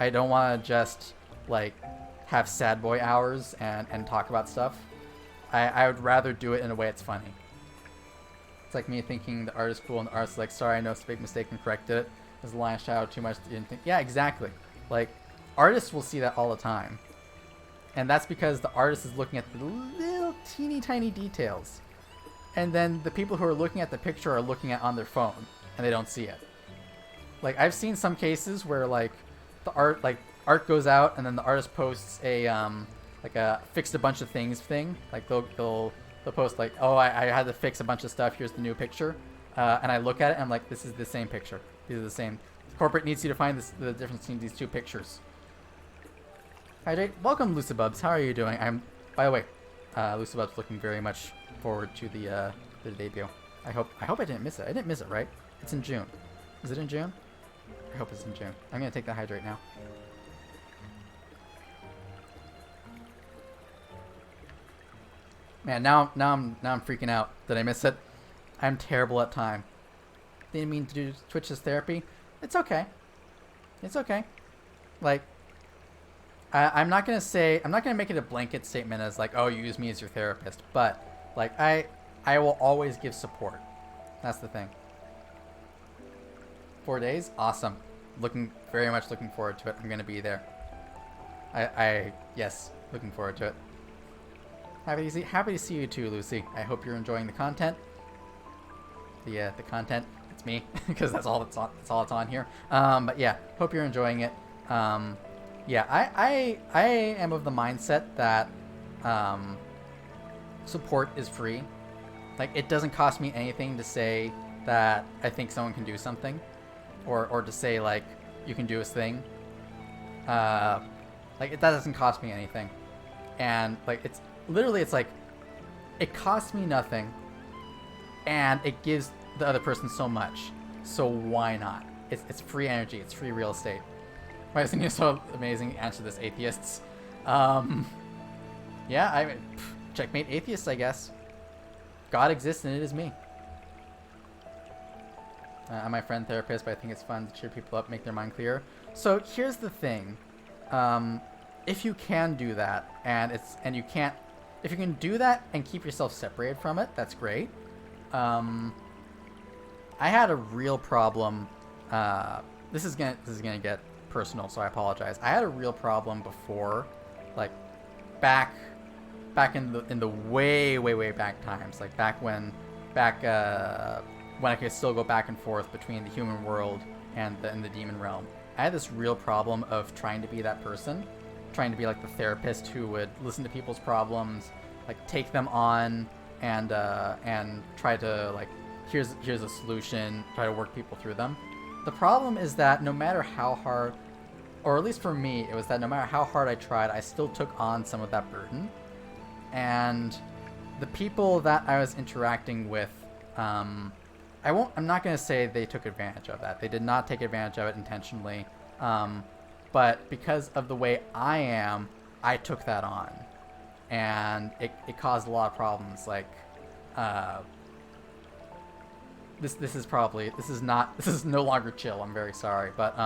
I don't want to just, like, have sad boy hours and talk about stuff. I would rather do it in a way it's funny. It's like me thinking the art is cool, and the artist's like, sorry, I know it's a big mistake, and corrected it. There's a line of shadow too much, didn't think. Yeah, exactly. Like, artists will see that all the time. And that's because the artist is looking at the little teeny tiny details. And then the people who are looking at the picture are looking at on their phone, and they don't see it. Like, I've seen some cases where, like, the art goes out, and then the artist posts a fixed a bunch of things thing. Like, they'll post, like, oh, I had to fix a bunch of stuff, here's the new picture. And I look at it, and I'm like, this is the same picture. These are the same. Corporate needs you to find the difference between these two pictures. Hi, Jake. Welcome, Lucibubs. How are you doing? By the way, Lucibubs looking very much forward to the debut. I hope I didn't miss it. I didn't miss it, right? It's in June. Is it in June? I hope it's in June. I'm gonna take the hydrate now. Man, now I'm freaking out. Did I miss it? I'm terrible at time. Didn't mean to do Twitch's therapy. It's okay. It's okay. Like, I'm not gonna make it a blanket statement as like, oh, you use me as your therapist, but like I will always give support. That's the thing. 4 days, awesome. Very much looking forward to it. I'm gonna be there. Yes, looking forward to it. Happy to see you too, Lucy. I hope you're enjoying the content. The content. It's me because that's all it's on here. But yeah, hope you're enjoying it. Yeah, I am of the mindset that support is free. Like, it doesn't cost me anything to say that I think someone can do something, or to say like you can do this thing. That doesn't cost me anything, and like it's like it costs me nothing, and it gives the other person so much. So why not? It's free energy. It's free real estate. Why isn't it so amazing? Answer this, atheists. Yeah, checkmate atheists, I guess. God exists and it is me. I'm my friend therapist, but I think it's fun to cheer people up, make their mind clear. So here's the thing. If you can do that, if you can do that and keep yourself separated from it, that's great. I had a real problem. This is gonna get personal, so I apologize. I had a real problem before, like back in the way back times, like back when I could still go back and forth between the human world and the demon realm. I had this real problem of trying to be that person, trying to be like the therapist who would listen to people's problems, like take them on and try to like here's a solution, try to work people through them. The problem is that no matter how hard, or at least for me, it was that no matter how hard I tried, I still took on some of that burden. And the people that I was interacting with, I'm not going to say they took advantage of that. They did not take advantage of it intentionally. But because of the way I am, I took that on. And it caused a lot of problems. Like, this is no longer chill. I'm very sorry. But,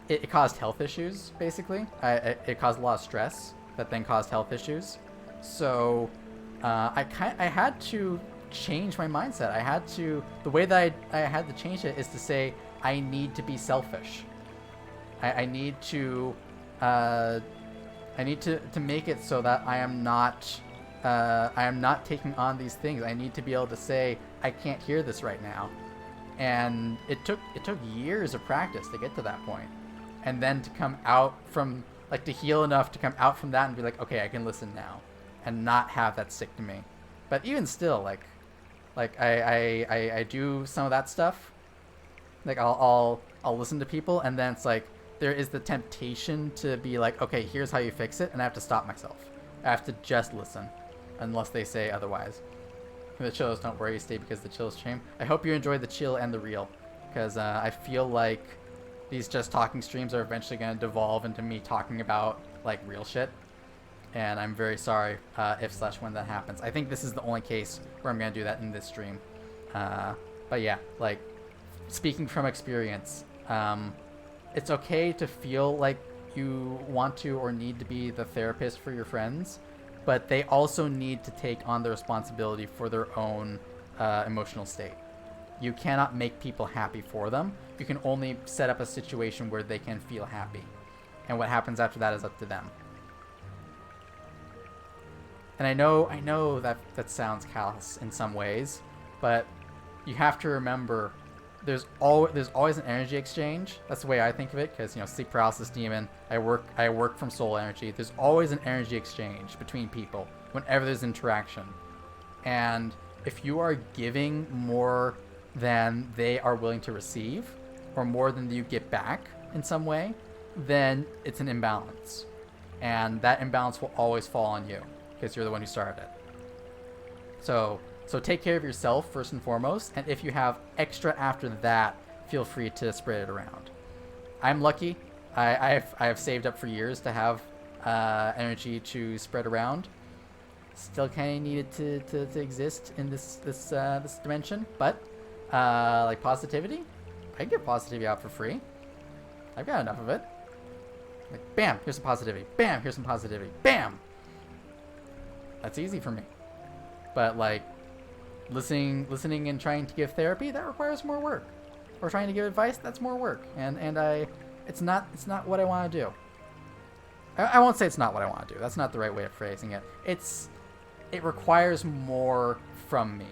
it caused health issues, basically. It caused a lot of stress that then caused health issues. So, I had to change my mindset. The way that I had to change it is to say, I need to be selfish. I need to make it so that I am not taking on these things. I need to be able to say, I can't hear this right now. And it took years of practice to get to that point. And then to come out from, like, to heal enough to come out from that and be like, okay, I can listen now, and not have that stick to me. But even still, like I do some of that stuff. Like I'll listen to people, and then it's like there is the temptation to be like, okay, here's how you fix it, and I have to stop myself. I have to just listen, unless they say otherwise. The chills, don't worry, stay because the chills stream. I hope you enjoyed the chill and the real, because I feel like these just talking streams are eventually going to devolve into me talking about like real shit, and I'm very sorry if/when that happens. I think this is the only case where I'm going to do that in this stream. But yeah, like, speaking from experience, it's okay to feel like you want to or need to be the therapist for your friends, but they also need to take on the responsibility for their own emotional state. You cannot make people happy for them. You can only set up a situation where they can feel happy. And what happens after that is up to them. And I know that sounds callous in some ways, but you have to remember there's always an energy exchange. That's the way I think of it, because, you know, sleep paralysis demon, I work from soul energy. There's always an energy exchange between people whenever there's interaction. And if you are giving more than they are willing to receive, or more than you get back in some way, then it's an imbalance. And that imbalance will always fall on you, because you're the one who started it. So So take care of yourself first and foremost, and if you have extra after that, feel free to spread it around. I'm lucky. I have saved up for years to have energy to spread around. Still kind of needed to exist in this dimension, but like positivity, I can give positivity out for free. I've got enough of it. Like, bam, here's some positivity. Bam, here's some positivity. Bam. That's easy for me. But like listening and trying to give therapy, that requires more work. Or trying to give advice, that's more work. And it's not what I want to do. I won't say it's not what I want to do. That's not the right way of phrasing it. It requires more from me.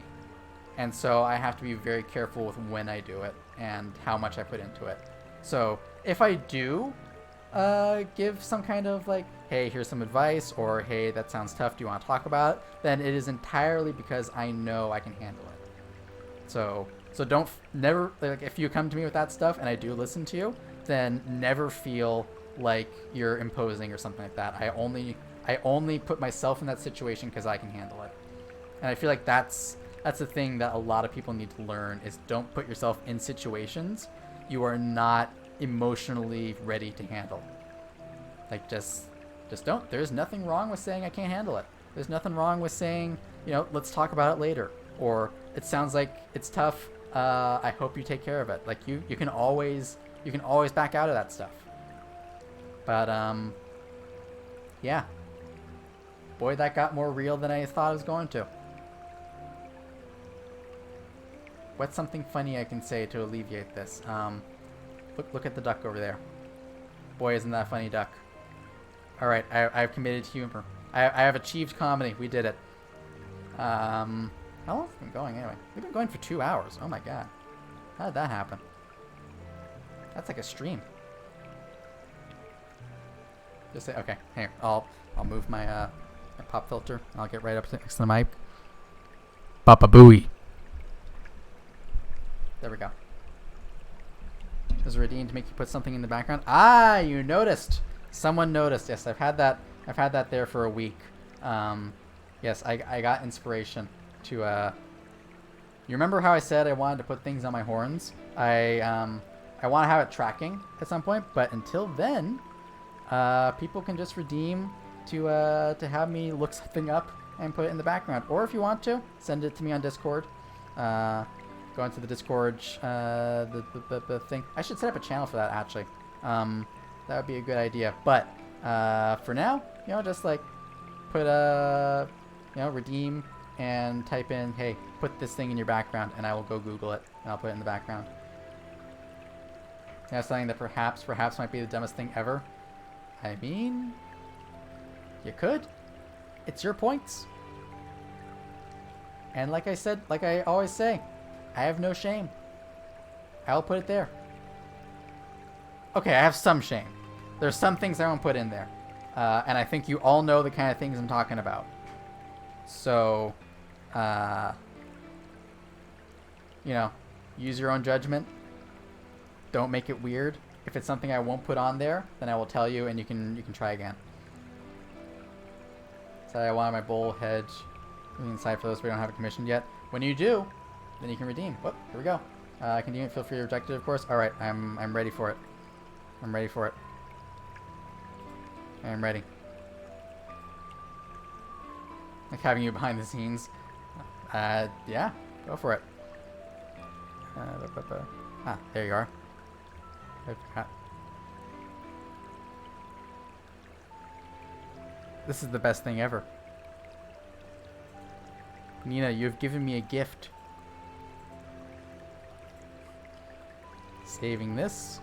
And so I have to be very careful with when I do it and how much I put into it. So if I do give some kind of like, hey, here's some advice, or hey, that sounds tough, do you want to talk about it? Then it is entirely because I know I can handle it. So never, like, if you come to me with that stuff and I do listen to you, then never feel like you're imposing or something like that. I only put myself in that situation because I can handle it. And I feel like that's the thing that a lot of people need to learn is don't put yourself in situations you are not emotionally ready to handle. Like just don't. There's nothing wrong with saying I can't handle it. There's nothing wrong with saying, let's talk about it later. Or it sounds like it's tough. I hope you take care of it. Like you can always back out of that stuff. But yeah. Boy, that got more real than I thought it was going to. What's something funny I can say to alleviate this? Look at the duck over there. Boy, isn't that a funny duck. Alright, I've committed humor. I have achieved comedy. We did it. How long have we been going anyway? We've been going for 2 hours. Oh my god. How did that happen? That's like a stream. Just say, okay, here, I'll move my my pop filter. I'll get right up next to the mic. Papa Booey. There we go. Does Radine to make you put something in the background? Ah, you noticed. Someone noticed. Yes, I've had that there for a week. Yes, I got inspiration to you remember how I said I wanted to put things on my horns? I want to have it tracking at some point, but until then, people can just redeem to have me look something up and put it in the background. Or if you want to, send it to me on Discord. Go into the Discord, the thing. I should set up a channel for that, actually. That would be a good idea. But for now, just like put redeem and type in, hey, put this thing in your background, and I will go Google it and I'll put it in the background. Something that perhaps might be the dumbest thing ever. I mean, you could. It's your points. And like I said, like I always say, I have no shame. I'll put it there. Okay, I have some shame. There's some things I won't put in there. And I think you all know the kind of things I'm talking about. So, use your own judgment. Don't make it weird. If it's something I won't put on there, then I will tell you and you can try again. So I wanted my bowl hedge inside for those we don't have it commissioned yet. When you do, then you can redeem. Whoop, here we go. Can you feel free to reject it, of course? Alright, I'm ready for it. I'm ready for it. I'm ready. Like having you behind the scenes. Yeah, go for it. Ah, there you are. This is the best thing ever. Nina, you've given me a gift. Saving this.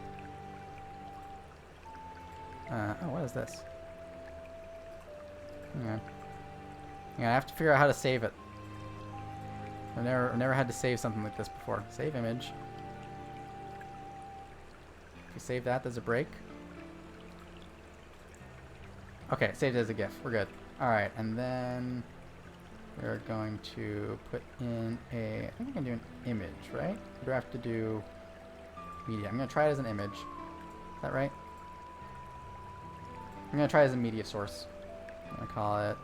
Oh, what is this? Hang on. I have to figure out how to save it. I've never had to save something like this before. Save image. If you save that, there's a break. Okay, saved as a GIF. We're good. Alright, and then we're going to put in a... I think we can do an image, right? Or do I have to do media? I'm going to try it as an image. Is that right? I'm going to try it as a media source. I'm going to call it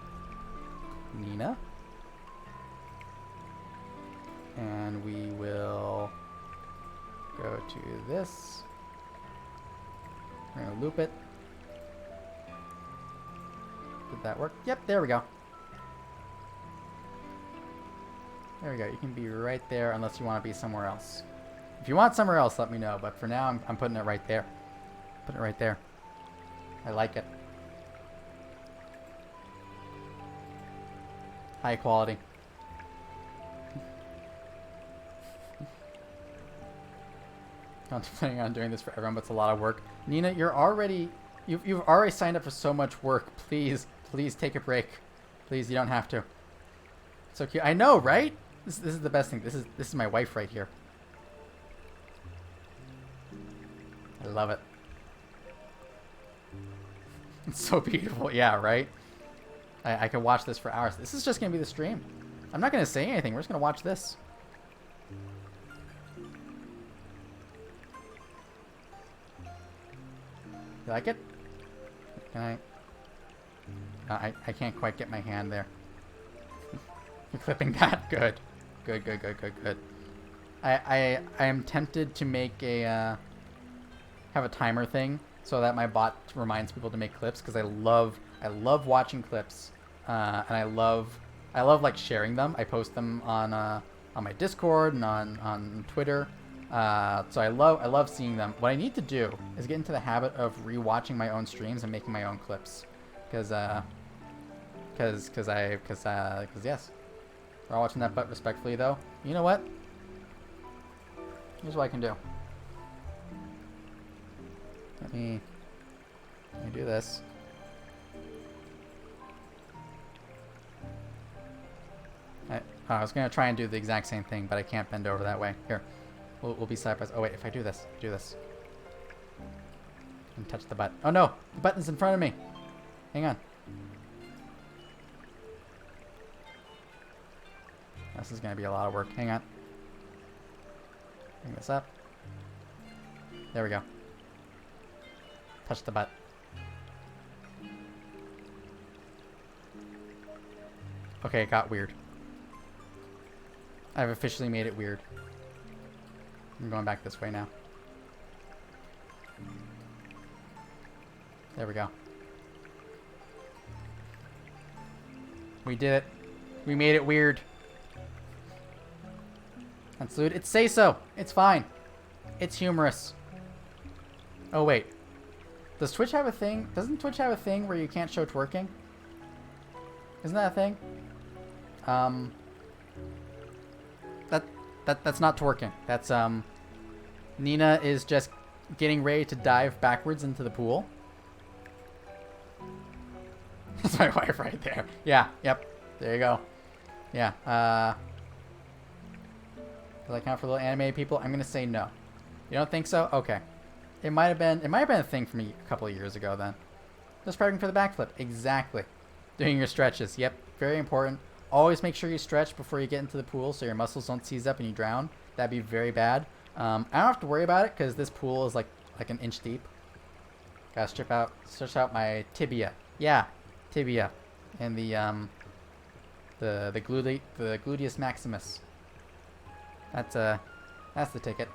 Nina. to this. We're gonna loop it. Did that work? Yep, there we go. There we go. You can be right there unless you want to be somewhere else. If you want somewhere else, let me know. But for now, I'm putting it right there. Putting it right there. I like it. High quality. Contemplating on doing this for everyone, but it's a lot of work. Nina, you've already signed up for so much work. Please take a break. Please, you don't have to. It's so cute. I know, right? This is the best thing. This is my wife right here. I love it. It's so beautiful. Yeah, right? I could watch this for hours. This is just going to be the stream. I'm not going to say anything. We're just going to watch this. You like it? Can I can't quite get my hand there. You're clipping that? Good. Good. I am tempted to make a have a timer thing so that my bot reminds people to make clips, because I love watching clips, and I love like sharing them. I post them on my Discord and on Twitter. So I love seeing them. What I need to do is get into the habit of rewatching my own streams and making my own clips, because yes, we're all watching that. But respectfully though, you know what? Here's what I can do. Let me do this. I was gonna try and do the exact same thing, but I can't bend over that way. Here. We'll be side by side. Oh wait, if I do this. And touch the button. Oh no! The button's in front of me! Hang on. This is gonna be a lot of work. Hang on. Bring this up. There we go. Touch the button. Okay, it got weird. I've officially made it weird. I'm going back this way now. There we go. We did it. We made it weird. Unsalute. It's say so. It's fine. It's humorous. Oh wait. Does Twitch have a thing? Doesn't Twitch have a thing where you can't show twerking? Isn't that a thing? That's not twerking. That's Nina is just getting ready to dive backwards into the pool. That's my wife right there. Yeah, yep. There you go. Yeah. Does that count for little anime people? I'm gonna say no. You don't think so? Okay. It might have been a thing for me a couple of years ago then. Just prepping for the backflip. Exactly. Doing your stretches. Yep. Very important. Always make sure you stretch before you get into the pool so your muscles don't seize up and you drown. That'd be very bad. I don't have to worry about it because this pool is like an inch deep. Gotta stretch out my tibia. Yeah, tibia, and the gluteus maximus. That's the ticket.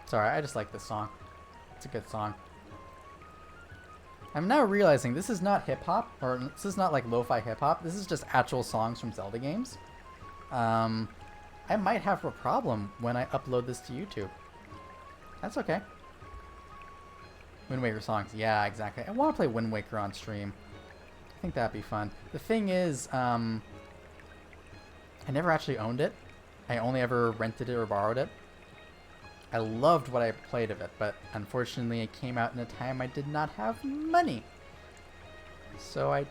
Sorry, I just like this song. It's a good song. I'm now realizing this is not hip-hop, or this is not like lo-fi hip-hop. This is just actual songs from Zelda games. I might have a problem when I upload this to YouTube. That's okay. Wind Waker songs. Yeah, exactly. I want to play Wind Waker on stream. I think that'd be fun. The thing is, I never actually owned it. I only ever rented it or borrowed it. I loved what I played of it, but unfortunately it came out in a time I did not have money. So I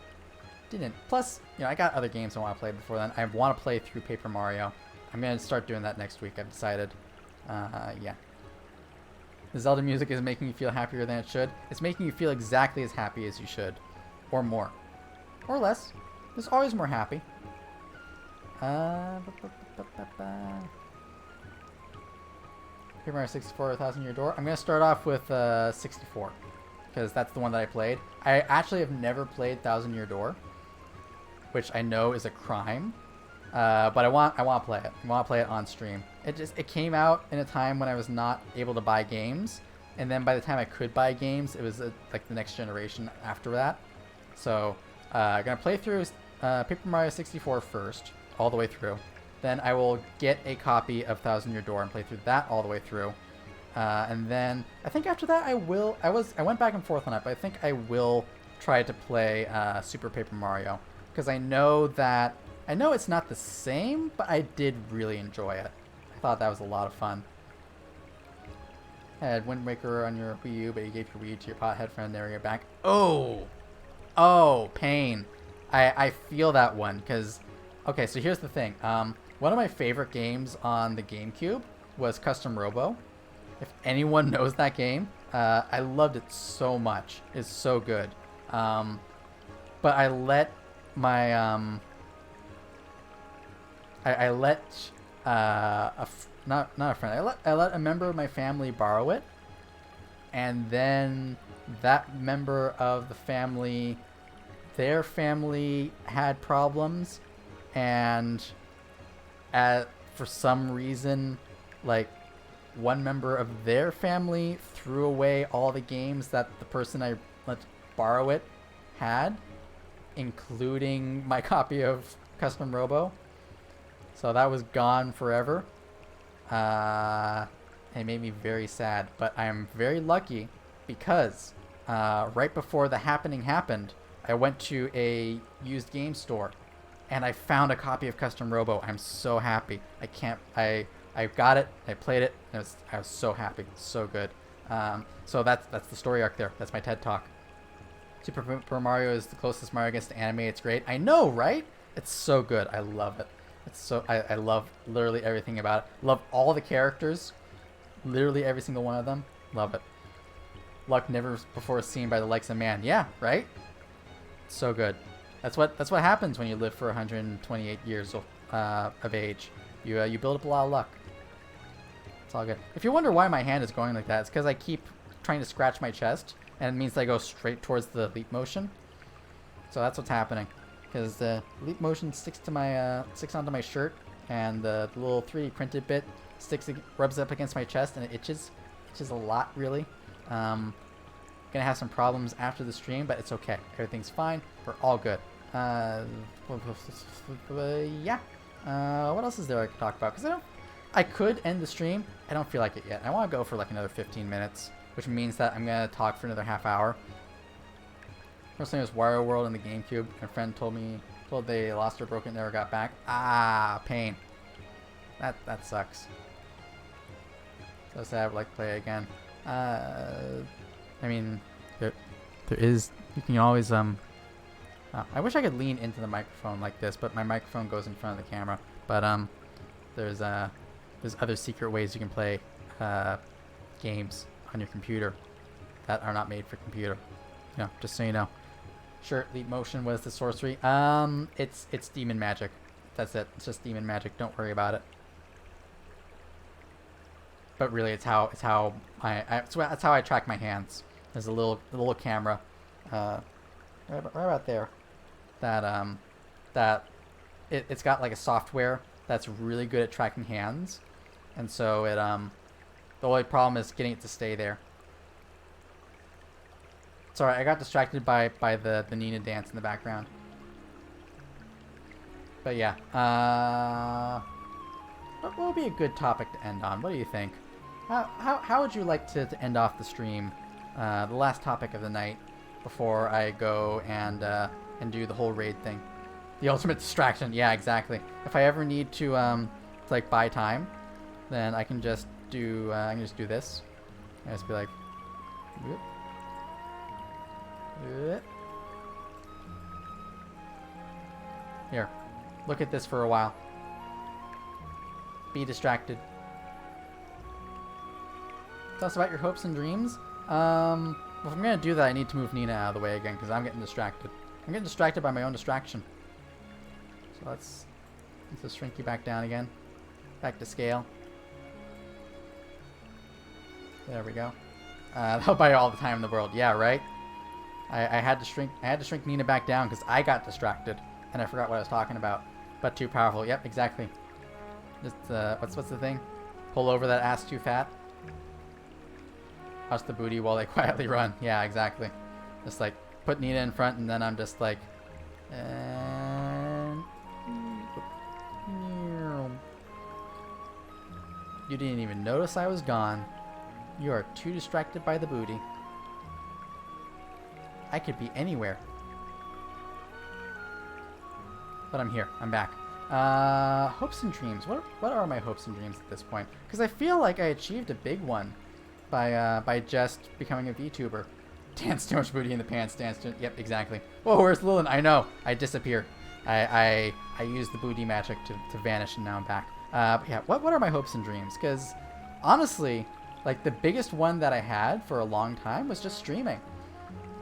didn't. Plus, you know, I got other games I want to play before then. I want to play through Paper Mario. I'm going to start doing that next week, I've decided. Yeah. The Zelda music is making you feel happier than it should. It's making you feel exactly as happy as you should. Or more. Or less. There's always more happy. Paper Mario 64, 1,000 Year Door. I'm going to start off with 64. Because that's the one that I played. I actually have never played 1,000 Year Door. Which I know is a crime. But I want to play it. I want to play it on stream. It came out in a time when I was not able to buy games, and then by the time I could buy games, it was like the next generation after that. So I'm gonna play through Paper Mario 64 first, all the way through. Then I will get a copy of Thousand Year Door and play through that all the way through. And then I think after that I went back and forth on it, but I think I will try to play Super Paper Mario, because I know it's not the same, but I did really enjoy it. I thought that was a lot of fun. Had Wind Waker on your Wii U, but you gave your Wii to your pothead friend. There, you're back. Oh, pain. I feel that one, because okay, so here's the thing. One of my favorite games on the GameCube was Custom Robo. If anyone knows that game, I loved it so much. It's so good. But I let my I let not a friend. I let a member of my family borrow it, and then that member of the family, their family had problems, and for some reason, like, one member of their family threw away all the games that the person I let borrow it had, including my copy of Custom Robo. So that was gone forever. It made me very sad, but I am very lucky because right before the happening happened, I went to a used game store and I found a copy of Custom Robo. I'm so happy. I got it, I played it, and I was so happy. So good. So that's the story arc there. That's my TED Talk. Super Mario is the closest Mario gets to anime. It's great. I know, right? It's so good. I love it. I love literally everything about it. Love all the characters. Literally every single one of them. Love it. Luck never before seen by the likes of man. Yeah, right? So good. That's what happens when you live for 128 years of age. You build up a lot of luck. It's all good. If you wonder why my hand is going like that, it's because I keep trying to scratch my chest, and it means I go straight towards the leap motion. So that's what's happening. Because the leap motion sticks onto my shirt, and the little 3D printed bit rubs up against my chest, and it itches a lot, really. Gonna have some problems after the stream, but it's okay. Everything's fine. We're all good. Yeah. What else is there I could talk about? Because I could end the stream. I don't feel like it yet. I want to go for like another 15 minutes, which means that I'm gonna talk for another half hour. First thing was Wario World in the GameCube. My friend told they lost or broke it, never got back. Ah, pain. That sucks. So sad. I would like to play it again. I mean, there is. You can always I wish I could lean into the microphone like this, but my microphone goes in front of the camera. But there's other secret ways you can play games on your computer that are not made for computer. You know, just so you know. Sure, Leap Motion was the sorcery. It's demon magic. That's it. It's just demon magic. Don't worry about it. But really, it's how I track my hands. There's a little camera, right about there. It's got like a software that's really good at tracking hands, and so the only problem is getting it to stay there. Sorry, I got distracted by the Nina dance in the background. But yeah, what will be a good topic to end on? What do you think? How would you like to end off the stream? The last topic of the night before I go and do the whole raid thing. The ultimate distraction. Yeah, exactly. If I ever need to like buy time, then I can just do this. I just be like, whoop. Here, look at this for a while. Be distracted. Tell us about your hopes and dreams. Well, if I'm gonna do that, I need to move Nina out of the way again because I'm getting distracted. I'm getting distracted by my own distraction. So let's just shrink you back down again. Back to scale. There we go. That'll buy you all the time in the world. Yeah, right. I had to shrink Nina back down because I got distracted and I forgot what I was talking about. but too powerful. Yep, exactly. Just what's the thing? Pull over that ass too fat. Hush the booty while they quietly run. Yeah, exactly. Just like put Nina in front, and then I'm just like, and you didn't even notice I was gone. You are too distracted by the booty. I could be anywhere. But I'm here. I'm back. Hopes and dreams. What are my hopes and dreams at this point? Because I feel like I achieved a big one by just becoming a VTuber. Dance too much booty in the pants. Yep, exactly. Oh, where's Lilin? I know. I disappeared. I used the booty magic to vanish, and now I'm back. But yeah, what are my hopes and dreams? Because honestly, like the biggest one that I had for a long time was just streaming.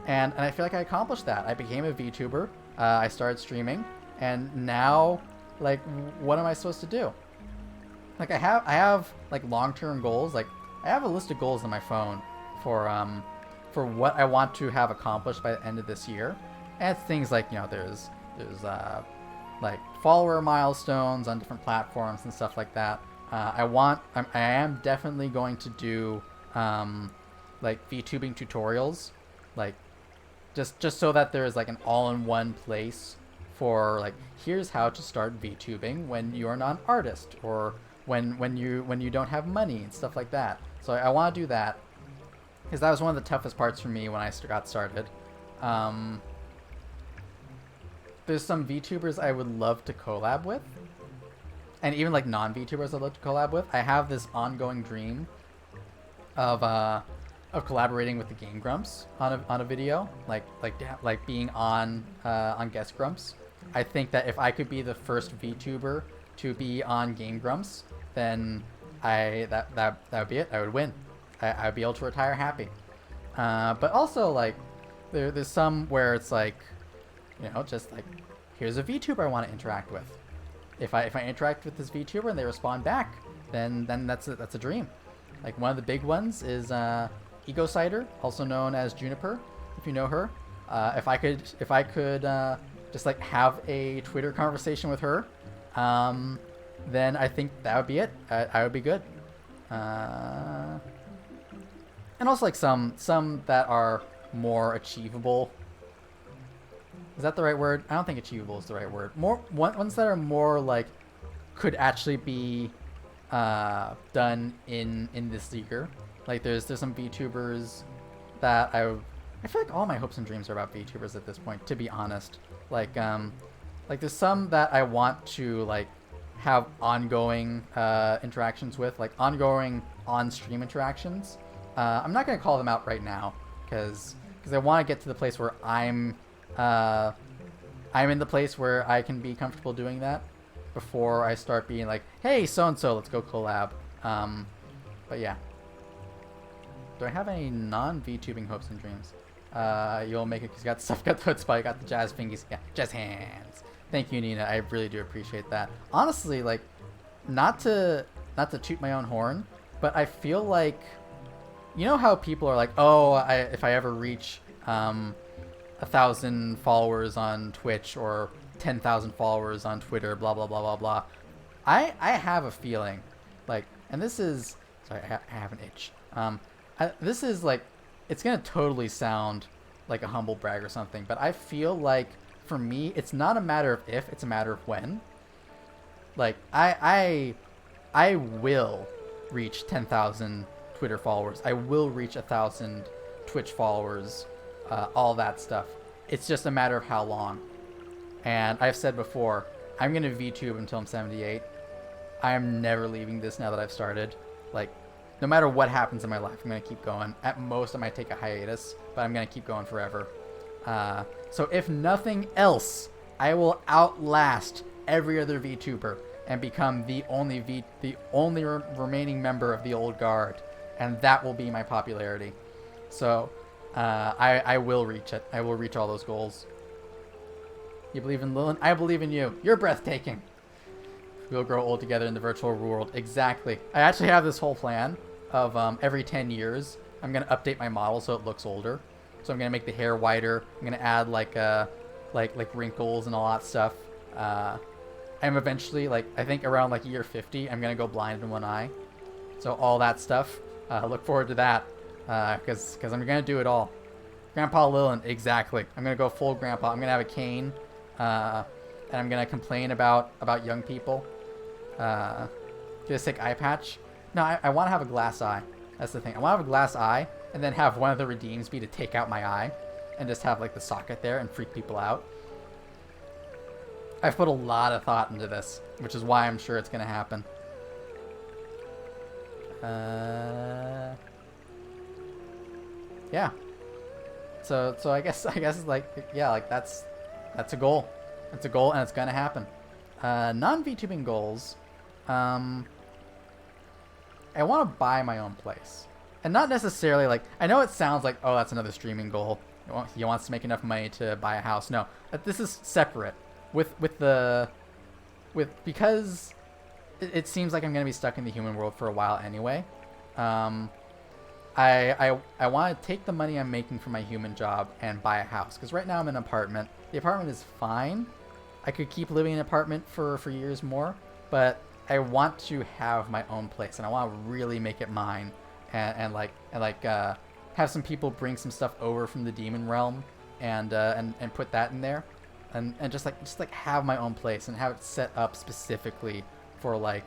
And I feel like I accomplished that. I became a VTuber. I started streaming, and now, like, what am I supposed to do? Like, I have like long-term goals. Like, I have a list of goals on my phone for what I want to have accomplished by the end of this year. And it's things like, you know, there's like follower milestones on different platforms and stuff like that. I am definitely going to do like VTubing tutorials, like just so that there's like an all-in-one place for like, here's how to start VTubing when you're not an artist, or when you don't have money and stuff like that. So I want to do that, because that was one of the toughest parts for me when I got started. There's some VTubers I would love to collab with, and even like non-VTubers I'd love to collab with. I have this ongoing dream of collaborating with the Game Grumps on a video, like being on Guest Grumps. I think that if I could be the first VTuber to be on Game Grumps, then that would be it. I would win. I would be able to retire happy. But also, like, there's some where it's like, you know, just like, here's a VTuber I want to interact with. If I interact with this VTuber and they respond back, then that's a dream. Like, one of the big ones is Ego Cider, also known as Juniper, if you know her. If I could just like have a Twitter conversation with her, then I think that would be it. I would be good. And also like some that are more achievable. Is that the right word? I don't think achievable is the right word. More ones that are more like could actually be done in this year. Like there's some VTubers that I feel like all my hopes and dreams are about VTubers at this point, to be honest. Like there's some that I want to like have ongoing interactions with, like ongoing on-stream interactions. I'm not gonna call them out right now because I want to get to the place where I'm in the place where I can be comfortable doing that before I start being like, hey, so-and-so, let's go collab. But yeah. Do I have any non-VTubing hopes and dreams? You'll make it because you got the stuff, got the foot spot, you got the jazz fingies, yeah, jazz hands. Thank you, Nina. I really do appreciate that. Honestly, like, not to toot my own horn, but I feel like, you know how people are like, oh, if I ever reach 1,000 followers on Twitch or 10,000 followers on Twitter, blah blah blah blah blah. I have a feeling, like, and this is, sorry, I have an itch. This is like, it's gonna totally sound like a humble brag or something, but I feel like for me, it's not a matter of if, it's a matter of when. Like, I will reach 10,000 Twitter followers. I will reach 1,000 Twitch followers, all that stuff. It's just a matter of how long. And I've said before, I'm gonna VTube until I'm 78. I am never leaving this now that I've started. Like, no matter what happens in my life, I'm gonna keep going. At most, I might take a hiatus, but I'm gonna keep going forever. So if nothing else, I will outlast every other VTuber and become the only remaining member of the old guard, and that will be my popularity. So I will reach it. I will reach all those goals. You believe in Lilin? I believe in you. You're breathtaking. We'll grow old together in the virtual world. Exactly. I actually have this whole plan of every 10 years, I'm going to update my model so it looks older. So I'm going to make the hair whiter. I'm going to add like wrinkles and all that stuff. I'm eventually, like, I think around like year 50, I'm gonna go blind in one eye. So all that stuff, look forward to that, because I'm gonna do it all. Grandpa Lilin, exactly. I'm gonna go full grandpa. I'm gonna have a cane, and I'm gonna complain about young people. Get a sick eye patch. No, I want to have a glass eye. That's the thing. I want to have a glass eye, and then have one of the redeems be to take out my eye, and just have like the socket there and freak people out. I've put a lot of thought into this, which is why I'm sure it's gonna happen. Yeah. So I guess like, yeah, like that's a goal. That's a goal, and it's gonna happen. Non-VTubing goals. I want to buy my own place, and not necessarily like, I know it sounds like, oh, that's another streaming goal. He wants to make enough money to buy a house. No, this is separate. Because it seems like I'm gonna be stuck in the human world for a while anyway. I want to take the money I'm making from my human job and buy a house, because right now I'm in an apartment. The apartment is fine. I could keep living in an apartment for years more, but I want to have my own place, and I want to really make it mine, and have some people bring some stuff over from the demon realm, and put that in there, and just have my own place and have it set up specifically for like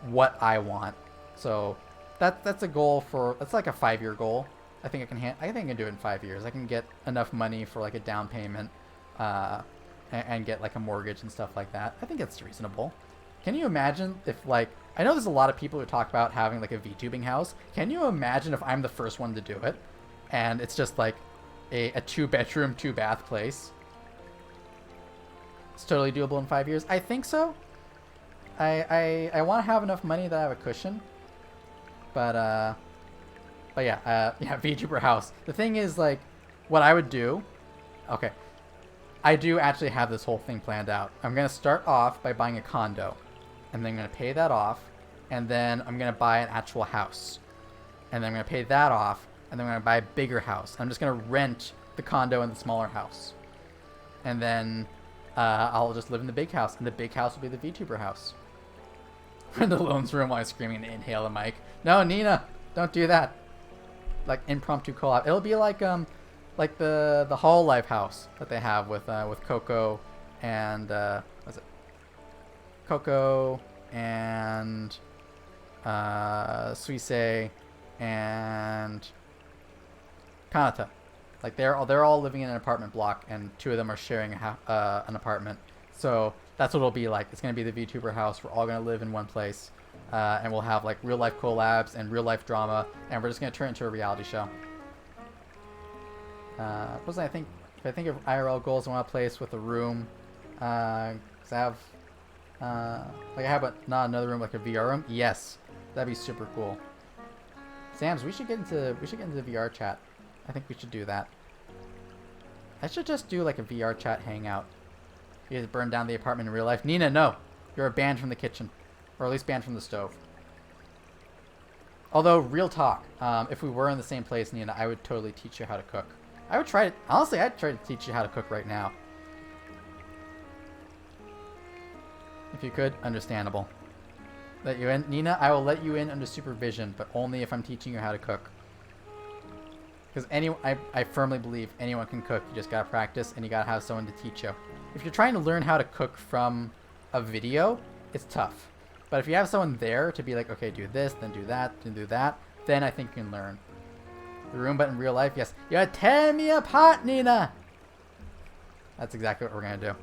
what I want. So that's a goal that's like a 5-year goal. I think I can do it in 5 years. I can get enough money for like a down payment, and get like a mortgage and stuff like that. I think it's reasonable. Can you imagine if, like, I know there's a lot of people who talk about having like a VTubing house. Can you imagine if I'm the first one to do it, and it's just like a 2-bedroom, 2-bath place? It's totally doable in 5 years. I think so. I want to have enough money that I have a cushion. But yeah, VTuber house. The thing is, like, what I would do. Okay, I do actually have this whole thing planned out. I'm gonna start off by buying a condo, and then I'm gonna pay that off, and then I'm gonna buy an actual house, and then I'm gonna pay that off, and then I'm gonna buy a bigger house. I'm just gonna rent the condo and the smaller house, and then I'll just live in the big house, and the big house will be the VTuber house. In the Lone's room while I'm screaming to inhale the mic. No, Nina, don't do that. Like impromptu collab. It'll be like the Hall Life house that they have with Coco and what's it? Coco and Suisse and Kanata. Like they're all living in an apartment block, and 2 of them are sharing an apartment. So that's what it'll be like. It's gonna be the VTuber house. We're all gonna live in one place, and we'll have like real life collabs and real life drama, and we're just gonna turn it into a reality show. If I think of IRL goals, I want a place with a room. 'Cause I have like I have not another room, like a VR room. Yes, that'd be super cool. Sams, we should get into the VR chat. I think we should do that. I should just do like a VR chat hangout. You guys burn down the apartment in real life. Nina, no, you're banned from the kitchen, or at least banned from the stove. Although, real talk, if we were in the same place, Nina, I would totally teach you how to cook. I would try it. Honestly, I'd try to teach you how to cook right now. If you could, understandable. Let you in, Nina. I will let you in under supervision, but only if I'm teaching you how to cook. Because I firmly believe anyone can cook. You just gotta practice, and you gotta have someone to teach you. If you're trying to learn how to cook from a video, it's tough. But if you have someone there to be like, okay, do this, then do that, then do that, then I think you can learn. The room, but in real life, yes. You're tearing me apart, Nina! That's exactly what we're gonna do.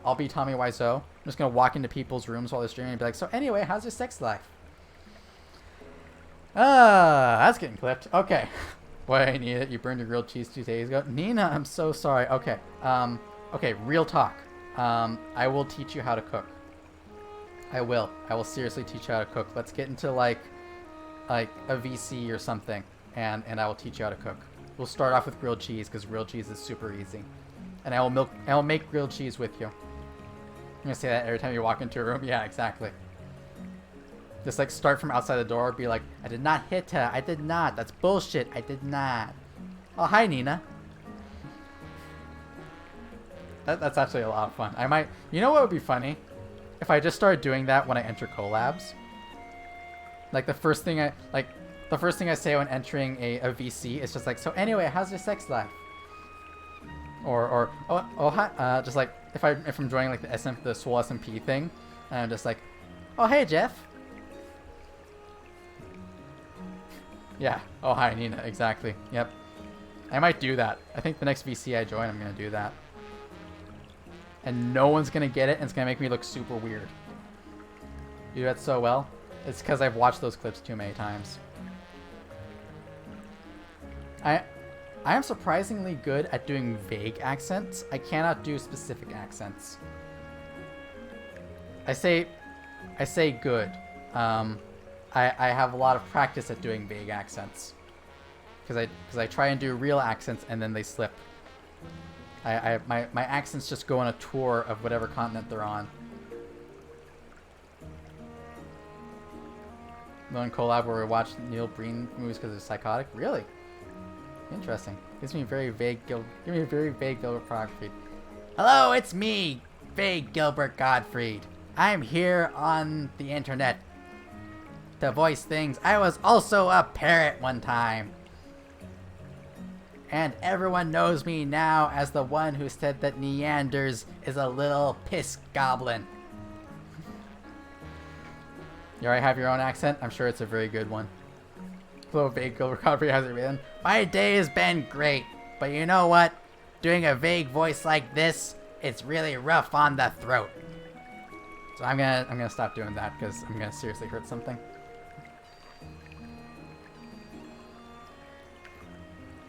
I'll be Tommy Wiseau. I'm just gonna walk into people's rooms while they're streaming and be like, so anyway, how's your sex life? That's getting clipped. Okay. Boy, Nina, you burned your grilled cheese 2 days ago. Nina, I'm so sorry. Okay. Okay, real talk. I will teach you how to cook. I will seriously teach you how to cook. Let's get into like a VC or something, and I will teach you how to cook. We'll start off with grilled cheese, because grilled cheese is super easy. And I will make grilled cheese with you. I'm gonna say that every time you walk into a room. Yeah, exactly. Just like start from outside the door, be like, I did not hit her. I did not. That's bullshit. I did not. Oh, hi, Nina. That's actually a lot of fun. I might... You know what would be funny? If I just started doing that when I enter collabs. Like, the first thing I say when entering a VC is just like, so anyway, how's your sex life? Or hi, just like, if I'm joining like the Swole SMP thing, and I'm just like, oh, hey, Jeff. Yeah. Oh, hi, Nina. Exactly. Yep. I might do that. I think the next VC I join, I'm going to do that. And no one's going to get it, and it's going to make me look super weird. You do that so well. It's because I've watched those clips too many times. I am surprisingly good at doing vague accents. I cannot do specific accents. I say good. I have a lot of practice at doing vague accents. Because I try and do real accents and then they slip. My accents just go on a tour of whatever continent they're on. Lilin collab where we watch Neil Breen movies because they're psychotic. Really? Interesting. Gives me very vague Gilbert Gottfried. Hello, it's me, vague Gilbert Gottfried. I'm here on the internet to voice things. I was also a parrot one time. And everyone knows me now as the one who said that Neanders is a little piss goblin. You already have your own accent? I'm sure it's a very good one. Hello, vague Gilbert Gottfried, how's it been? My day has been great, but you know what? Doing a vague voice like this, it's really rough on the throat. So I'm gonna stop doing that because I'm gonna seriously hurt something.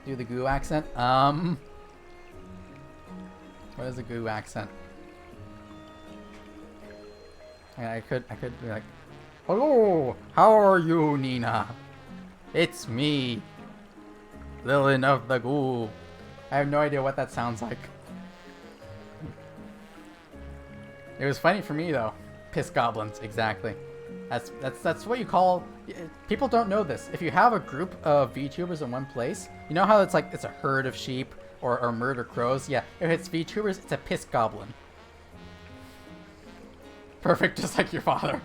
Do the goo accent? What is a goo accent? I could be like, hello, how are you, Nina? It's me, Lilin of the Goo. I have no idea what that sounds like. It was funny for me though. Piss goblins, exactly. That's what you call. People don't know this. If you have a group of VTubers in one place, you know how it's like it's a herd of sheep or murder crows. Yeah, if it's VTubers, it's a piss goblin. Perfect, just like your father.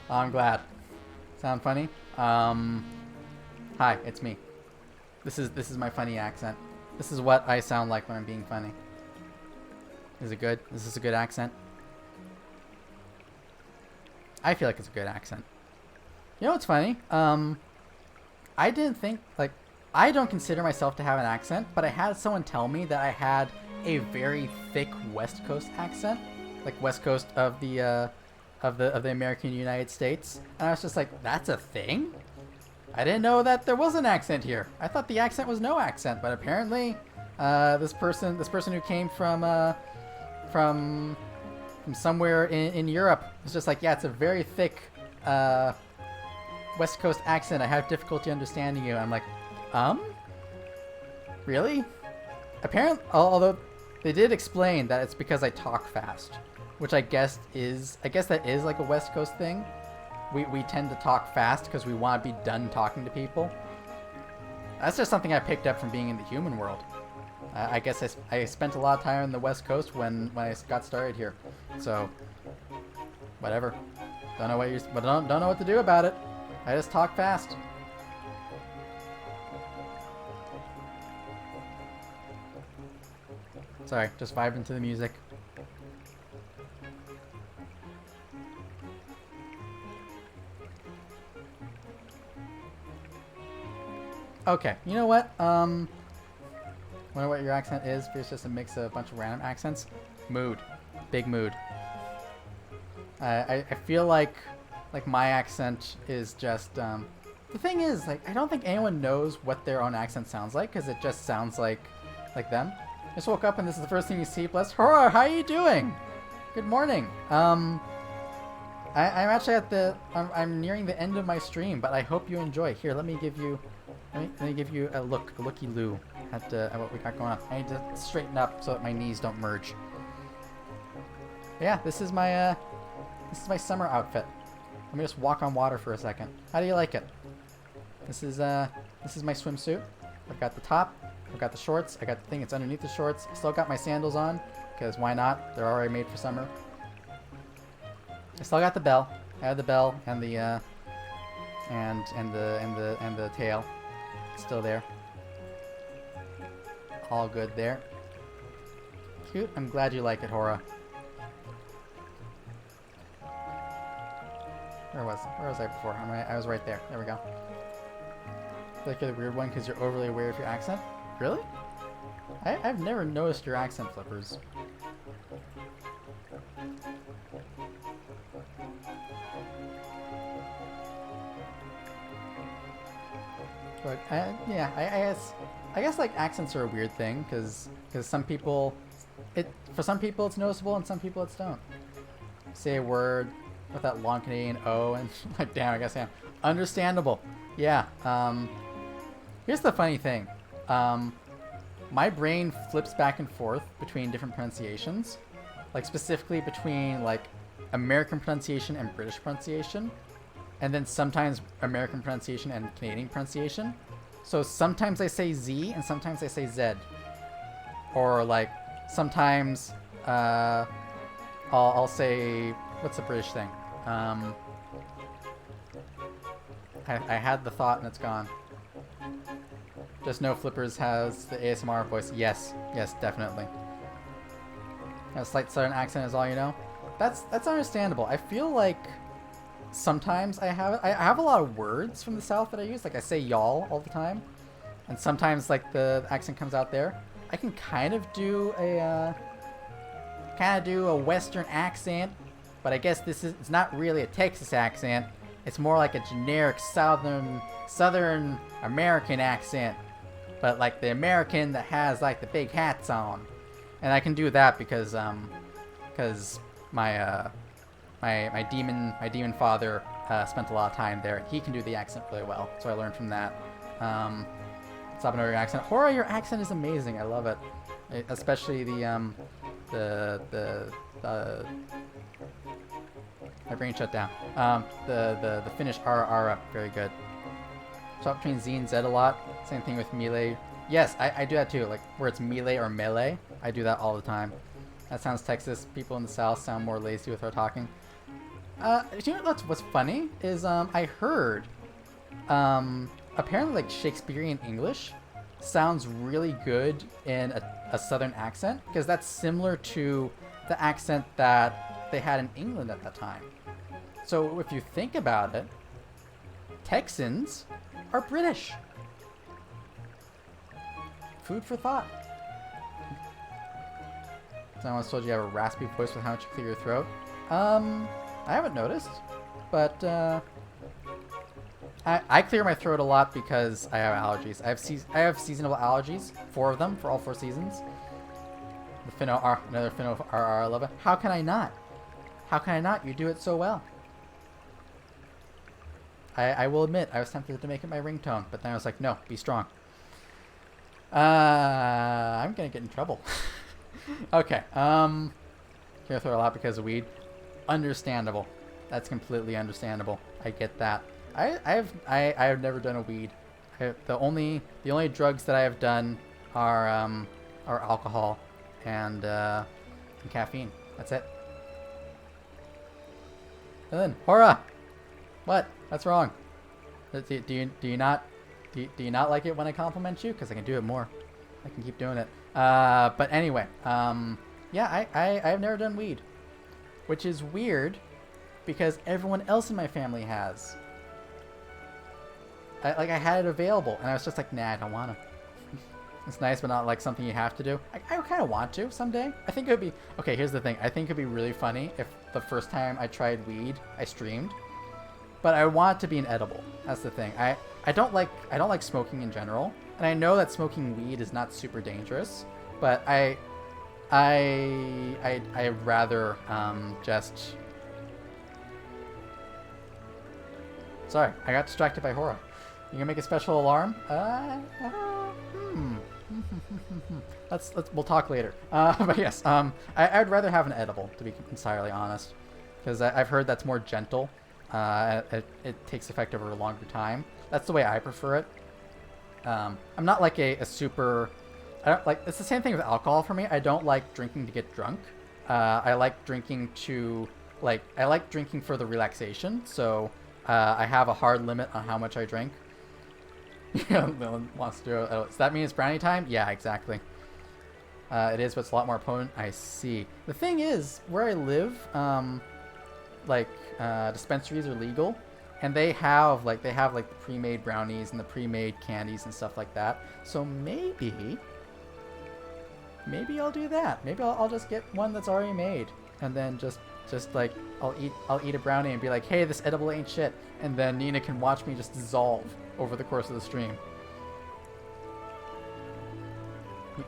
I'm glad. Sound funny? Hi, it's me. This is my funny accent. This is what I sound like when I'm being funny. Is it good? Is this a good accent? I feel like it's a good accent. You know what's funny? I didn't think, like, I don't consider myself to have an accent, but I had someone tell me that I had a very thick West Coast accent, like West Coast of the American United States, and I was just like, that's a thing? I didn't know that there was an accent here. I thought the accent was no accent, but apparently, this person who came from somewhere in Europe was just like, yeah, it's a very thick West Coast accent. I have difficulty understanding you. I'm like, really? Apparently, although they did explain that it's because I talk fast, which I guess that is like a West Coast thing. We tend to talk fast because we want to be done talking to people. That's just something I picked up from being in the human world. I guess I spent a lot of time on the West Coast when I got started here. So, whatever. Don't know what to do about it. I just talk fast. Sorry, just vibing to the music. Okay, you know what? Wonder what your accent is. If it's just a mix of a bunch of random accents. Mood. Big mood. I feel like my accent is just, the thing is, like, I don't think anyone knows what their own accent sounds like, because it just sounds like them. Just woke up and this is the first thing you see. Bless her. How are you doing? Good morning. I'm actually at I'm nearing the end of my stream, but I hope you enjoy. Here, let me give you a looky-loo at what we got going on. I need to straighten up so that my knees don't merge. But yeah, this is my summer outfit. Let me just walk on water for a second. How do you like it? This is my swimsuit. I've got the top, I've got the shorts, I got the thing that's underneath the shorts. I still got my sandals on because why not? They're already made for summer. I still got the bell. I had the bell and the and the tail. Still there. All good there. Cute. I'm glad you like it, Hora. Where was I before? I was right there. There we go. I feel like you're the weird one because you're overly aware of your accent. Really? I've never noticed your accent, Flippers. But yeah, I guess like accents are a weird thing because some people, for some people it's noticeable and some people it's don't. Say a word with that long Canadian O and like, damn, I guess I am. Understandable. Yeah. Here's the funny thing. My brain flips back and forth between different pronunciations, like specifically between like American pronunciation and British pronunciation, and then sometimes American pronunciation and Canadian pronunciation. So sometimes I say Z and sometimes I say Z, or like sometimes I'll say, what's the British thing? I had the thought and it's gone. Just know Flippers has the ASMR voice. Yes, definitely. A slight southern accent is all you know. That's understandable. I feel like sometimes I have a lot of words from the South that I use. Like I say y'all all the time, and sometimes like the accent comes out there. I can kind of do a Western accent, but I guess it's not really a Texas accent. It's more like a generic Southern American accent, but like the American that has like the big hats on. And I can do that because my demon father spent a lot of time there. He can do the accent really well, so I learned from that. Stop and know your accent. Hora, your accent is amazing. I love it, especially the my brain shut down. The Finnish ara, very good. Swap between Z and Z a lot. Same thing with melee. Yes, I do that too. Like where it's melee or melee, I do that all the time. That sounds Texas. People in the South sound more lazy with our talking. You know what's funny is I heard apparently like Shakespearean English sounds really good in a Southern accent because that's similar to the accent that they had in England at that time. So if you think about it, Texans are British. Food for thought. Someone once told you have a raspy voice with how much you clear your throat. I haven't noticed, but I clear my throat a lot because I have allergies. I have seasonal allergies, 4 of them for all 4 seasons. The Finno R, another Finno RR 11. How can I not? How can I not? You do it so well. I will admit, I was tempted to make it my ringtone, but then I was like, no, be strong. I'm gonna get in trouble. Okay. Clear throat a lot because of weed. Understandable. That's completely understandable. I get that. I have never done a weed. The only drugs that I have done are alcohol and caffeine. That's it. And then Hora, what? That's wrong. Do you not like it when I compliment you? Because I can do it more. I can keep doing it. But anyway, yeah, I have never done weed, which is weird because everyone else in my family has. I had it available, and I was just like, nah, I don't want to. It's nice, but not like something you have to do. I kind of want to someday. I think it would be... Okay, here's the thing. I think it would be really funny if the first time I tried weed, I streamed. But I want it to be an edible. That's the thing. I don't like smoking in general. And I know that smoking weed is not super dangerous. But I'd rather just... Sorry, I got distracted by Hora. You gonna make a special alarm? We'll talk later. But yes, I'd rather have an edible, to be entirely honest, because I've heard that's more gentle. It takes effect over a longer time. That's the way I prefer it. I'm not like a super I don't like. It's the same thing with alcohol for me. I don't like drinking to get drunk. I like drinking to like. I like drinking for the relaxation. So I have a hard limit on how much I drink. Lilin wants to do it. Does that mean it's brownie time? Yeah, exactly. It is, but it's a lot more potent. I see. The thing is, where I live, dispensaries are legal, and they have like the pre-made brownies and the pre-made candies and stuff like that. So maybe I'll do that. Maybe I'll just get one that's already made, and then just like I'll eat a brownie and be like, hey, this edible ain't shit, and then Nina can watch me just dissolve over the course of the stream.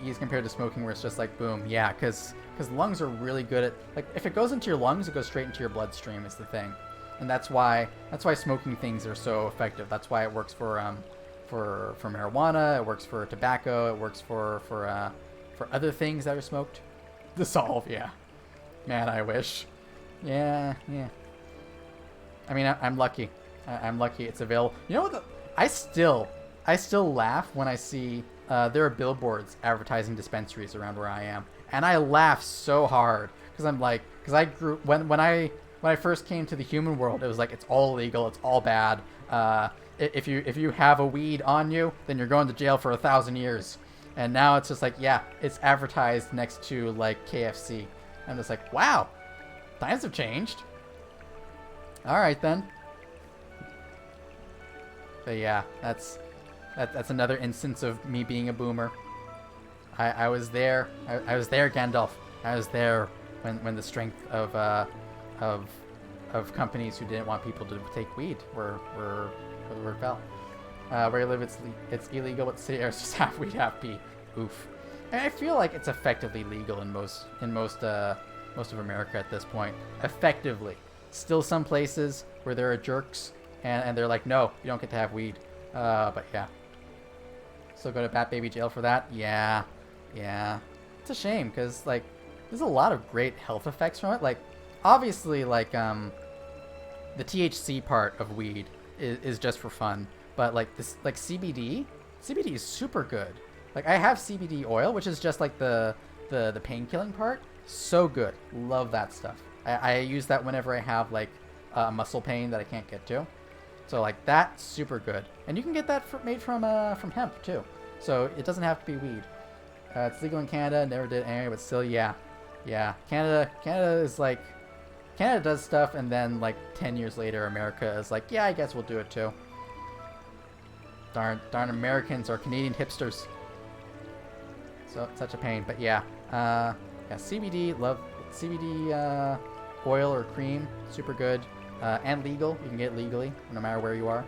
Ease compared to smoking, where it's just like boom, yeah, because lungs are really good at, like, if it goes into your lungs, it goes straight into your bloodstream is the thing, and that's why smoking things are so effective. That's why it works for marijuana, it works for tobacco, it works for other things that are smoked. Dissolve, yeah. Man, I wish. Yeah. I mean, I'm lucky. I'm lucky it's available. You know what? I still laugh when I see there are billboards advertising dispensaries around where I am, and I laugh so hard because I grew when I first came to the human world, it was like it's all illegal, it's all bad. If you have a weed on you, then you're going to jail for 1,000 years. And now it's just like, yeah, it's advertised next to like KFC. I'm just like, wow, times have changed. All right then. But yeah, that's another instance of me being a boomer. I was there. I was there, Gandalf. I was there when the strength of companies who didn't want people to take weed were fell. Where I live, it's illegal, but city areas just half weed, half pee. Oof. And I feel like it's effectively legal in most of America at this point. Effectively. Still some places where there are jerks and they're like, no, you don't get to have weed. But yeah. Still go to Bat Baby jail for that? Yeah. It's a shame because like there's a lot of great health effects from it. Like obviously like the THC part of weed is just for fun. But like this, like CBD is super good. Like I have CBD oil, which is just like the pain killing part. So good. Love that stuff. I use that whenever I have like muscle pain that I can't get to. So like that's super good. And you can get that made from hemp too. So it doesn't have to be weed. It's legal in Canada. Never did anyway, but still, yeah. Canada is like, Canada does stuff, and then like 10 years later, America is like, yeah, I guess we'll do it too. Darn Americans or Canadian hipsters. So such a pain, but yeah. CBD, love CBD oil or cream, super good, and legal. You can get it legally no matter where you are.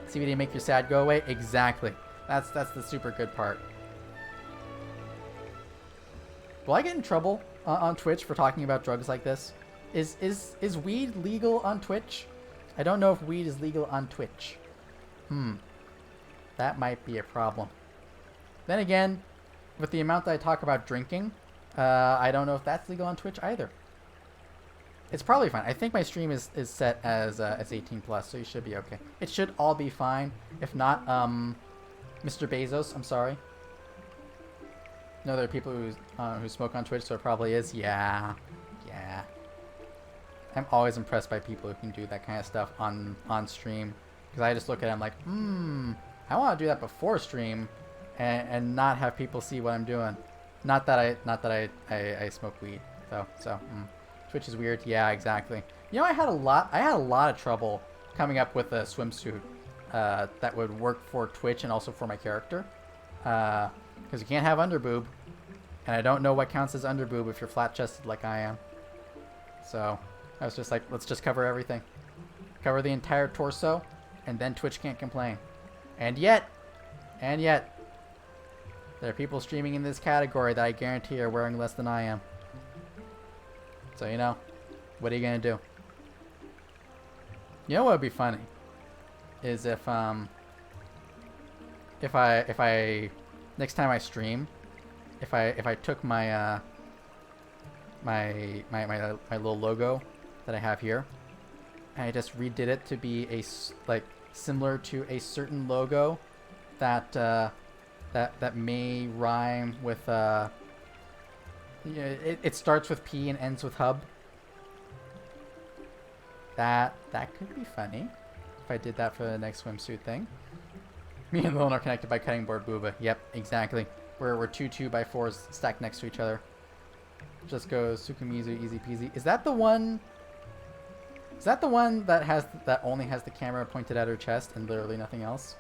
CBD make your sad go away. Exactly. That's the super good part. Will I get in trouble on Twitch for talking about drugs like this? Is weed legal on Twitch? I don't know if weed is legal on Twitch. That might be a problem. Then again, with the amount that I talk about drinking, I don't know if that's legal on Twitch either. It's probably fine. I think my stream is set as 18 plus, so you should be okay. It should all be fine. If not, Mr. Bezos, I'm sorry. No, there are people who smoke on Twitch, so it probably is. Yeah. I'm always impressed by people who can do that kind of stuff on stream, because I just look at it, I'm like, I want to do that before stream, and not have people see what I'm doing. Not that I smoke weed though. So Twitch is weird. Yeah, exactly. You know, I had a lot of trouble coming up with a swimsuit that would work for Twitch and also for my character, because you can't have underboob, and I don't know what counts as underboob if you're flat chested like I am. So I was just like, let's just cover everything, cover the entire torso, and then Twitch can't complain. And yet, there are people streaming in this category that I guarantee are wearing less than I am. So, you know, what are you gonna do? You know what would be funny is if I next time I stream, if I took my my little logo that I have here, and I just redid it to be similar to a certain logo that that may rhyme with it starts with P and ends with hub. That could be funny if I did that for the next swimsuit thing. Me and Lilin are connected by cutting board booba. Yep, exactly. We're 2 2x4s stacked next to each other. Just goes Sukumizu, easy peasy. Is that the one? Is that the one that only has the camera pointed at her chest and literally nothing else?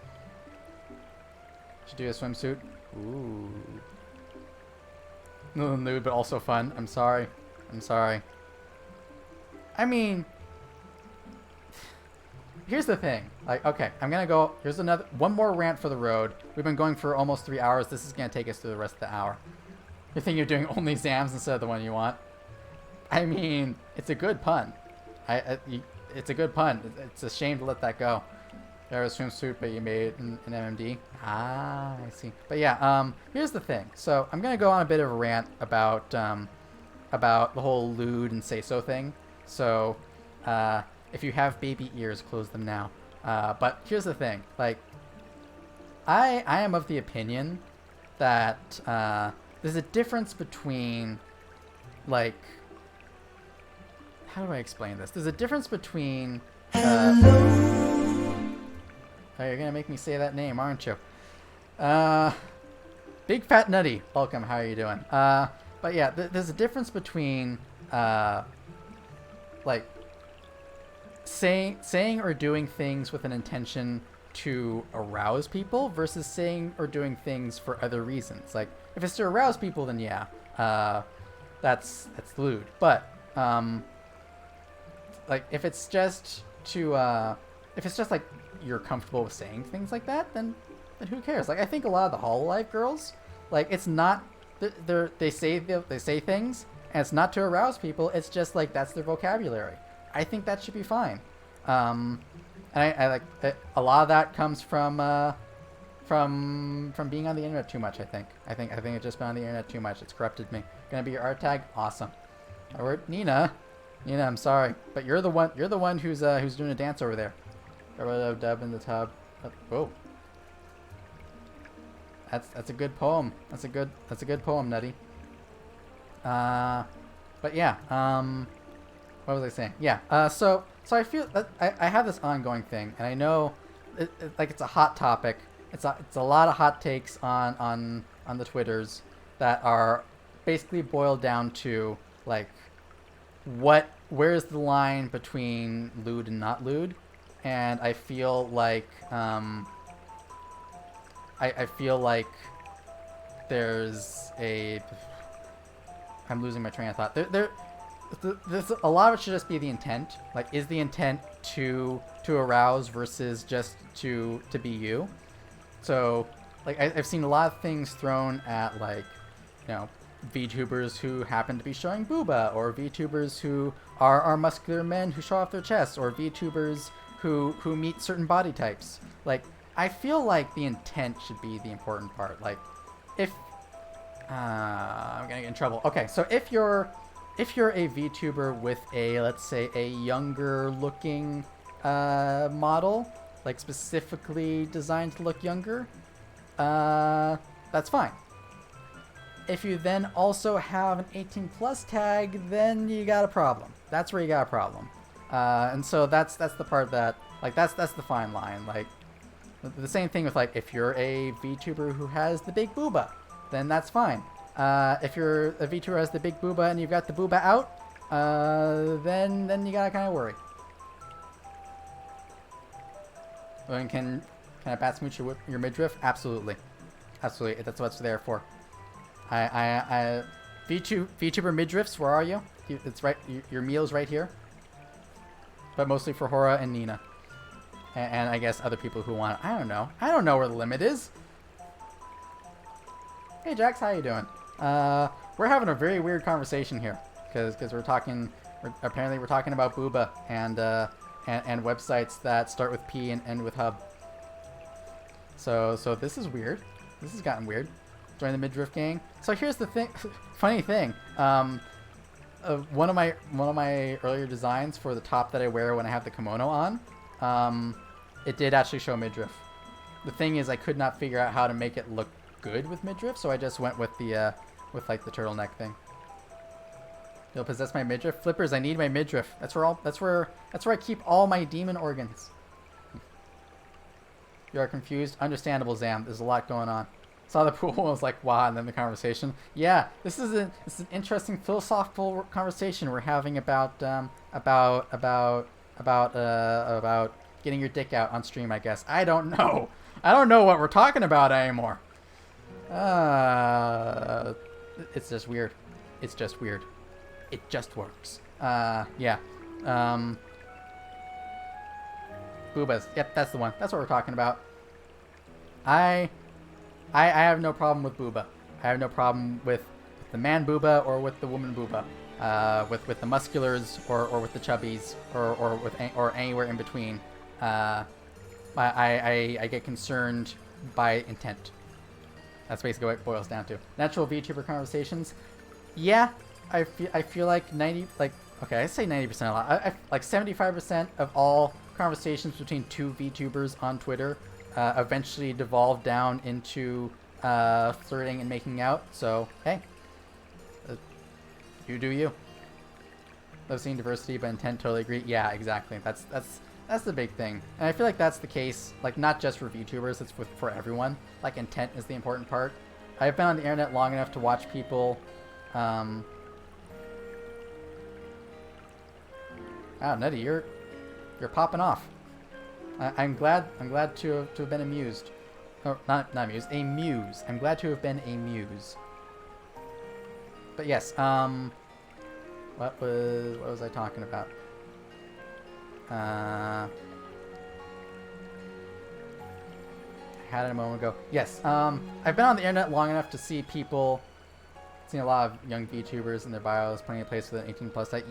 Should do a swimsuit. Ooh. A little nude, but also fun. I'm sorry. I'm sorry. I mean, here's the thing. Like, okay, I'm gonna go. Here's one more rant for the road. We've been going for almost 3 hours. This is gonna take us through the rest of the hour. You think you're doing only Zams instead of the one you want? I mean, it's a good pun. It's a good pun. It's a shame to let that go. There was a swimsuit, but you made it in MMD. Ah, I see. But yeah, here's the thing. So I'm gonna go on a bit of a rant about the whole lewd and say so thing. So, if you have baby ears, close them now. But here's the thing. Like, I am of the opinion that there's a difference between, like, how do I explain this? There's a difference between. Oh, you're gonna make me say that name, aren't you? Big Fat Nutty, welcome. How are you doing? But yeah, there's a difference between like saying or doing things with an intention to arouse people versus saying or doing things for other reasons. Like, if it's to arouse people, then yeah, that's lewd. But like, if it's just like you're comfortable with saying things like that, then who cares? Like, I think a lot of the Hololive girls, like, it's not they say things and it's not to arouse people. It's just like that's their vocabulary. I think that should be fine. And I like a lot of that comes from being on the internet too much. I think it's just been on the internet too much. It's corrupted me. Gonna be your art tag? Awesome. Or Nina, I'm sorry, but you're the one who's doing a dance over there. Dub in the tub. Whoa. That's a good poem. That's a good poem, Nutty. But yeah. What was I saying? Yeah. So I feel that I have this ongoing thing, and I know, like, it's a hot topic. It's a lot of hot takes on the Twitters that are basically boiled down to, like, where's the line between lewd and not lewd. And I feel like I feel like there's I'm losing my train of thought. There's a lot of it should just be the intent. Like, is the intent to arouse versus just to be you? So, like, I've seen a lot of things thrown at, like, VTubers who happen to be showing booba, or VTubers who are muscular men who show off their chests, or VTubers who meet certain body types. Like, I feel like the intent should be the important part. Like, if I'm gonna get in trouble. Okay, so if you're a VTuber with let's say a younger looking model, like specifically designed to look younger, that's fine. If you then also have an 18+ tag, then you got a problem. That's where you got a problem. And so that's the part that, like, that's the fine line. Like, the same thing with, like, if you're a VTuber who has the big booba, then that's fine. If you're a VTuber who has the big booba and you've got the booba out, then you gotta kind of worry. And can I bat smooch your midriff? Absolutely, absolutely. That's what it's there for. VTuber midriffs, where are you? It's right. Your meal's right here. But mostly for Hora and Nina. And I guess other people who want it. I don't know. I don't know where the limit is. Hey, Jax, how you doing? We're having a very weird conversation here. Because we're talking about booba and websites that start with P and end with hub. So this is weird. This has gotten weird. Join the midriff gang. So here's the thing. Funny thing. One of my earlier designs for the top that I wear when I have the kimono on, it did actually show midriff. The thing is, I could not figure out how to make it look good with midriff, so I just went with the like the turtleneck thing. You'll possess my midriff. Flippers, I need my midriff. That's where I keep all my demon organs. You are confused. Understandable, Zam. There's a lot going on. Saw the pool and was like, wow, and then the conversation. Yeah, this is an interesting philosophical conversation we're having about getting your dick out on stream, I guess. I don't know. I don't know what we're talking about anymore. It's just weird. It's just weird. It just works. Yeah. Boobas. Yep, that's the one. That's what we're talking about. I have no problem with booba. I have no problem with the man booba or with the woman booba. With the musculars or with the chubbies or anywhere in between. I get concerned by intent. That's basically what it boils down to. Natural VTuber conversations. Yeah, I feel like okay, I say 90% a lot. Like 75% of all conversations between two VTubers on Twitter eventually devolve down into flirting and making out. So hey, you do you. Love seeing diversity, but intent, totally agree. Yeah, exactly. That's the big thing, and I feel like that's the case. Like not just for VTubers, it's for everyone. Like intent is the important part. I've been on the internet long enough to watch people. Oh, Nutty, you're popping off. I'm glad to have been amused. Oh, not amused, a muse. I'm glad to have been a muse. But yes, what was I talking about? I had it a moment ago. Yes, I've been on the internet long enough to see people, seen a lot of young VTubers in their bios, plenty of place with an 18+ tag.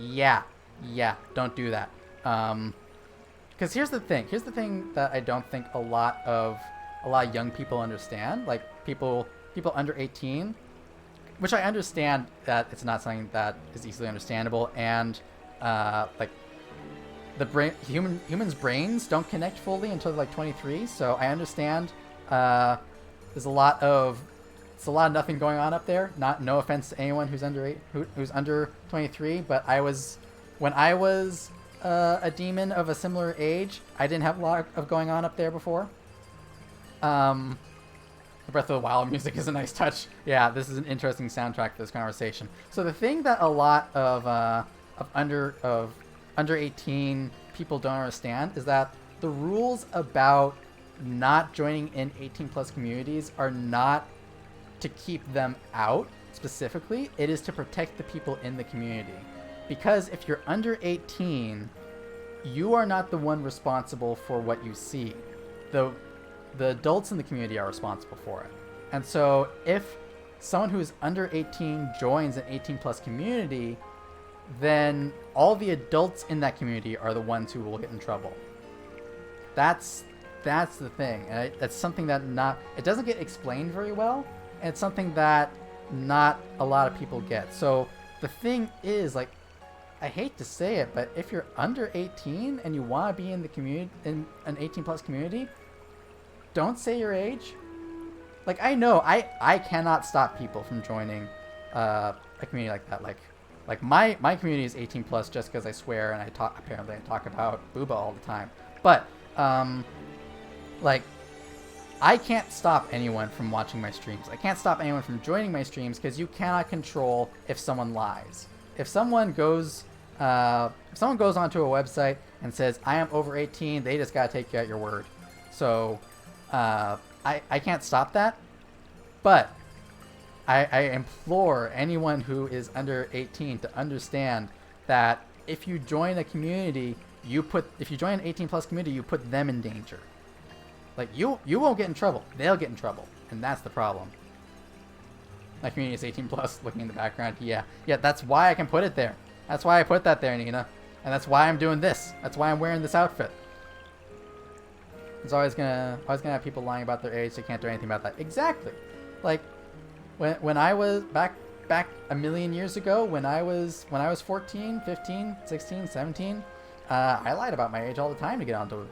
Yeah, don't do that. Because here's the thing that I don't think a lot of young people understand. Like people under 18, which I understand that it's not something that is easily understandable, and like humans' brains don't connect fully until they're like 23. So I understand there's a lot of nothing going on up there. No offense to anyone who's under 23, but when I was a demon of a similar age, I didn't have a lot of going on up there before. The Breath of the Wild music is a nice touch. Yeah, this is an interesting soundtrack for this conversation. So the thing that a lot of under 18 people don't understand is that the rules about not joining in 18+ communities are not to keep them out specifically. It is to protect the people in the community. Because if you're under 18, you are not the one responsible for what you see. The adults in the community are responsible for it. And so if someone who is under 18 joins an 18+ community, then all the adults in that community are the ones who will get in trouble. That's the thing. And that's something that it doesn't get explained very well, and it's something that not a lot of people get. So the thing is, like, I hate to say it, but if you're under 18 and you want to be in the community, in an 18+ community, don't say your age. Like, I know I cannot stop people from joining a community like that. Like my community is 18+ just because I swear and I talk about booba all the time. But like, I can't stop anyone from watching my streams. I can't stop anyone from joining my streams because you cannot control if someone lies. If someone goes onto a website and says, I am over 18, they just gotta take you at your word. So I can't stop that, but I implore anyone who is under 18 to understand that if you join a community, if you join an 18+ community, you put them in danger. Like, you won't get in trouble, they'll get in trouble, and that's the problem. My community is 18+, looking in the background. Yeah, that's why I can put it there. That's why I put that there, Nina. And that's why I'm doing this. That's why I'm wearing this outfit. It's always gonna have people lying about their age. They can't do anything about that. Exactly. Like, when I was back a million years ago, when I was 14, 15, 16, 17, I lied about my age all the time to get onto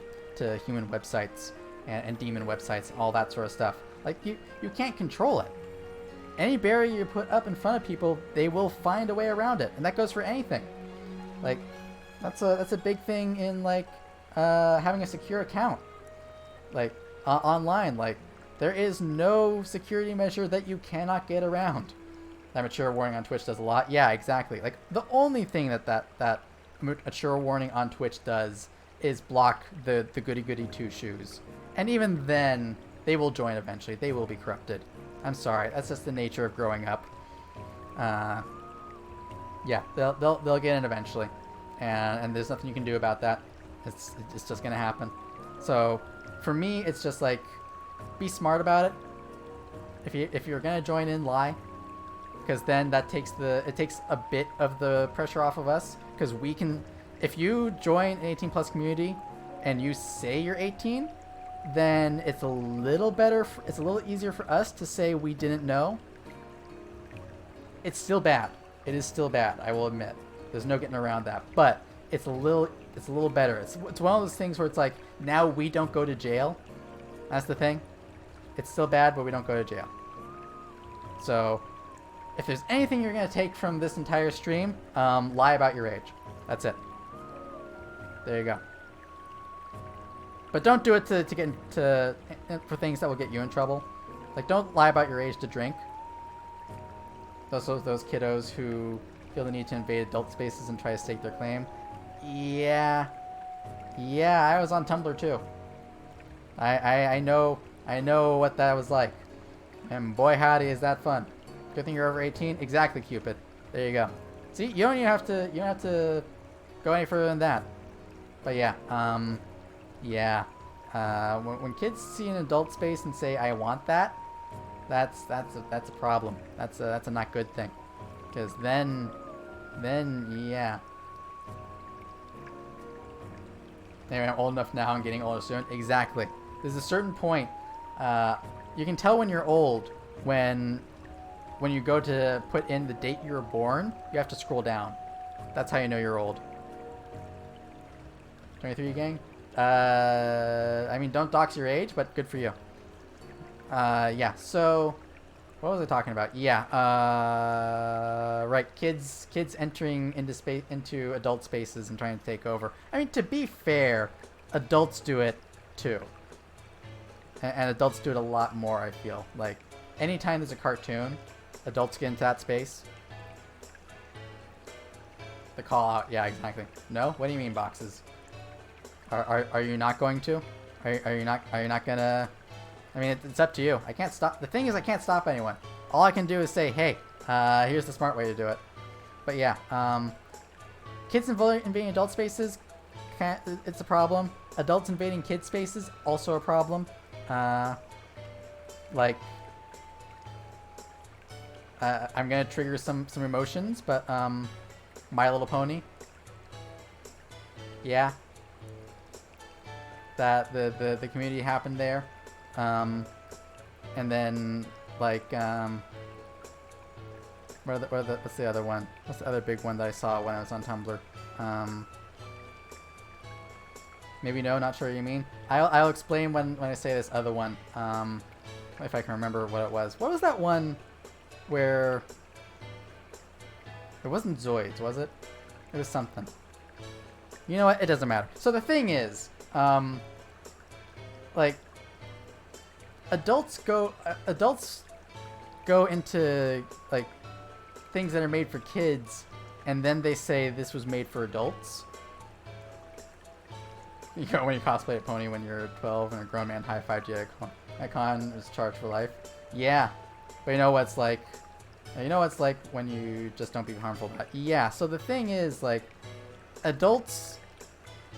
human websites and demon websites and all that sort of stuff. Like, you can't control it. Any barrier you put up in front of people, they will find a way around it. And that goes for anything. Like, that's a big thing in, like, having a secure account. Like, online. Like, there is no security measure that you cannot get around. That mature warning on Twitch does a lot. Yeah, exactly. Like, the only thing that mature warning on Twitch does is block the goody-goody two-shoes. And even then, they will join eventually. They will be corrupted. I'm sorry. That's just the nature of growing up. Yeah, they'll get in eventually. And there's nothing you can do about that. It's just gonna happen. So, for me, it's just like, be smart about it. If you're gonna join in, lie. Because then that takes a bit of the pressure off of us. Because we can, if you join an 18+ community and you say you're 18, then it's a little better. It's a little easier for us to say we didn't know. It's still bad. It is still bad. I will admit. There's no getting around that. But it's a little better. It's one of those things where it's like, now we don't go to jail. That's the thing. It's still bad, but we don't go to jail. So, if there's anything you're going to take from this entire stream, lie about your age. That's it. There you go. But don't do it to get for things that will get you in trouble. Like, don't lie about your age to drink. Those kiddos who feel the need to invade adult spaces and try to stake their claim. Yeah, I was on Tumblr too. I know what that was like. And boy howdy is that fun. Good thing you're over 18. Exactly, Cupid. There you go. See, you don't even have to go any further than that. But yeah, when kids see an adult space and say I want that, that's a problem. That's a not good thing. Because then yeah. Anyway, I'm old enough now. I'm getting older soon. Exactly. There's a certain point. You can tell when you're old when you go to put in the date you were born. You have to scroll down. That's how you know you're old. 23, gang? I mean, don't dox your age, but good for you. Yeah, so what was I talking about? Yeah, right, kids entering into adult spaces and trying to take over. I mean, to be fair, adults do it too. And adults do it a lot more, I feel. Like, anytime there's a cartoon, adults get into that space. The call out, yeah, exactly. No? What do you mean, boxes? Are you not going to? Are you not gonna? I mean, it's up to you. I can't stop. The thing is, I can't stop anyone. All I can do is say, hey, here's the smart way to do it. But yeah, kids invading adult spaces, it's a problem. Adults invading kids spaces, also a problem. Like, I'm gonna trigger some emotions, but My Little Pony. Yeah. That the community happened there, and then like what's the other one? What's the other big one that I saw when I was on Tumblr? Maybe no, not sure what you mean. I'll explain when I say this other one. If I can remember what it was. What was that one where it wasn't Zoids, was it? It was something. You know what? It doesn't matter. So the thing is. Like, adults go into like things that are made for kids, and then they say this was made for adults. You know, when you cosplay a pony when you're 12 and a grown man high-fived you, icon is charged for life. Yeah, but you know what's like? You know what's like when you just don't be harmful. Yeah. So the thing is, like, adults.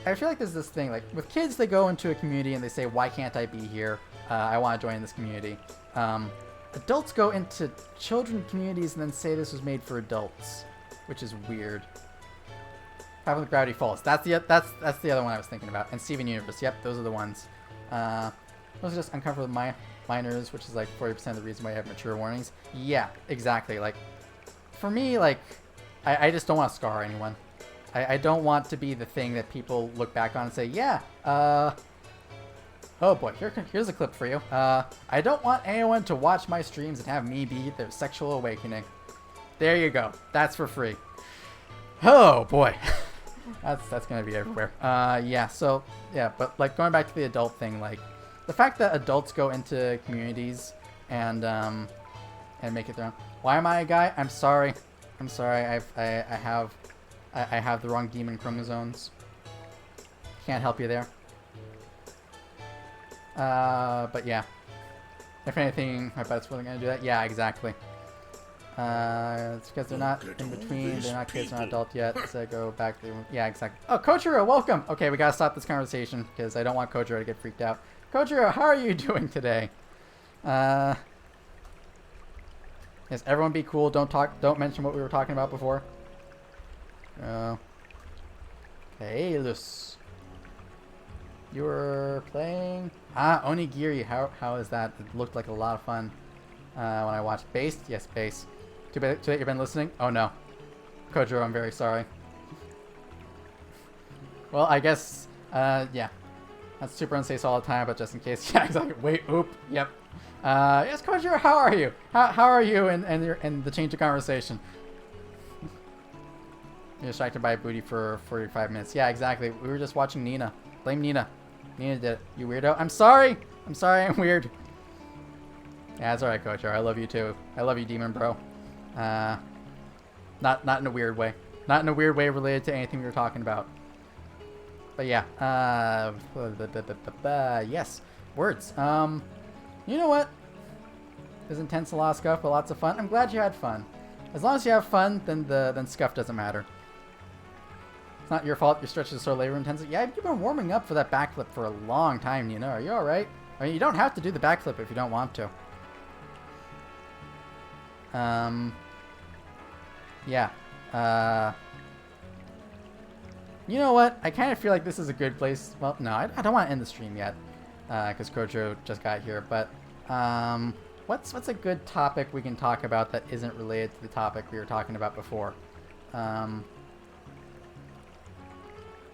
I feel like there's this thing, like, with kids, they go into a community and they say, why can't I be here? I want to join this community. Adults go into children communities and then say this was made for adults, which is weird. Traveling with Gravity Falls. That's the other one I was thinking about. And Steven Universe. Yep, those are the ones. Those are just uncomfortable with minors, which is like 40% of the reason why you have mature warnings. Yeah, exactly. Like, for me, like, I just don't want to scar anyone. I don't want to be the thing that people look back on and say, yeah, Oh boy, here's a clip for you. I don't want anyone to watch my streams and have me be their sexual awakening. There you go. That's for free. Oh boy. That's gonna be everywhere. Yeah, so, yeah, but like going back to the adult thing, like the fact that adults go into communities and make it their own. Why am I a guy? I'm sorry. I'm sorry. I have the wrong demon chromosomes. Can't help you there. But yeah. If anything, I bet it's really gonna do that. Yeah, exactly. It's because they're not in between. They're not kids, they're not adult yet. So go back to... Yeah, exactly. Oh, Kojiro, welcome! Okay, we gotta stop this conversation because I don't want Kojiro to get freaked out. Kojiro, how are you doing today? Yes, everyone be cool. Don't mention what we were talking about before. Hey, Lus. You were playing... Onigiri. How is that? It looked like a lot of fun when I watched. Based? Yes, base. Too bad you've been listening? Oh no. Kojiro, I'm very sorry. Well, I guess, yeah. That's super unsafe all the time, but just in case. Yeah, exactly. Wait, oop. Yep. Yes, Kojiro, how are you? How are you and the change of conversation? You're distracted by a booty for 45 minutes. Yeah, exactly. We were just watching Nina. Blame Nina. Nina did it. You weirdo. I'm sorry. I'm sorry. I'm weird. Yeah, it's alright, Kojiro. I love you too. I love you, demon bro. Not in a weird way. Not in a weird way related to anything we were talking about. But yeah. Yes. Words. You know what? It was intense, a lot of scuff, but lots of fun. I'm glad you had fun. As long as you have fun, then scuff doesn't matter. It's not your fault your stretches are so labor intensive. Yeah, you've been warming up for that backflip for a long time, you know. Are you alright? I mean, you don't have to do the backflip if you don't want to. Yeah. You know what? I kind of feel like this is a good place. Well, no, I don't want to end the stream yet, because Kojiro just got here. But what's a good topic we can talk about that isn't related to the topic we were talking about before?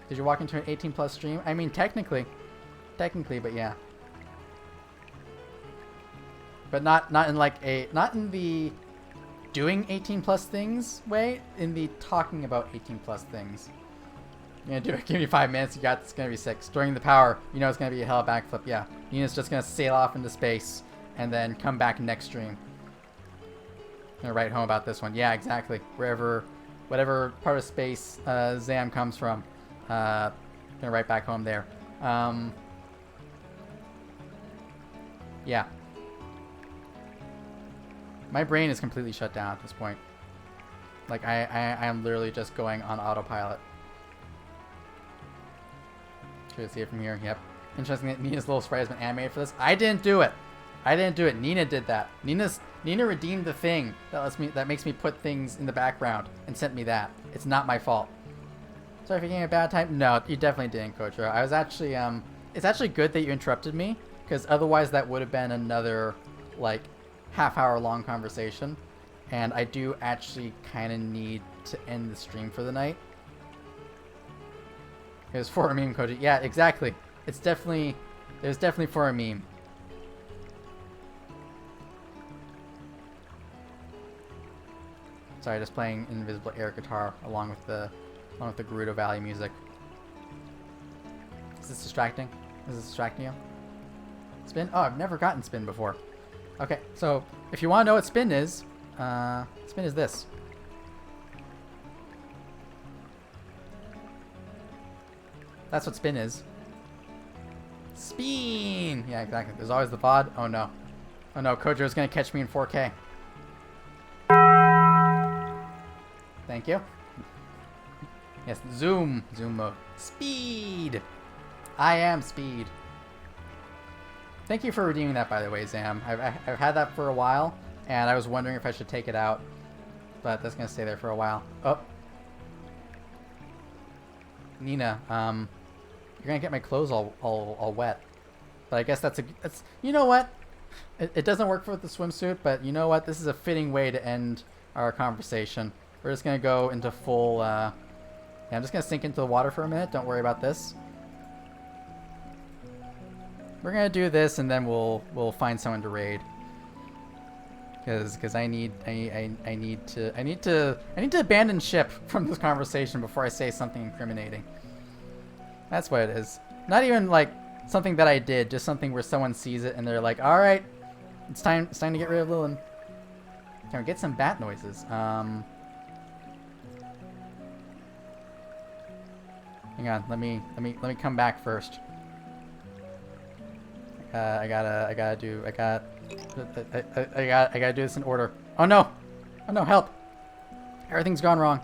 Did you walk into an 18+ stream? I mean, technically, but yeah. But not in like not in the doing 18+ things way, in the talking about 18+ things. You're gonna do it. Give me 5 minutes. You got this. It's gonna be 6. During the power, you know it's gonna be a hell of a backflip. Yeah, Nina's just gonna sail off into space and then come back next stream. Gonna write home about this one. Yeah, exactly. Whatever part of space Zam comes from, gonna write back home there. Yeah. My brain is completely shut down at this point. Like, I am literally just going on autopilot. Should I see it from here? Yep. Interesting that Nina's little sprite has been animated for this. I didn't do it. I didn't do it. Nina did that. Nina redeemed the thing that makes me put things in the background and sent me that. It's not my fault. Sorry for getting a bad time. No, you definitely didn't, Kojiro. I was actually it's actually good that you interrupted me, because otherwise that would have been another like half-hour long conversation, and I do actually kind of need to end the stream for the night. It was for a meme, Koji. Yeah, exactly. It was definitely for a meme. Sorry, just playing invisible air guitar along with the Gerudo Valley music. Is this distracting? Is this distracting you? Spin? Oh, I've never gotten spin before. Okay, so if you want to know what spin is this. That's what spin is. Spin! Yeah, exactly. There's always the VOD. Oh no. Oh no, Kojiro's gonna catch me in 4K. Thank you. Yes, zoom. Zoom mode. Speed! I am speed. Thank you for redeeming that, by the way, Zam. I've had that for a while, and I was wondering if I should take it out. But that's gonna stay there for a while. Oh. Nina, you're gonna get my clothes all wet. But I guess that's you know what? It doesn't work with the swimsuit, but you know what? This is a fitting way to end our conversation. We're just gonna go into full, yeah, I'm just gonna sink into the water for a minute. Don't worry about this. We're gonna do this, and then we'll find someone to raid. Because I need to abandon ship from this conversation before I say something incriminating. That's what it is. Not even like something that I did, just something where someone sees it and they're like, "All right, it's time to get rid of Lilin." Can we get some bat noises? Hang on, let me come back first. I gotta do this in order. Oh no! Oh no, help! Everything's gone wrong.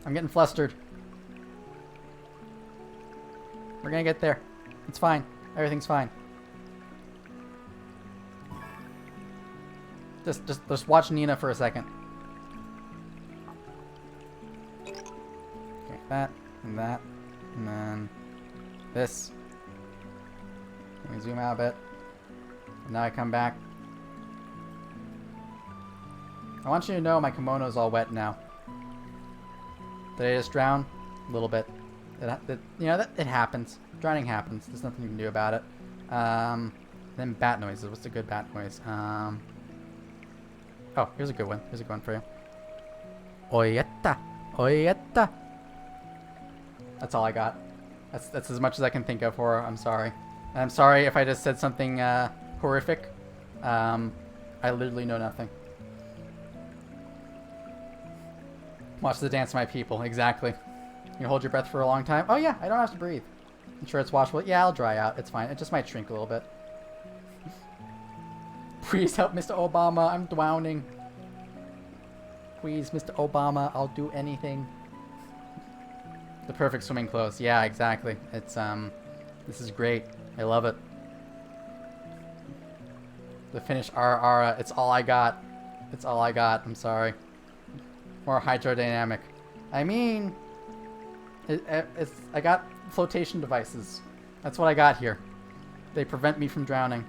I'm getting flustered. We're gonna get there. It's fine. Everything's fine. Just watch Nina for a second. Okay, that, and then this. Let me zoom out a bit. And now I come back. I want you to know my kimono's all wet now. Did I just drown? A little bit. It happens. Drowning happens. There's nothing you can do about it. Then bat noises. What's a good bat noise? Oh, here's a good one. Here's a good one for you. Oyetta. Oyetta. That's all I got. That's as much as I can think of for her. I'm sorry. And I'm sorry if I just said something horrific. I literally know nothing. Watch the dance of my people. Exactly. You hold your breath for a long time. Oh yeah, I don't have to breathe. I'm sure it's washable. Yeah, I'll dry out. It's fine. It just might shrink a little bit. Please help Mr. Obama. I'm drowning. Please, Mr. Obama. I'll do anything. The perfect swimming clothes. Yeah, exactly. It's this is great. I love it. The Finnish ara. It's all I got. It's all I got. I'm sorry. More hydrodynamic. I mean, I got flotation devices. That's what I got here. They prevent me from drowning.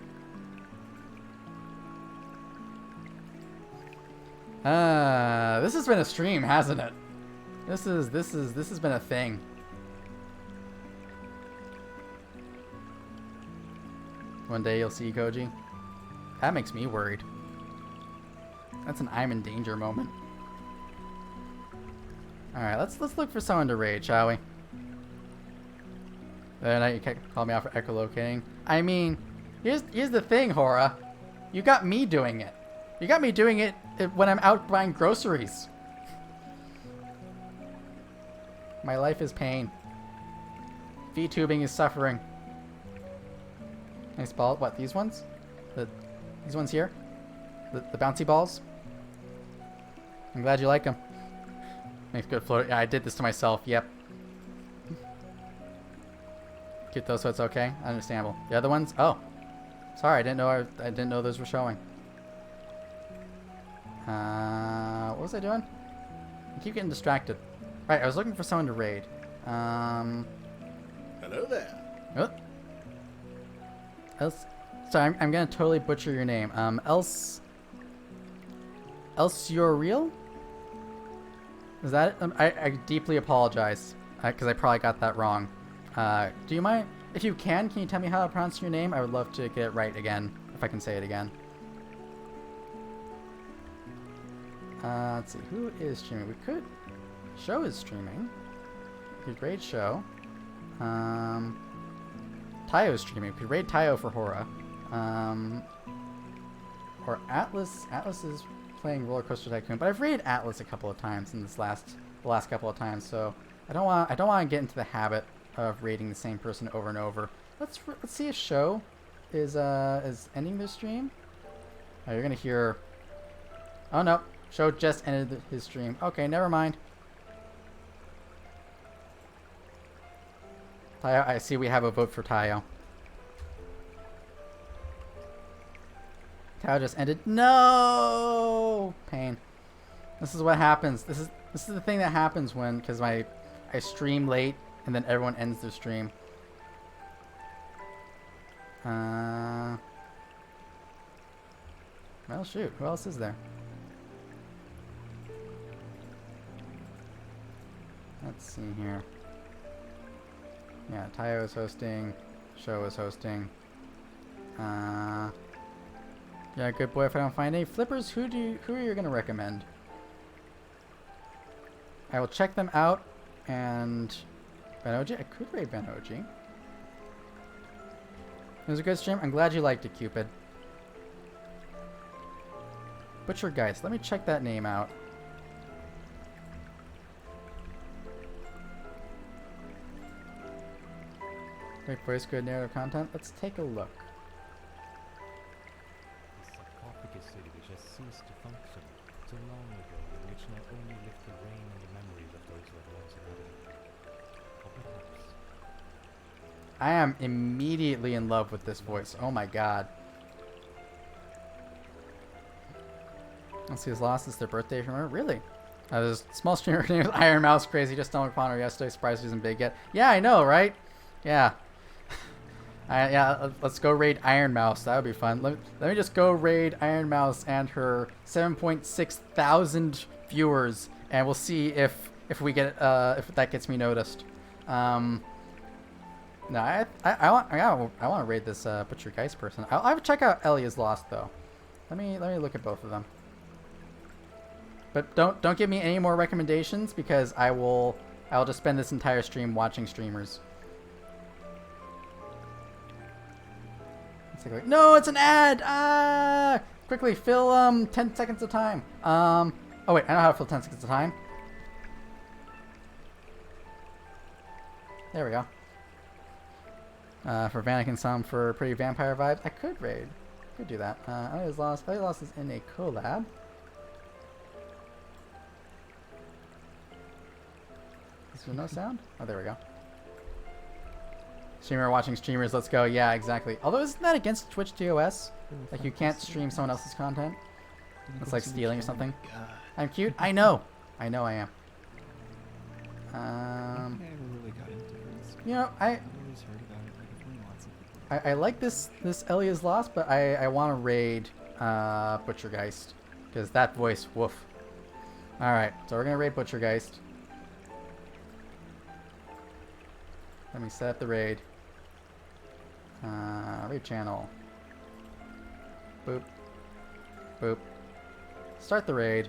This has been a stream, hasn't it? This has been a thing. One day you'll see Koji. That makes me worried. That's an I'm in danger moment. Alright, let's look for someone to raid, shall we? Then you can't call me out for echolocating. I mean, here's the thing, Hora. You got me doing it. You got me doing it when I'm out buying groceries. My life is pain. VTubing is suffering. Nice ball. What, these ones? These ones here? The bouncy balls? I'm glad you like them. Makes good float. Yeah, I did this to myself. Yep. Keep those so it's okay. Understandable. The other ones? Oh. Sorry, I didn't know those were showing. What was I doing? I keep getting distracted. Right, I was looking for someone to raid. Hello there. Oh. Sorry, I'm gonna totally butcher your name. Else you're real? Is that it? I deeply apologize because I probably got that wrong. Do you mind? If you can you tell me how to pronounce your name? I would love to get it right again, if I can say it again. Let's see, who is streaming? We could... Show is streaming. We could raid Show. Tayo is streaming. We could raid Tayo for Hora. Or Atlas. Atlas is playing Roller Coaster Tycoon, but I've raided Atlas a couple of times in the last couple of times, so I don't want to get into the habit of raiding the same person over and over. Let's see if Show is ending their stream. Oh, you're gonna hear. Oh no, Show just ended his stream. Okay, never mind. Tayo, I see we have a vote for Tayo. Tayo just ended. No pain. This is what happens. This is the thing that happens when I stream late and then everyone ends their stream. Well, shoot. Who else is there? Let's see here. Yeah, Tayo is hosting. show is hosting. Yeah, good boy. If I don't find any flippers, who are you gonna recommend? I will check them out. And Benoji, I could raid Benoji. It was a good stream. I'm glad you liked it, Cupid. Butcher Geist. Let me check that name out. Great voice, good narrative content. Let's take a look. The sarcophagus city which has ceased to function so long ago, in which not only lift the rain and the memories of those who have once inhabited it, or perhaps I am immediately in love with this voice. Oh my god. Let's see, his loss is their birthday. Remember? Really? There's a small streamer named Iron Mouse Crazy. Just stumbled upon her yesterday. Surprised she isn't big yet. Yeah, I know, right? Yeah. Yeah, let's go raid Iron Mouse. That would be fun. Let me just go raid Iron Mouse and her 7.6 thousand viewers, and we'll see if we get if that gets me noticed. No, I want to raid this Butcher Geist person. I'll check out Elia's Lost though. Let me look at both of them. But don't give me any more recommendations because I'll just spend this entire stream watching streamers. No, it's an ad! Ah! Quickly, fill 10 seconds of time. Oh wait, I know how to fill 10 seconds of time. There we go. For Vanakin, some for pretty vampire vibes. I could raid. Could do that. Elia's Lost is in a collab. Is there no sound? Oh, there we go. Streamer watching streamers, let's go. Yeah, exactly. Although, isn't that against Twitch TOS? Like, you can't stream someone else's content? It's like stealing or something. I'm cute? I know! I know I am. You know, I like this Elia's Lost, but I want to raid Butchergeist. Because that voice, woof. Alright, so we're going to raid Butchergeist. Let me set up the raid. Raid channel. Boop. Boop. Start the raid.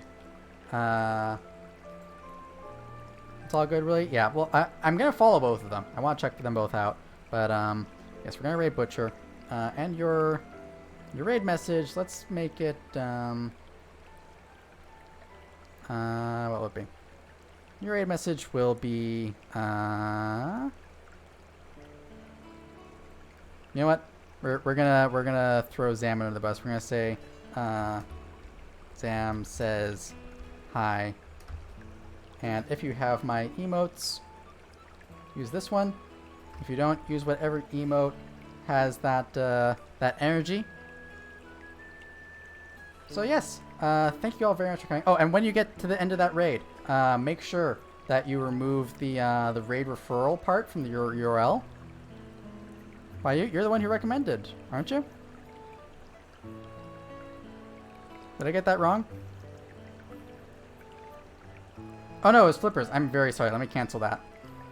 It's all good, really? Yeah, well, I'm going to follow both of them. I want to check them both out. But, yes, we're going to raid Butcher. And your raid message, let's make it, what will it be? Your raid message will be, you know what? We're gonna throw Zam under the bus. We're gonna say, Zam says hi. And if you have my emotes, use this one. If you don't, use whatever emote has that that energy. So yes, thank you all very much for coming. Oh, and when you get to the end of that raid, make sure that you remove the raid referral part from your URL. Why, you're the one who recommended, aren't you? Did I get that wrong? Oh no, it was Flippers. I'm very sorry. Let me cancel that.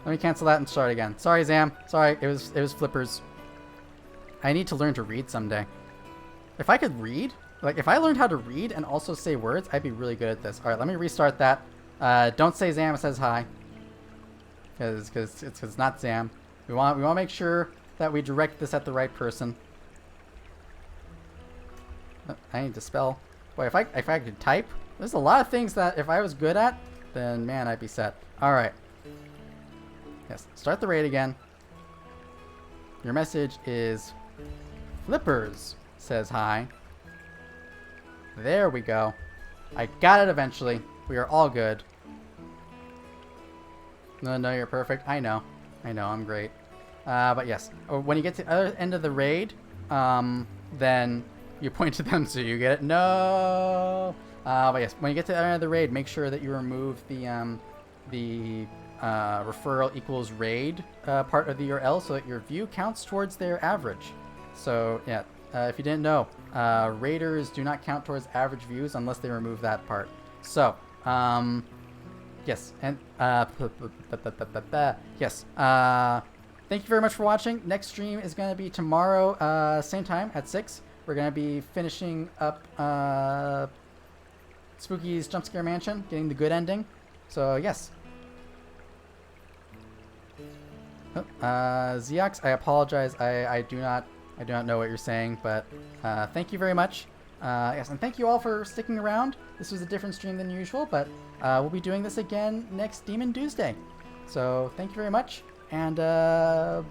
Let me cancel that and start again. Sorry, Zam. Sorry, it was Flippers. I need to learn to read someday. If I could read, like if I learned how to read and also say words, I'd be really good at this. All right, let me restart that. Don't say Zam. It says hi. Because it's not Zam. We want to make sure that we direct this at the right person. I need to spell. Boy, if I could type, there's a lot of things that if I was good at, then man, I'd be set. All right. Yes, start the raid again. Your message is Flippers says hi. There we go. I got it eventually. We are all good. No, you're perfect. I know, I'm great. But yes, when you get to the other end of the raid, then you point to them so you get it. No! But yes, when you get to the other end of the raid, make sure that you remove the referral equals raid part of the URL so that your view counts towards their average. So yeah, if you didn't know, raiders do not count towards average views unless they remove that part. So, yes, and yes, thank you very much for watching. Next stream is going to be tomorrow, same time at 6. We're going to be finishing up Spooky's Jump Scare Mansion, getting the good ending. So yes. Oh, Zeox, I apologize. I do not know what you're saying, but thank you very much. Yes, and thank you all for sticking around. This was a different stream than usual, but we'll be doing this again next Daemon Daeusday. So thank you very much, and yeah,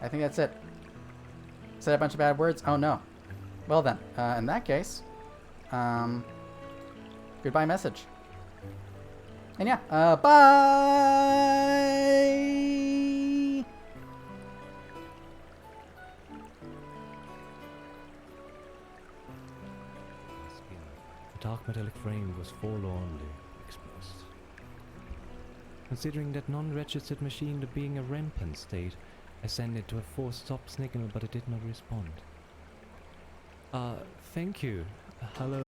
I think that's it. Said a bunch of bad words? Oh no. Well then, in that case, goodbye message. And yeah, bye! The dark metallic frame was forlornly expressed. Considering that non-registered machine to being a rampant state, I sent it to a forced stop signal, but it did not respond. Thank you. Hello.